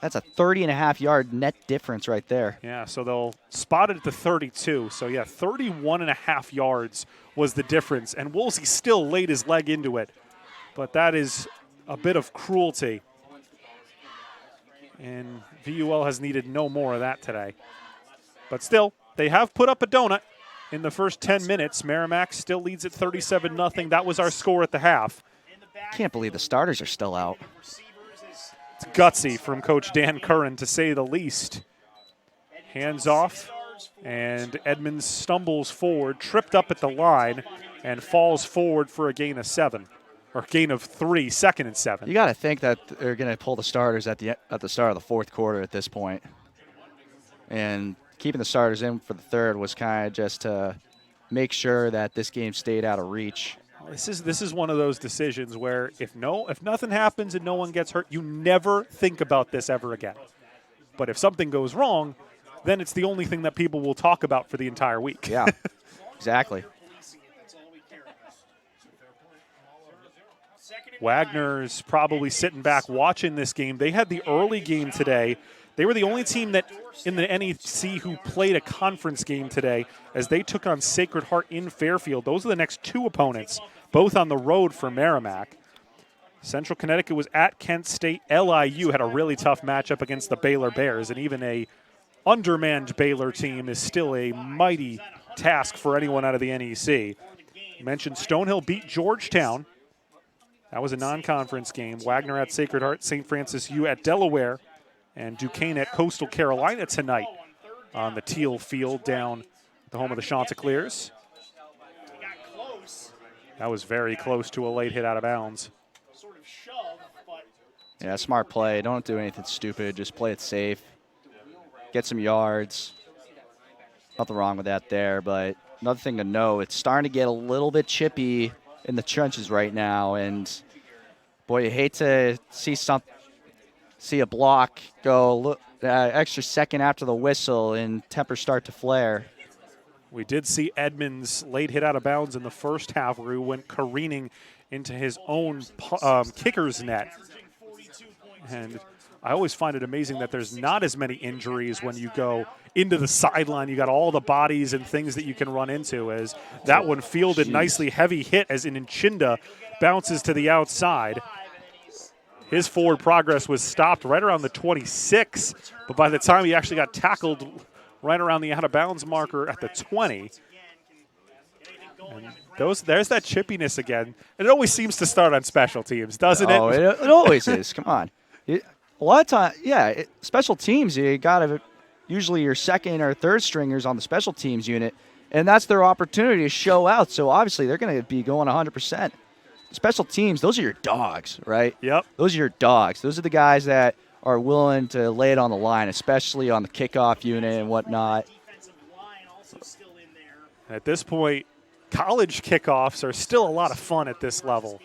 Speaker 2: a 30-and-a-half-yard net difference right there.
Speaker 1: Yeah, so they'll spot it at the 32. So, yeah, 31.5 yards was the difference. And Woolsey still laid his leg into it. But that is a bit of cruelty. And VUL has needed no more of that today. But still, they have put up a donut in the first 10 minutes. Merrimack still leads at 37-0. That was our score at the half.
Speaker 2: Can't believe the starters are still out.
Speaker 1: It's gutsy from Coach Dan Curran, to say the least. Hands off, and Edmonds stumbles forward, tripped up at the line, and falls forward for a gain of 7, or gain of 3, 2nd and 7.
Speaker 2: You got to think that they're going to pull the starters at the start of the fourth quarter at this point. And keeping the starters in for the third was kind of just to make sure that this game stayed out of reach.
Speaker 1: This is one of those decisions where if nothing happens and no one gets hurt, you never think about this ever again. But if something goes wrong, then it's the only thing that people will talk about for the entire week.
Speaker 2: Yeah, exactly.
Speaker 1: Wagner's probably sitting back watching this game. They had the early game today. They were the only team that in the NEC who played a conference game today, as they took on Sacred Heart in Fairfield. Those are the next two opponents, both on the road for Merrimack. Central Connecticut was at Kent State. LIU had a really tough matchup against the Baylor Bears, and even a undermanned Baylor team is still a mighty task for anyone out of the NEC. You mentioned Stonehill beat Georgetown. That was a non-conference game. Wagner at Sacred Heart, St. Francis U at Delaware, and Duquesne at Coastal Carolina tonight on the Teal Field down at the home of the Chanticleers. That was very close to a late hit out of bounds.
Speaker 2: Yeah, smart play. Don't do anything stupid. Just play it safe. Get some yards. Nothing wrong with that there, but another thing to know, it's starting to get a little bit chippy in the trenches right now, and boy, you hate to see a block go extra second after the whistle and tempers start to flare.
Speaker 1: We did see Edmonds late hit out of bounds in the first half where he went careening into his own kicker's net. And I always find it amazing that there's not as many injuries when you go into the sideline. You got all the bodies and things that you can run into, as that one fielded nicely, heavy hit as Nchinda bounces to the outside. His forward progress was stopped right around the 26, but by the time he actually got tackled right around the out-of-bounds marker at the 20. And there's that chippiness again. And it always seems to start on special teams, doesn't it?
Speaker 2: Oh, it always is. Come on. A lot of time, special teams, you got to usually your second or third stringers on the special teams unit, and that's their opportunity to show out. So obviously they're going to be going 100%. Special teams, those are your dogs, right?
Speaker 1: Yep.
Speaker 2: Those are your dogs. Those are the guys that are willing to lay it on the line, especially on the kickoff unit and whatnot.
Speaker 1: At this point, college kickoffs are still a lot of fun at this level.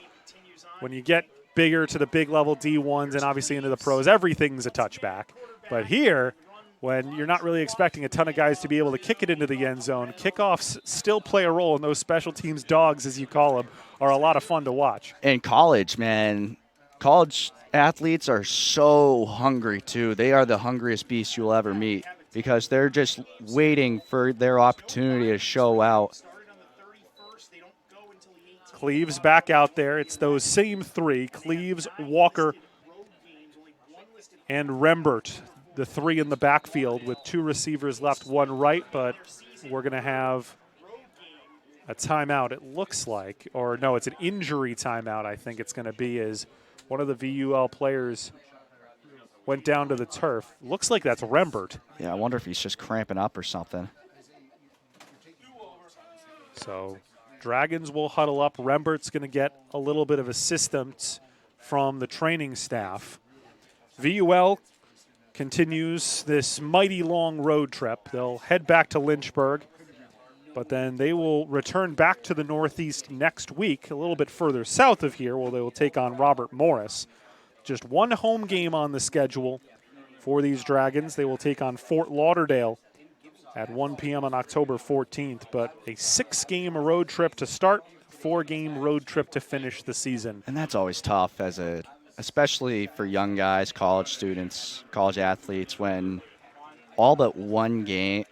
Speaker 1: When you get bigger to the big level D1s and obviously into the pros, everything's a touchback. But here, when you're not really expecting a ton of guys to be able to kick it into the end zone, kickoffs still play a role, and those special teams dogs, as you call them, are a lot of fun to watch.
Speaker 2: And college, man, college athletes are so hungry too. They are the hungriest beasts you'll ever meet because they're just waiting for their opportunity to show out.
Speaker 1: Cleves back out there. It's those same three, Cleves, Walker, and Rembert, the three in the backfield with two receivers left, one right, but we're going to have a timeout, it looks like. Or no, it's an injury timeout, I think it's going to be, as one of the VUL players went down to the turf. Looks like that's Rembert.
Speaker 2: Yeah, I wonder if he's just cramping up or something.
Speaker 1: So Dragons will huddle up. Rembert's going to get a little bit of assistance from the training staff. VUL continues this mighty long road trip. They'll head back to Lynchburg, but then they will return back to the Northeast next week, a little bit further south of here, where they will take on Robert Morris. Just one home game on the schedule for these Dragons. They will take on Fort Lauderdale at 1 p.m. on October 14th, but a 6-game road trip to start, 4-game road trip to finish the season.
Speaker 2: And that's always tough, especially for young guys, college students, college athletes, when all but one game,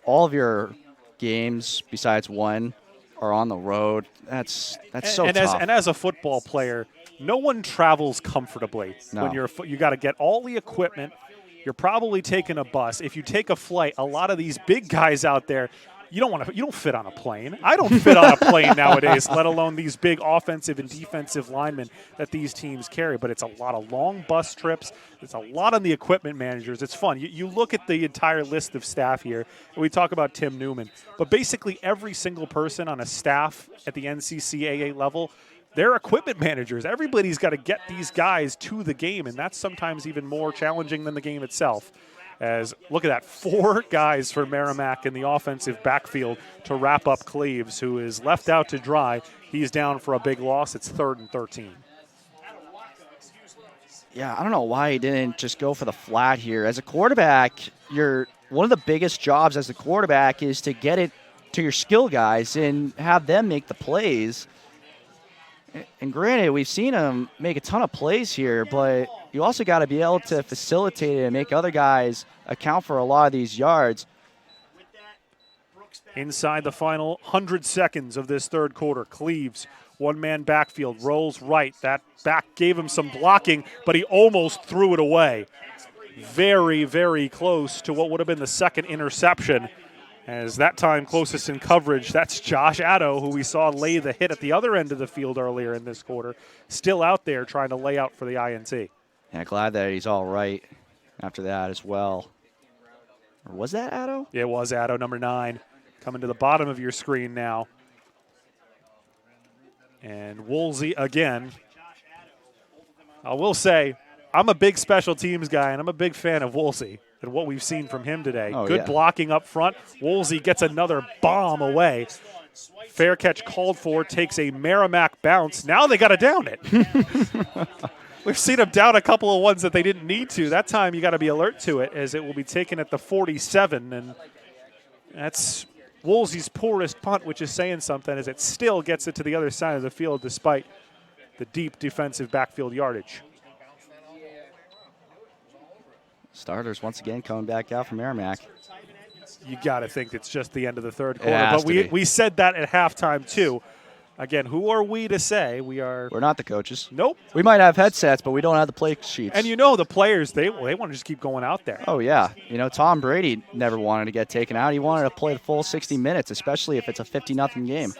Speaker 2: all of your games besides one are on the road. That's so tough.
Speaker 1: And as a football player, no one travels comfortably.
Speaker 2: No.
Speaker 1: When you got to get all the equipment. You're probably taking a bus. If you take a flight, a lot of these big guys out there, you don't fit on a plane. I don't fit on a plane nowadays, let alone these big offensive and defensive linemen that these teams carry. But it's a lot of long bus trips. It's a lot on the equipment managers. It's fun. You look at the entire list of staff here, and we talk about Tim Newman. But basically every single person on a staff at the NCCAA level, they're equipment managers. Everybody's got to get these guys to the game, and that's sometimes even more challenging than the game itself. As look at that, 4 guys for Merrimack in the offensive backfield to wrap up Cleves, who is left out to dry. He's down for a big loss. It's 3rd and 13.
Speaker 2: Yeah, I don't know why he didn't just go for the flat here. As a quarterback, one of the biggest jobs as a quarterback is to get it to your skill guys and have them make the plays. And granted, we've seen him make a ton of plays here, but you also got to be able to facilitate it and make other guys account for a lot of these yards.
Speaker 1: Inside the final 100 seconds of this third quarter, Cleves, one-man backfield, rolls right. That back gave him some blocking, but he almost threw it away. Very, very close to what would have been the second interception. As that time closest in coverage, that's Josh Addo, who we saw lay the hit at the other end of the field earlier in this quarter, still out there trying to lay out for the INT.
Speaker 2: Yeah, glad that he's all right after that as well. Or was that Addo?
Speaker 1: Yeah, it was Addo, number 9, coming to the bottom of your screen now. And Woolsey again. I will say, I'm a big special teams guy, and I'm a big fan of Woolsey and what we've seen from him today.
Speaker 2: Oh,
Speaker 1: Good blocking up front. Woolsey gets another bomb away. Fair catch called for, takes a Merrimack bounce. Now they got to down it. We've seen them down a couple of ones that they didn't need to. That time you got to be alert to it, as it will be taken at the 47, and that's Woolsey's poorest punt, which is saying something, as it still gets it to the other side of the field despite the deep defensive backfield yardage.
Speaker 2: Starters once again coming back out from Merrimack.
Speaker 1: You got to think it's just the end of the third quarter, but we said that at halftime too. Again, who are we to say? We're
Speaker 2: not the coaches.
Speaker 1: Nope.
Speaker 2: We might have headsets, but we don't have the play sheets.
Speaker 1: And the players, they want to just keep going out there.
Speaker 2: Oh, yeah. Tom Brady never wanted to get taken out. He wanted to play the full 60 minutes, especially if it's a 50-0 game.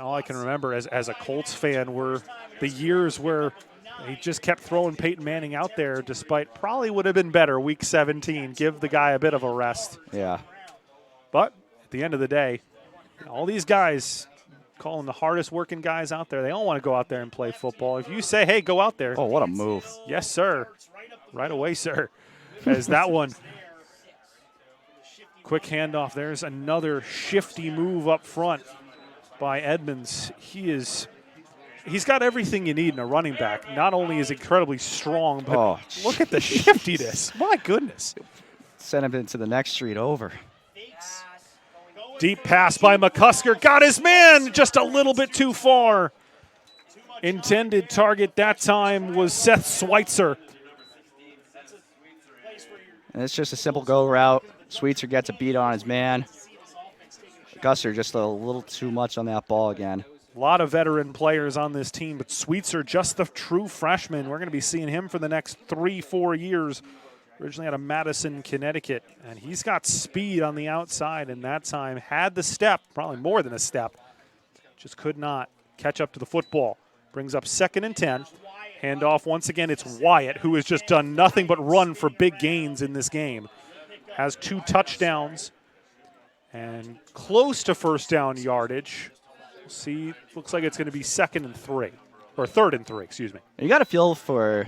Speaker 1: All I can remember as a Colts fan were the years where he just kept throwing Peyton Manning out there, despite probably would have been better week 17. Give the guy a bit of a rest.
Speaker 2: Yeah.
Speaker 1: But at the end of the day, all these guys, calling the hardest working guys out there, they all want to go out there and play football. If you say, hey, go out there.
Speaker 2: Oh, what a move.
Speaker 1: Yes, sir. Right away, sir. As that one. Quick handoff. There's another shifty move up front by Edmonds. He's got everything you need in a running back. Not only is he incredibly strong, but look at the shiftiness. My goodness.
Speaker 2: Send him into the next street over.
Speaker 1: Deep pass by McCusker. Got his man just a little bit too far. Intended target that time was Seth Schweitzer.
Speaker 2: And it's just a simple go route. Schweitzer gets a beat on his man. McCusker just a little too much on that ball again.
Speaker 1: A lot of veteran players on this team, but Schweitzer just the true freshman. We're going to be seeing him for the next 3-4 years. Originally out of Madison, Connecticut, and he's got speed on the outside, and that time had the step, probably more than a step, just could not catch up to the football. Brings up 2nd and 10. Handoff once again, it's Wyatt, who has just done nothing but run for big gains in this game. Has 2 touchdowns and close to first down yardage. We'll see, looks like it's going to be 2nd and 3, or 3rd and 3, excuse me.
Speaker 2: You got to feel for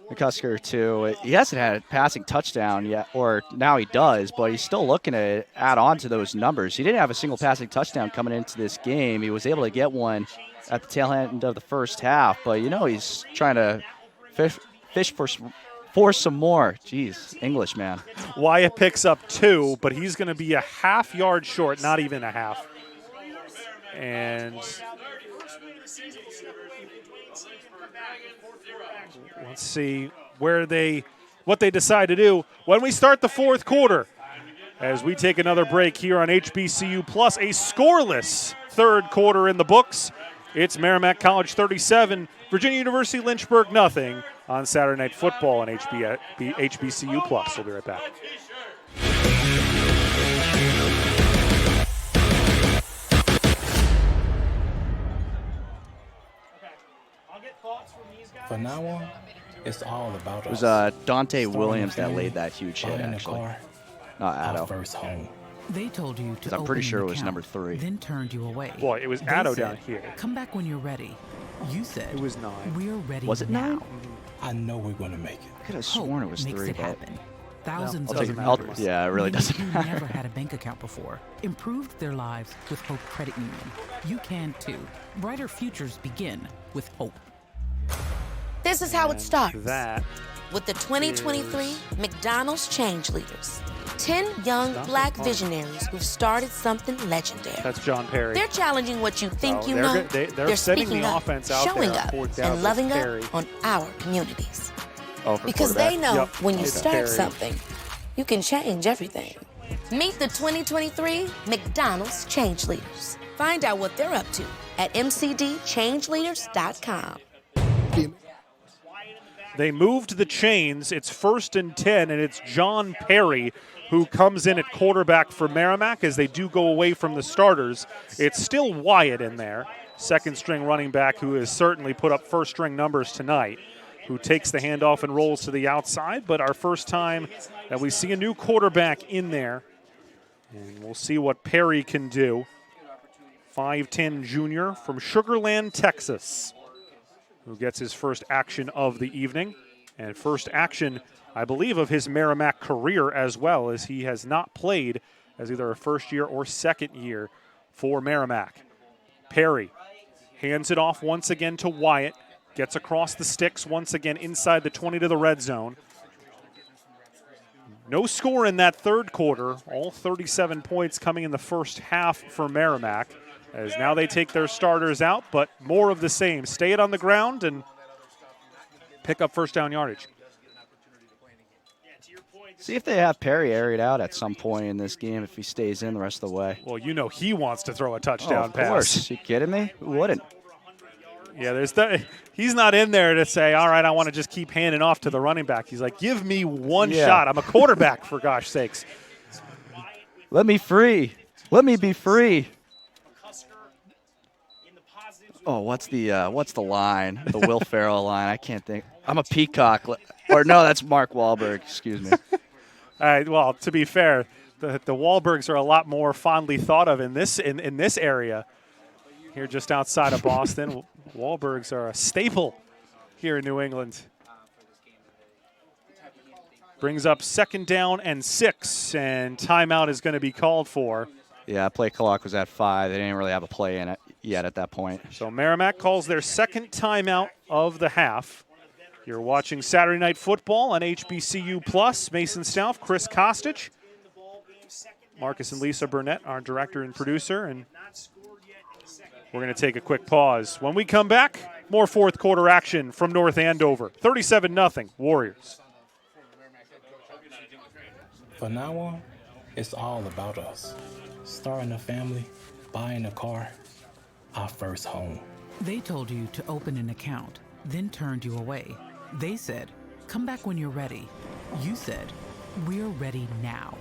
Speaker 2: McCusker, too. He hasn't had a passing touchdown yet, or now he does, but he's still looking to add on to those numbers. He didn't have a single passing touchdown coming into this game. He was able to get one at the tail end of the first half, but, he's trying to fish for some more. Jeez, English, man.
Speaker 1: Wyatt picks up 2, but he's going to be a half yard short, not even a half. And let's see what they decide to do when we start the fourth quarter. As we take another break here on HBCU Plus, a scoreless third quarter in the books. It's Merrimack College 37, Virginia University Lynchburg nothing on Saturday Night Football on HBCU Plus. We'll be right back.
Speaker 12: From now on, it's all about
Speaker 2: us. It was Dante Williams that laid that huge hit, actually. Not Addo.
Speaker 12: First home.
Speaker 15: They told you to
Speaker 2: I'm pretty sure it was number 3.
Speaker 15: Then turned you away.
Speaker 1: Boy, it was Addo down here.
Speaker 15: Come back when you're ready. You said
Speaker 1: it was 9.
Speaker 15: We're ready.
Speaker 2: Was it
Speaker 15: now?
Speaker 2: 9?
Speaker 12: I know we're going to make it.
Speaker 2: I could have sworn it was 3, but
Speaker 15: Thousands of
Speaker 2: Americans. Yeah, it really doesn't matter.
Speaker 15: Who never had a bank account before improved their lives with Hope Credit Union. You can too. Brighter futures begin with Hope.
Speaker 16: This is how it starts.
Speaker 1: That
Speaker 16: with the 2023 McDonald's Change Leaders. 10 young black visionaries who've started something legendary.
Speaker 1: That's John Perry.
Speaker 16: They're challenging what you think you know.
Speaker 1: They're
Speaker 16: speaking
Speaker 1: the
Speaker 16: up,
Speaker 1: offense out
Speaker 16: showing
Speaker 1: there
Speaker 16: up, and loving up on our communities. Because they know when you start something, you can change everything. Meet the 2023 McDonald's Change Leaders. Find out what they're up to at mcdchangeleaders.com.
Speaker 1: They moved the chains. It's 1st and 10, and it's John Perry who comes in at quarterback for Merrimack as they do go away from the starters. It's still Wyatt in there, second-string running back who has certainly put up first-string numbers tonight, who takes the handoff and rolls to the outside. But our first time that we see a new quarterback in there, and we'll see what Perry can do. 5'10 junior from Sugar Land, Texas, who gets his first action of the evening, and first action, I believe, of his Merrimack career as well, as he has not played as either a first-year or second-year for Merrimack. Perry hands it off once again to Wyatt. Gets across the sticks once again inside the 20 to the red zone. No score in that third quarter. All 37 points coming in the first half for Merrimack, as now they take their starters out, but more of the same. Stay it on the ground and pick up first down yardage.
Speaker 2: See if they have Perry air it out at some point in this game if he stays in the rest of the way.
Speaker 1: Well, you know he wants to throw a touchdown pass.
Speaker 2: Of course. You kidding me? Who wouldn't?
Speaker 1: Yeah, he's not in there to say, all right, I want to just keep handing off to the running back. He's like, give me one shot. I'm a quarterback, for gosh sakes.
Speaker 2: Let me free. Let me be free. Oh, what's the line? The Will Ferrell line. I can't think. I'm a peacock. Or no, that's Mark Wahlberg. Excuse me.
Speaker 1: All right, well, to be fair, the Wahlbergs are a lot more fondly thought of in this area. Here just outside of Boston. Wahlbergs are a staple here in New England. Brings up 2nd down and 6, and timeout is going to be called for.
Speaker 2: Yeah, play clock was at 5. They didn't really have a play in it yet at that point.
Speaker 1: So Merrimack calls their 2nd timeout of the half. You're watching Saturday Night Football on HBCU Plus. Mason Stauff, Chris Kostic, Marcus and Lisa Burnett, our director and producer, and we're going to take a quick pause. When we come back, more fourth quarter action from North Andover. 37-0 Warriors.
Speaker 12: From now on, it's all about us. Starting a family, buying a car, our first home.
Speaker 15: They told you to open an account, then turned you away. They said, come back when you're ready. You said, we're ready now.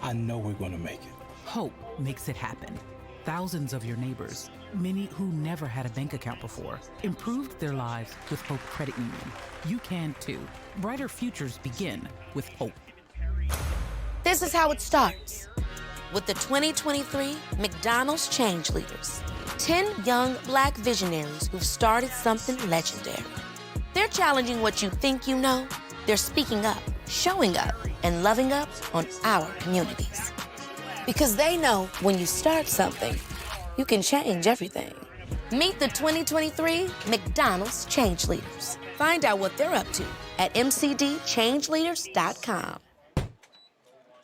Speaker 12: I know we're going to make it.
Speaker 15: Hope makes it happen. Thousands of your neighbors, many who never had a bank account before, improved their lives with Hope Credit Union. You can too. Brighter futures begin with Hope.
Speaker 16: This is how it starts. With the 2023 McDonald's Change Leaders. 10 young black visionaries who've started something legendary. They're challenging what you think you know. They're speaking up, showing up, and loving up on our communities. Because they know when you start something, you can change everything. Meet the 2023 McDonald's Change Leaders. Find out what they're up to at mcdchangeleaders.com.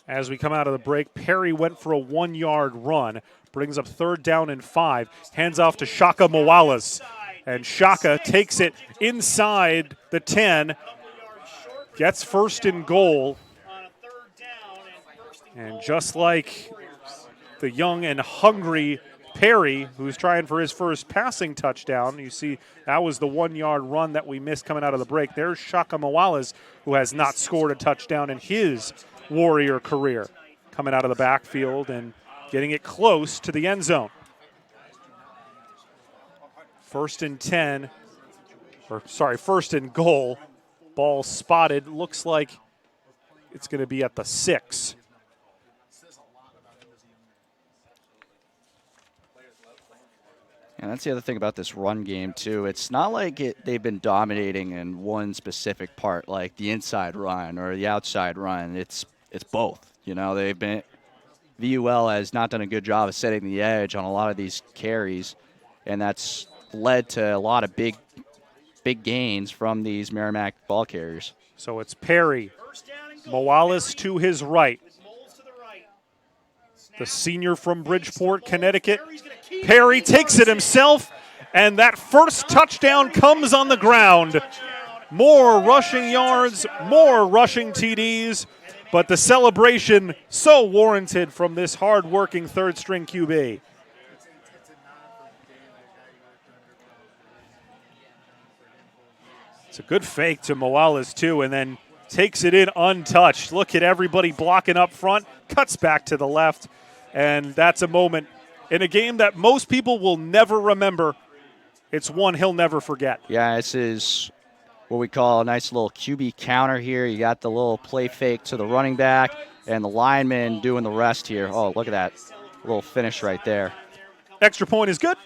Speaker 1: As we come out of the break, Perry went for a 1-yard run. Brings up 3rd down and 5. Hands off to Shaka Mowalas. And Shaka takes it inside the 10. Gets 1st and goal. And just like the young and hungry Perry, who's trying for his first passing touchdown, you see that was the 1-yard run that we missed coming out of the break. There's Shaka Mowalas, who has not scored a touchdown in his Warrior career, coming out of the backfield and getting it close to the end zone. 1st and 10, or sorry, 1st and goal. Ball spotted. Looks like it's going to be at the 6.
Speaker 2: And that's the other thing about this run game, too. It's not like they've been dominating in one specific part, like the inside run or the outside run. It's both. You know, VUL has not done a good job of setting the edge on a lot of these carries, and that's led to a lot of big gains from these Merrimack ball carriers.
Speaker 1: So it's Perry, Mowalas to his right. The senior from Bridgeport, Connecticut. Perry takes it himself, and that first touchdown comes on the ground. More rushing yards, more rushing TDs, but the celebration so warranted from this hard-working third-string QB. It's a good fake to Mowalas, too, and then takes it in untouched. Look at everybody blocking up front, cuts back to the left, and that's a moment in a game that most people will never remember. It's one he'll never forget.
Speaker 2: Yeah, this is what we call a nice little QB counter here. You got the little play fake to the running back and the lineman doing the rest here. Oh, look at that little finish right there.
Speaker 1: Extra point is good.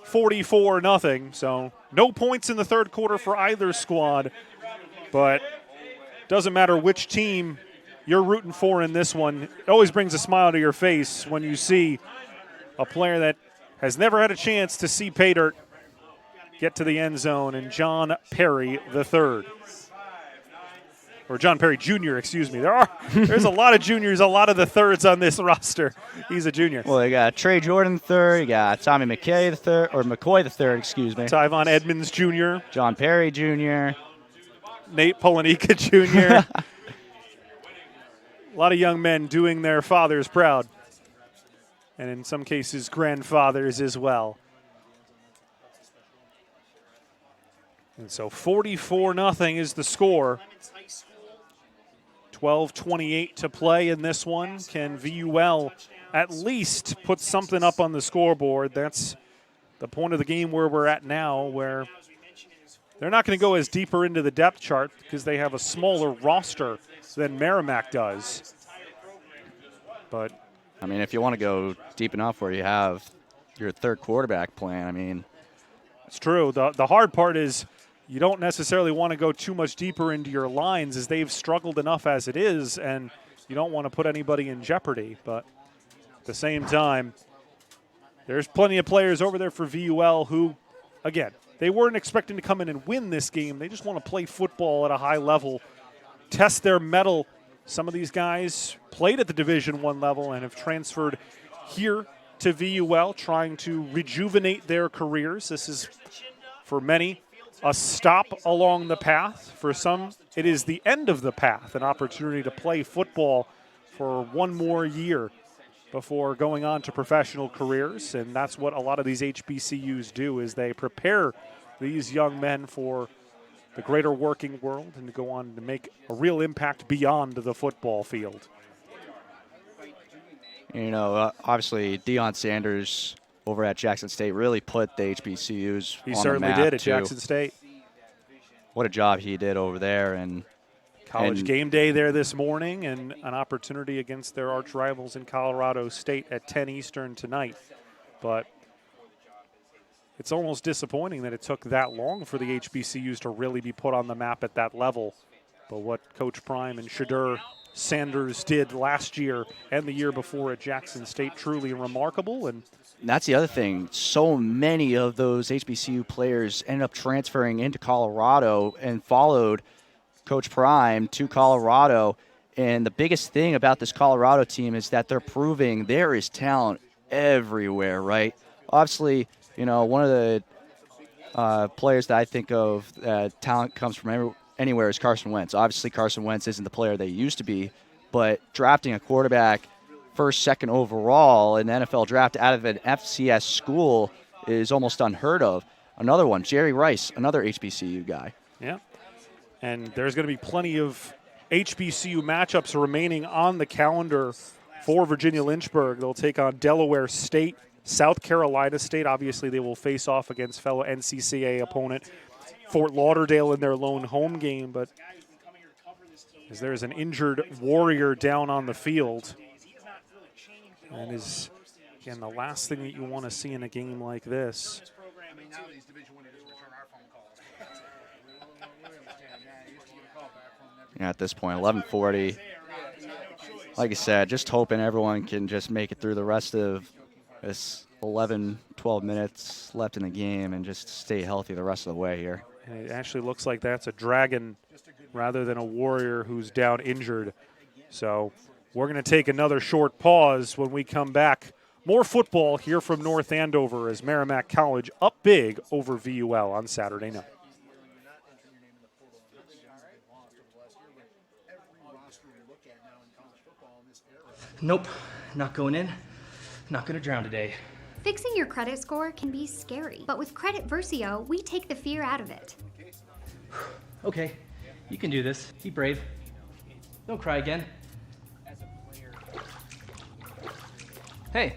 Speaker 1: 44-0. So no points in the third quarter for either squad. But doesn't matter which team you're rooting for in this one. It always brings a smile to your face when you see a player that has never had a chance to see pay dirt get to the end zone, and John Perry III. Or John Perry Jr., excuse me. There's a lot of juniors, a lot of the thirds on this roster. He's a junior.
Speaker 2: Well, you got Trey Jordan III, you got Tommy McKay McCoy III, excuse me.
Speaker 1: Tyvon Edmonds Jr.
Speaker 2: John Perry Jr.
Speaker 1: Nate Polanika Jr. A lot of young men doing their fathers proud. And in some cases, grandfathers as well. And so 44-0 is the score. 12:28 to play in this one. Can VUL at least put something up on the scoreboard? That's the point of the game where we're at now, where they're not going to go as deeper into the depth chart because they have a smaller roster than Merrimack does. But
Speaker 2: I mean, if you want to go deep enough where you have your third quarterback playing, I mean,
Speaker 1: it's true. The hard part is you don't necessarily want to go too much deeper into your lines, as they've struggled enough as it is, and you don't want to put anybody in jeopardy. But at the same time, there's plenty of players over there for VUL who, again, they weren't expecting to come in and win this game. They just want to play football at a high level, test their mettle. Some of these guys played at the Division I level and have transferred here to VUL, trying to rejuvenate their careers. This is, for many, a stop along the path. For some, it is the end of the path, an opportunity to play football for one more year before going on to professional careers. And that's what a lot of these HBCUs do, is they prepare these young men for the greater working world and to go on to make a real impact beyond the football field.
Speaker 2: You know, obviously Deion Sanders over at Jackson State really put the HBCUs
Speaker 1: He
Speaker 2: on
Speaker 1: certainly
Speaker 2: the map
Speaker 1: did at
Speaker 2: too.
Speaker 1: Jackson State.
Speaker 2: What a job he did over there. And
Speaker 1: College game day there this morning, and an opportunity against their arch rivals in Colorado State at 10 Eastern tonight. But it's almost disappointing that it took that long for the HBCUs to really be put on the map at that level. But what Coach Prime and Shadur Sanders did last year and the year before at Jackson State, truly remarkable. And
Speaker 2: that's the other thing. So many of those HBCU players ended up transferring into Colorado and followed Coach Prime to Colorado. And the biggest thing about this Colorado team is that they're proving there is talent everywhere, right? Obviously, you know, one of the players that I think of talent comes from anywhere is Carson Wentz. Obviously, Carson Wentz isn't the player they used to be, but drafting a quarterback first, second overall in the NFL draft out of an FCS school is almost unheard of. Another one, Jerry Rice, another HBCU guy.
Speaker 1: Yeah, and there's going to be plenty of HBCU matchups remaining on the calendar for Virginia Lynchburg. They'll take on Delaware State, South Carolina State. Obviously, they will face off against fellow NCCA opponent Fort Lauderdale in their lone home game. But as there's an injured Warrior down on the field, and is, again, the last thing that you want to see in a game like this.
Speaker 2: Yeah, at this point, 11:40. Like I said, just hoping everyone can just make it through the rest of this 11, 12 minutes left in the game and just stay healthy the rest of the way here.
Speaker 1: And it actually looks like that's a Dragon rather than a Warrior who's down injured. So we're going to take another short pause. When we come back, more football here from North Andover as Merrimack College up big over VUL on Saturday night.
Speaker 6: Nope, not going in, not going to drown today.
Speaker 17: Fixing your credit score can be scary, but with Credit Versio, we take the fear out of it.
Speaker 6: Okay, you can do this. Be brave. Don't cry again. Hey,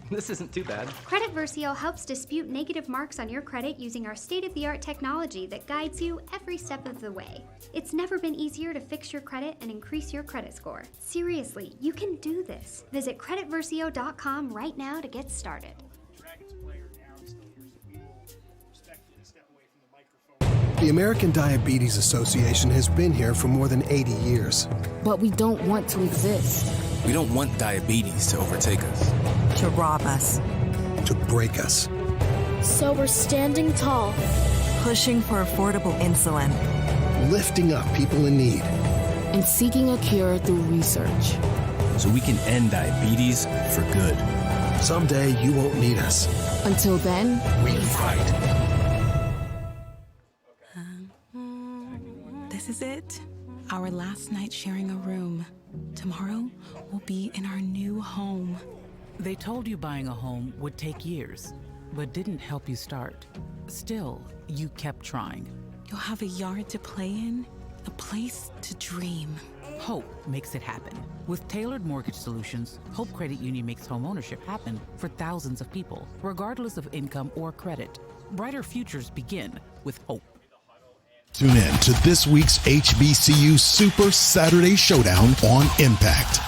Speaker 6: this isn't too bad.
Speaker 17: Credit Versio helps dispute negative marks on your credit using our state-of-the-art technology that guides you every step of the way. It's never been easier to fix your credit and increase your credit score. Seriously, you can do this. Visit creditversio.com right now to get started.
Speaker 5: The American Diabetes Association has been here for more than 80 years.
Speaker 16: But we don't want to exist.
Speaker 13: We don't want diabetes to overtake us.
Speaker 14: To rob us.
Speaker 3: to break us.
Speaker 11: So we're standing tall,
Speaker 14: pushing for affordable insulin,
Speaker 3: Lifting up people in need.
Speaker 20: And seeking a cure through research.
Speaker 13: So we can end diabetes for good.
Speaker 3: Someday you won't need us.
Speaker 20: Until then,
Speaker 3: we fight.
Speaker 21: This is it. Our last night sharing a room. Tomorrow, we'll be in our new home.
Speaker 15: They told you buying a home would take years, but didn't help you start. Still, you kept trying.
Speaker 21: You'll have a yard to play in, a place to dream.
Speaker 15: Hope makes it happen. With tailored mortgage solutions, Hope Credit Union makes home ownership happen for thousands of people, regardless of income or credit. Brighter futures begin with Hope.
Speaker 3: Tune in to this week's HBCU Super Saturday Showdown on Impact.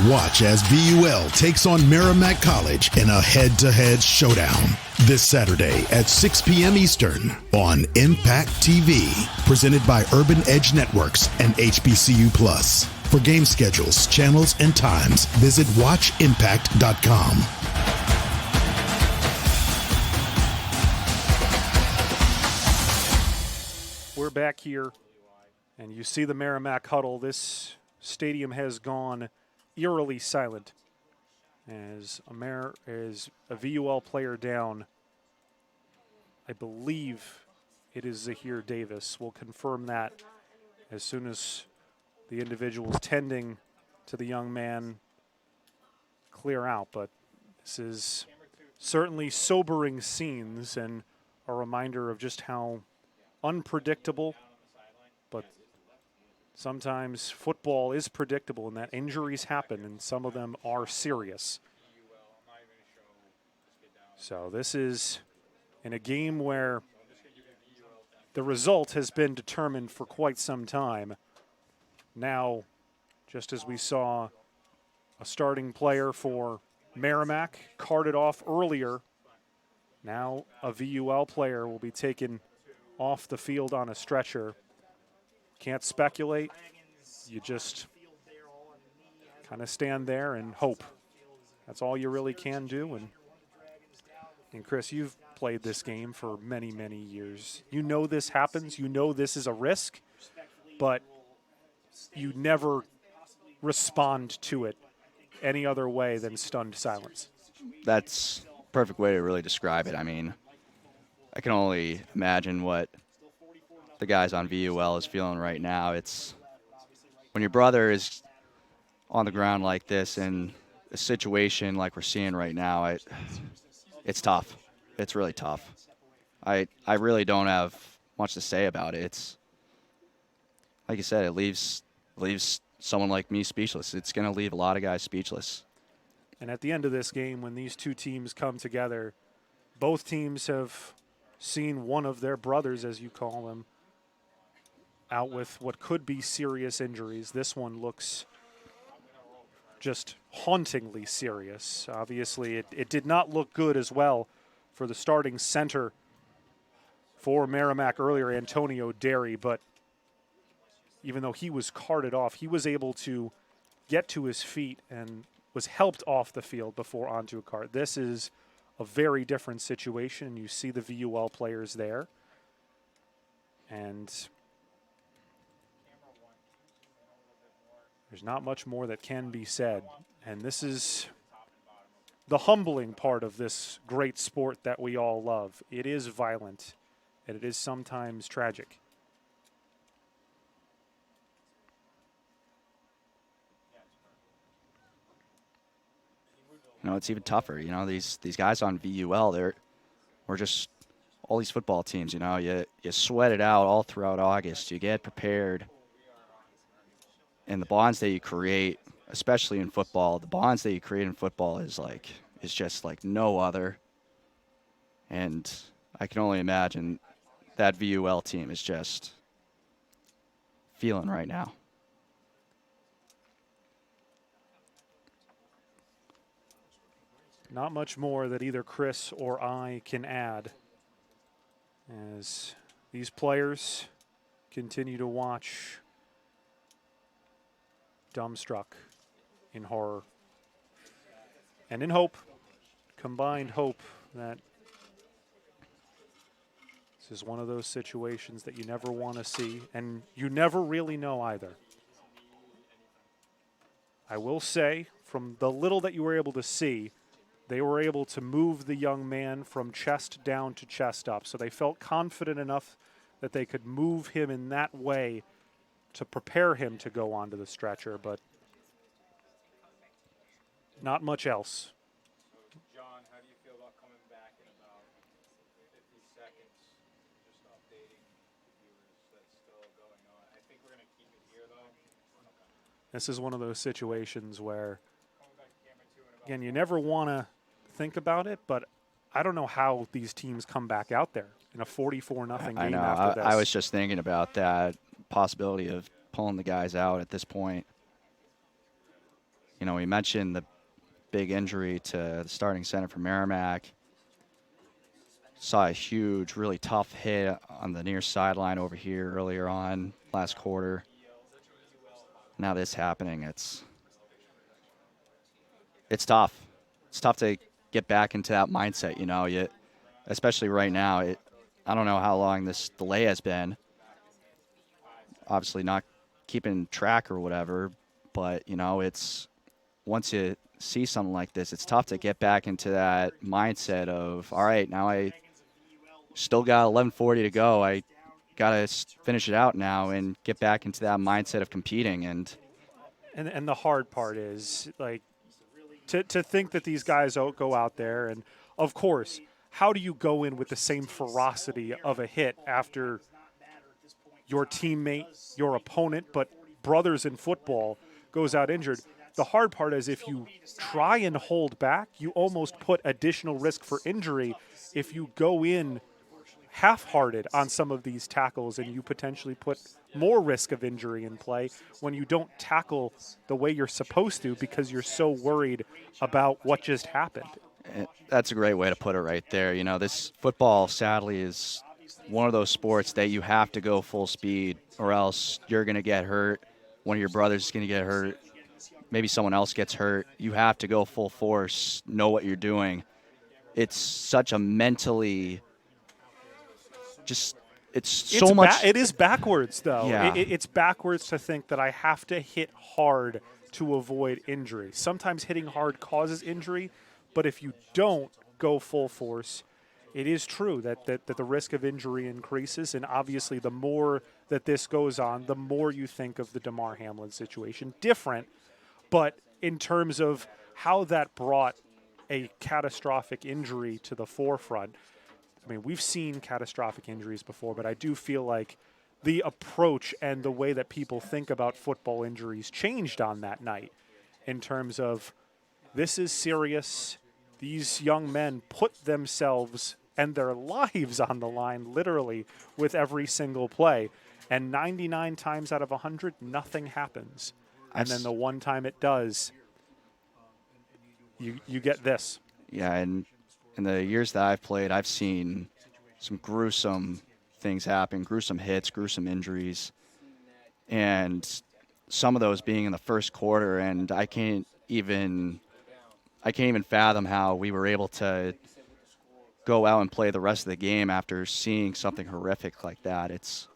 Speaker 3: Watch as VUL takes on Merrimack College in a head-to-head showdown this Saturday at 6 p.m. Eastern on Impact TV, presented by Urban Edge Networks and HBCU Plus. For game schedules, channels, and times, visit watchimpact.com.
Speaker 1: We're back here, and you see the Merrimack huddle. This stadium has gone eerily silent as a VUL player down. I believe it is Zahir Davis. We'll confirm that as soon as the individuals tending to the young man clear out. But this is certainly sobering scenes and a reminder of just how unpredictable, but sometimes football is predictable in that injuries happen, and some of them are serious. So this is in a game where the result has been determined for quite some time. Now, just as we saw a starting player for Merrimack carted off earlier, now a VUL player will be taken off the field on a stretcher. Can't speculate. You just kind of stand there and hope. That's all you really can do. And Chris, you've played this game for many, many years. You know this happens. You know this is a risk, but you never respond to it any other way than stunned silence.
Speaker 2: That's a perfect way to really describe it. I mean, I can only imagine what the guys on VUL is feeling right now. It's when your brother is on the ground like this in a situation like we're seeing right now, it's tough. It's really tough. I really don't have much to say about it. It's like you said, it leaves someone like me speechless. It's going to leave a lot of guys speechless.
Speaker 1: And at the end of this game, when these two teams come together, both teams have seen one of their brothers, as you call them, out with what could be serious injuries. This one looks just hauntingly serious. Obviously, it did not look good as well for the starting center for Merrimack earlier, Antonio Derry, but even though he was carted off, he was able to get to his feet and was helped off the field before onto a cart. This is a very different situation. You see the VUL players there. And there's not much more that can be said. And this is the humbling part of this great sport that we all love. It is violent, and it is sometimes tragic.
Speaker 2: You know, it's even tougher. You know, these guys on VUL, we're just all these football teams. You know, you sweat it out all throughout August. You get prepared, and the bonds that you create, especially in football, the bonds that you create in football is just like no other. And I can only imagine that VUL team is just feeling right now.
Speaker 1: Not much more that either Chris or I can add as these players continue to watch dumbstruck in horror and in hope, combined hope that this is one of those situations that you never want to see, and you never really know either. I will say, from the little that you were able to see, they were able to move the young man from chest down to chest up. So they felt confident enough that they could move him in that way to prepare him to go onto the stretcher, but not much else.
Speaker 18: John, how do you feel about coming back in about 50 seconds, just updating the viewers that's still going on? I think we're going to keep it here, though.
Speaker 1: This is one of those situations where, again, you never want to think about it, but I don't know how these teams come back out there in a 44-0 game
Speaker 2: I know.
Speaker 1: after this.
Speaker 2: I was just thinking about that possibility of pulling the guys out at this point. You know, we mentioned the big injury to the starting center for Merrimack. Saw a huge, really tough hit on the near sideline over here earlier on last quarter. Now this happening, it's tough. It's tough to get back into that mindset, you know, especially right now. I don't know how long this delay has been. Obviously not keeping track or whatever, but, you know, it's once you see something like this, it's tough to get back into that mindset of, all right, now I still got 11:40 to go. I got to finish it out now and get back into that mindset of competing. And
Speaker 1: the hard part is, like, to think that these guys go out there, and of course, how do you go in with the same ferocity of a hit after your teammate, your opponent, but brothers in football goes out injured? The hard part is if you try and hold back, you almost put additional risk for injury if you go in half-hearted on some of these tackles, and you potentially put more risk of injury in play when you don't tackle the way you're supposed to because you're so worried about what just happened.
Speaker 2: That's a great way to put it right there. You know, this football, sadly, is one of those sports that you have to go full speed or else you're going to get hurt. One of your brothers is going to get hurt. Maybe someone else gets hurt. You have to go full force, know what you're doing. It's such a mentally it's so much.
Speaker 1: It is backwards, though.
Speaker 2: Yeah.
Speaker 1: It's backwards to think that I have to hit hard to avoid injury. Sometimes hitting hard causes injury, but if you don't go full force, it is true that the risk of injury increases, and obviously the more that this goes on, the more you think of the Damar Hamlin situation. Different, but in terms of how that brought a catastrophic injury to the forefront, I mean, we've seen catastrophic injuries before, but I do feel like the approach and the way that people think about football injuries changed on that night in terms of this is serious. These young men put themselves and their lives on the line literally with every single play. And 99 times out of 100, nothing happens. And then the one time it does, you get this.
Speaker 2: Yeah, and in the years that I've played, I've seen some gruesome things happen, gruesome hits, gruesome injuries, and some of those being in the first quarter. And I can't even fathom how we were able to go out and play the rest of the game after seeing something horrific like that. It's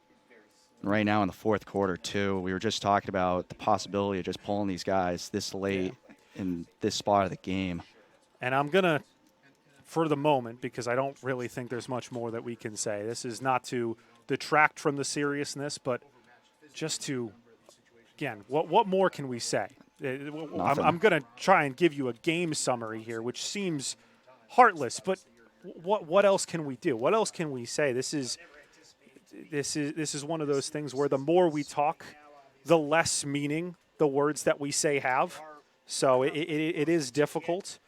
Speaker 2: right now in the fourth quarter too. We were just talking about the possibility of just pulling these guys this late in this spot of the game.
Speaker 1: And I'm gonna, for the moment, because I don't really think there's much more that we can say. This is not to detract from the seriousness, but just to, again, what more can we say? I'm going to try and give you a game summary here, which seems heartless, but what else can we do? What else can we say? This is one of those things where the more we talk, the less meaning the words that we say have. So it is difficult.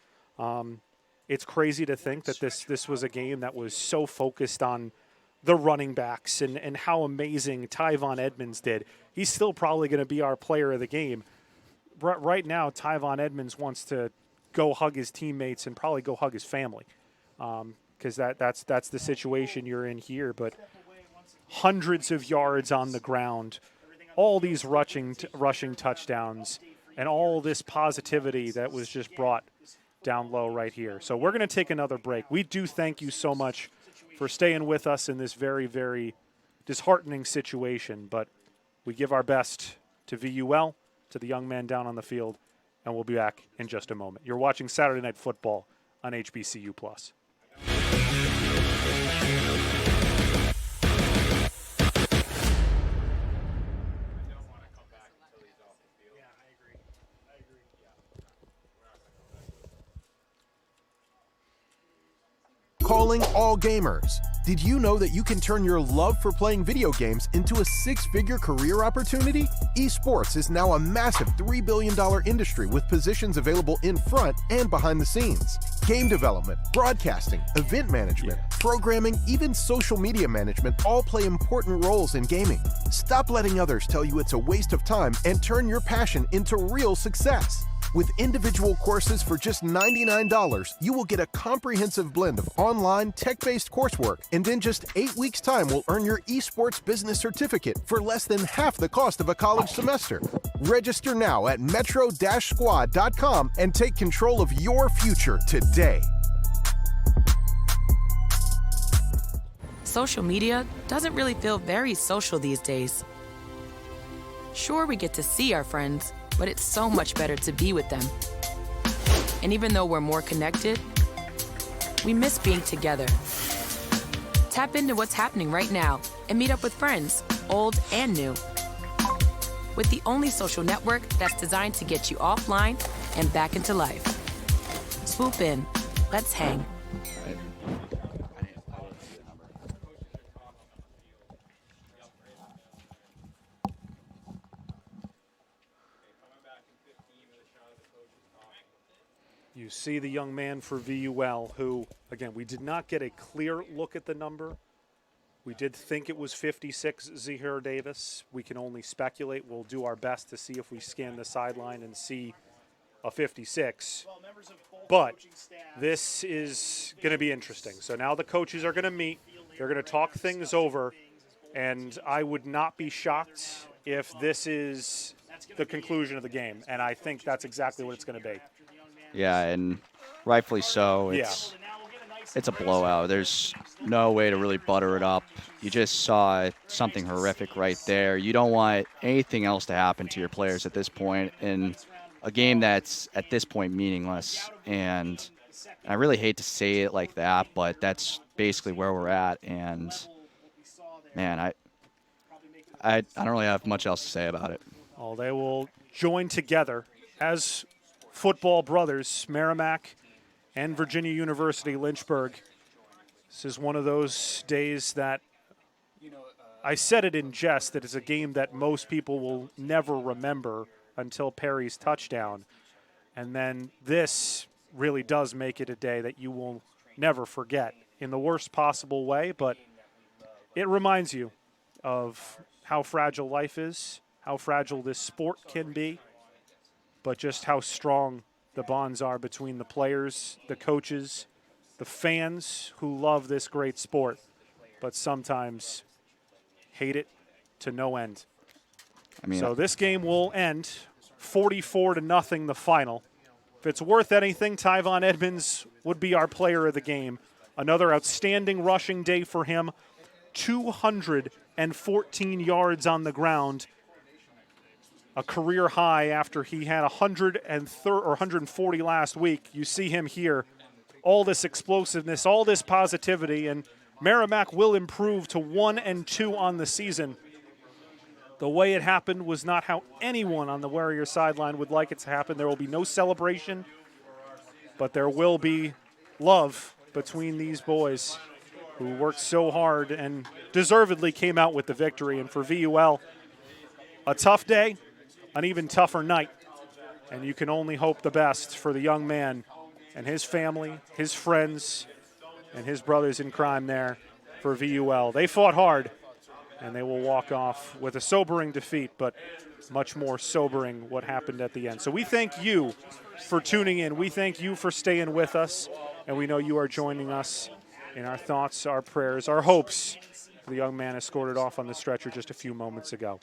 Speaker 1: It's crazy to think that this was a game that was so focused on the running backs and how amazing Tyvon Edmonds did. He's still probably going to be our player of the game. Right now, Tyvon Edmonds wants to go hug his teammates and probably go hug his family because that's the situation you're in here. But hundreds of yards on the ground, all these rushing touchdowns, and all this positivity that was just brought down low right here. So we're going to take another break. We do thank you so much for staying with us in this very, very disheartening situation, but we give our best to VUL, to the young man down on the field, and we'll be back in just a moment. You're watching Saturday Night Football on HBCU+.
Speaker 5: Calling all gamers. Did you know that you can turn your love for playing video games into a six-figure career opportunity? Esports is now a massive $3 billion industry with positions available in front and behind the scenes. Game development, broadcasting, event management, programming, even social media management all play important roles in gaming. Stop letting others tell you it's a waste of time and turn your passion into real success. With individual courses for just $99, you will get a comprehensive blend of online, tech-based coursework, and in just 8 weeks' time will earn your esports business certificate for less than half the cost of a college semester. Register now at metro-squad.com and take control of your future today.
Speaker 14: Social media doesn't really feel very social these days. Sure, we get to see our friends, but it's so much better to be with them. And even though we're more connected, we miss being together. Tap into what's happening right now and meet up with friends, old and new. With the only social network that's designed to get you offline and back into life. Swoop in. Let's hang.
Speaker 1: You see the young man for VUL who, again, we did not get a clear look at the number. We did think it was 56, Zahir Davis. We can only speculate. We'll do our best to see if we scan the sideline and see a 56. But this is going to be interesting. So now the coaches are going to meet. They're going to talk things over. And I would not be shocked if this is the conclusion of the game. And I think that's exactly what it's going to be.
Speaker 2: Yeah, and rightfully so. It's a blowout. There's no way to really butter it up. You just saw something horrific right there. You don't want anything else to happen to your players at this point in a game that's at this point meaningless. And I really hate to say it like that, but that's basically where we're at. And man, I don't really have much else to say about it.
Speaker 1: Oh, they will join together as football brothers, Merrimack and Virginia University Lynchburg. This is one of those days that I said it in jest that it's a game that most people will never remember until Perry's touchdown. And then this really does make it a day that you will never forget in the worst possible way, but it reminds you of how fragile life is, how fragile this sport can be, but just how strong the bonds are between the players, the coaches, the fans who love this great sport, but sometimes hate it to no end. So this game will end 44-0, the final. If it's worth anything, Tyvon Edmonds would be our player of the game. Another outstanding rushing day for him. 214 yards on the ground. A career high after he had 140 last week. You see him here. All this explosiveness, all this positivity, and Merrimack will improve to 1-2 on the season. The way it happened was not how anyone on the Warrior sideline would like it to happen. There will be no celebration, but there will be love between these boys who worked so hard and deservedly came out with the victory. And for VUL, a tough day, an even tougher night, and you can only hope the best for the young man and his family, his friends, and his brothers in crime there for VUL. They fought hard, and they will walk off with a sobering defeat, but much more sobering what happened at the end. So we thank you for tuning in. We thank you for staying with us, and we know you are joining us in our thoughts, our prayers, our hopes. The young man escorted off on the stretcher just a few moments ago.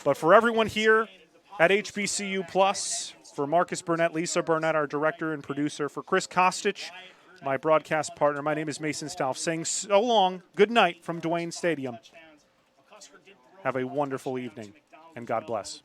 Speaker 1: But for everyone here at HBCU Plus, For Marcus Burnett, Lisa Burnett, our director and producer, for Chris Kostich, my broadcast partner, my name is Mason Stauf, saying so long, good night from Dwayne Stadium. Have a wonderful evening, and God bless.